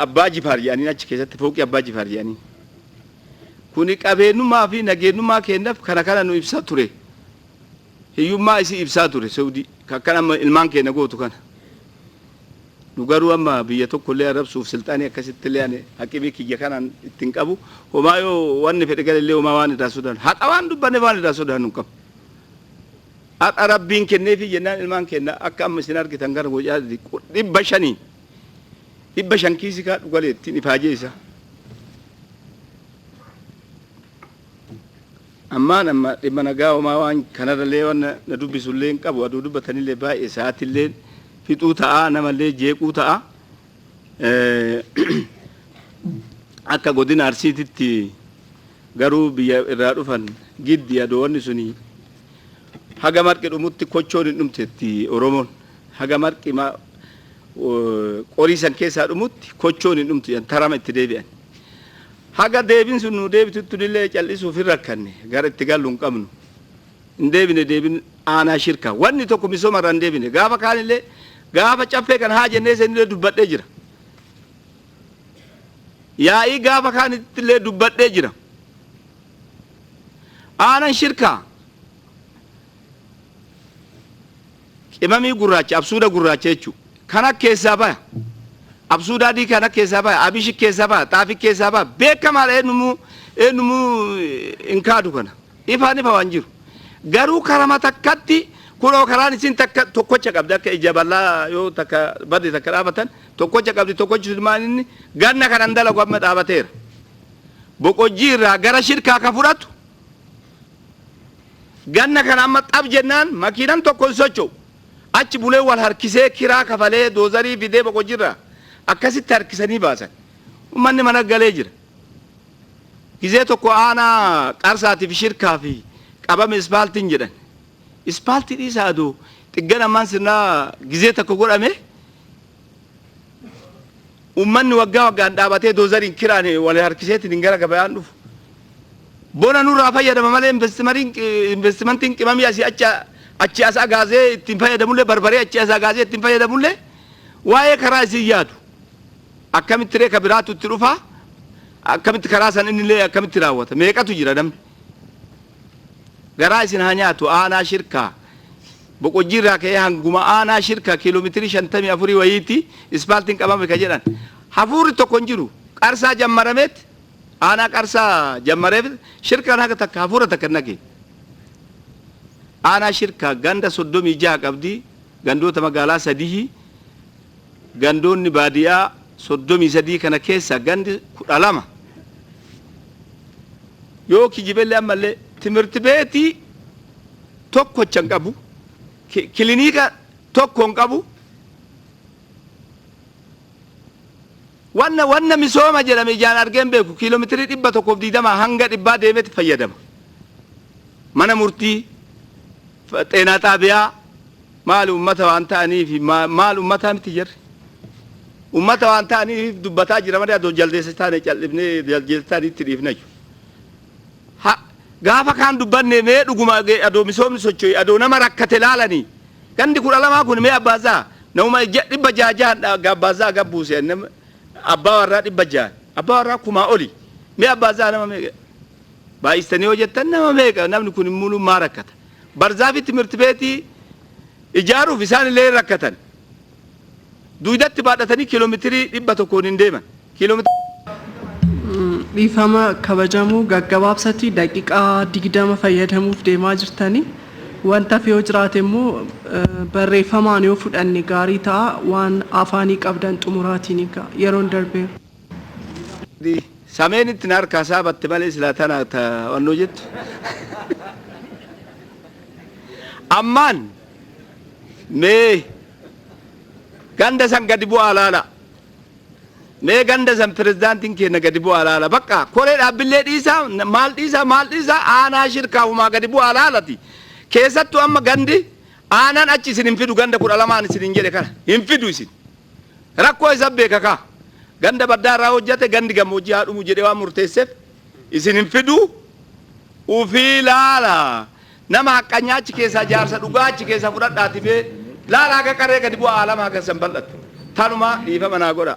abbaa jifaari yani achi keessatti fooqii abbaa jifaari yani kuni qabeenyummaa fi nageenyummaa kennaaf kana nu ibsa ture hiyyummaa isii ibsaa ture Saawudii kan amma ilmaan keenya gootu kana nu garuu amma biyya tokko illee arrabsuuf silxaanii akkasitti illee ani haqii kiyya kanaan ittiin qabu homaa yoo wanni fedhe galee homaa waan irraa sodaannu haqa waan dubbanne waan irraa sodaannu qabu haqa rabbiin kenneefi jennaan ilmaan keenya akka amma isin argitan gara gochaa 500 kiisii kaa dhugalee ittiin ifaajee isa ammaan amma dhimma nagaa homaa waan kanarralee waan na dubbisullee hin qabu aduu dubbatanillee baay'ee sa'aatillee fixuu ta'a namallee jeequu ta'a akka godina Arsiititti garuu biyya irraa dhufan giddi adoonni suni haga marqi dhumutti kochoon hin dhumtetti Oromoon haga marqi qoriisan keessaa dhumutti kochoon hin dhumtu tarama itti deebi'an haga deebin sun nu deebitutti illee cal'isuuf hin rakkanne gara itti gallu hin qabnu hin deebin aanaa shirka wanni tokko misooma irraa hin deebine gaafa kaanillee gaafa caffee kan haa jennee isinillee dubbadhee jira yaa'ii gaafa kaanitti illee dubbadhee jira aanaan shirkaa qimamii gurraacha absuuda gurraacha jechuudha kana keessaa baya absuuda adii kana keessaa baya abishi keessaa baya xaafi keessaa baya beekamaadha eenyumuu hin kaadu kana ifaan ifa waan jiru garuu karama takkatti kunoo karaan isin takka tokkocha qabdi akka ija bal'aa yoo takka badde takka dhaabatan tokkocha qabdi tokkochi maan inni ganna kanan dalagu amma dhaabateera. Boqojjii irraa gara shirkaa ka fudhatu ganna kana amma xab jennaan makiinan tokko hin socho'u achi bulee wal harkisee kiraa kafalee doozarii fidee boqojjii irraa akkasitti harkisanii baasan ummanni mana galee jira. Gizee tokko aanaa qarsaatiif shirkaa fi qabame ispaaltiin jedhan. Ispaaltii dhiisaa aduu xiggan ammaan sirnaa gizee tokko godhame ummanni waggaa waggaan dhaabatee doozariin kiraan wal harkiseetiin gara gabayaan dhufu. Bona nurraa fayyadama malee investimentiin qimamii asii achi as agaazee ittiin fayyadamullee barbaree achi as agaazee ittiin fayyadamullee waa'ee karaa isin yaadu. Akkamitti reeka biraatu itti dhufaa akkamitti karaa san innillee akkamitti raawwata meeqatu jira namni. Garaa isin haa nyaatu aanaa shirkaa boqojjii irraa ka'ee hanguma aanaa shirkaa kiiloomeetirii 54 wayiiti ispaaltiin qabame ka jedhan hafuurri tokko hin jiru qarsaa jammarameetti aanaa qarsaa jammareef shirkaan haga takka hafuura takka nage aanaa shirkaa ganda 36 qabdi gandoota magaalaa 3 gandoonni baadiyaa 33 kana keessa gandi 12 yoo kijibellee ammallee timirti beetii tokkochan qabu kilinika tokkon qabu wanna misooma jedhame ijaan argeen beeku kiiloomeetirii 120 hanga 100 deemetti fayyadama mana murtii xeenaa xaabiyaa maal ummata waan ta'aniif maal ummataa miti jirre ummata waan ta'aniif dubbataa jira malee adoo jaldeessa taane cal'ifnee jaldeessa itti dhiifna gaafa kaan dubbanne mee dhuguma adoo misoomni socho'i adoo nama rakkate laalanii gandi 12 kun mee abbaasaa nama 600 gabbaazaa gabbuuse abbaa warraa 600 abbaa warraa kumaa oli mee abbaasaa nama meeqa baay'istanii yoo jettan nama meeqa namni kun immoo maa rakkata barzaafi timirti beetii ijaaruuf isaan illee rakkatan duudatti baadhatanii kiiloomeetirii 100 hin deeman kiiloomeetirii dhiifama kabajamuu gaggabaabsatti daqiiqaa 20 fayyadamuuf deemaa jirtanii wanta fi yoo jiraate immoo barreeffamaan yoo fudhanne gaarii ta'a waan afaanii qabdan xumuraatiin yeroon darbeera. Sameen itti na harkaa saabatte malee silaa tana wannoo jettu. Ammaan mee ganda san gadi bu'aa laala. Mee ganda san pirezidaantiin keenya gadi bu'aa laala. Bakka koree dhaabbilee dhiisaa maal dhiisaa aanaa shirkaa humaa gadi bu'aa laalati. Keessattuu amma gandi aanaan achi isin hin fidu ganda 12 isin hin jedhe kana hin fidu isin. Rakkoo isa beeka kaa. Ganda baddaa irraa hojjate gandi gammoojjii haa dhumu jedhee waan murteesseef isin hin fidu ufii laala. Nama haqqanyaa achi keessaa jaarsa dhugaa achi keessaa fudhadhaati mee laala haga qaree gadi bu'aa lama haga san bal'atu. Tanuma dhiifama naa godha.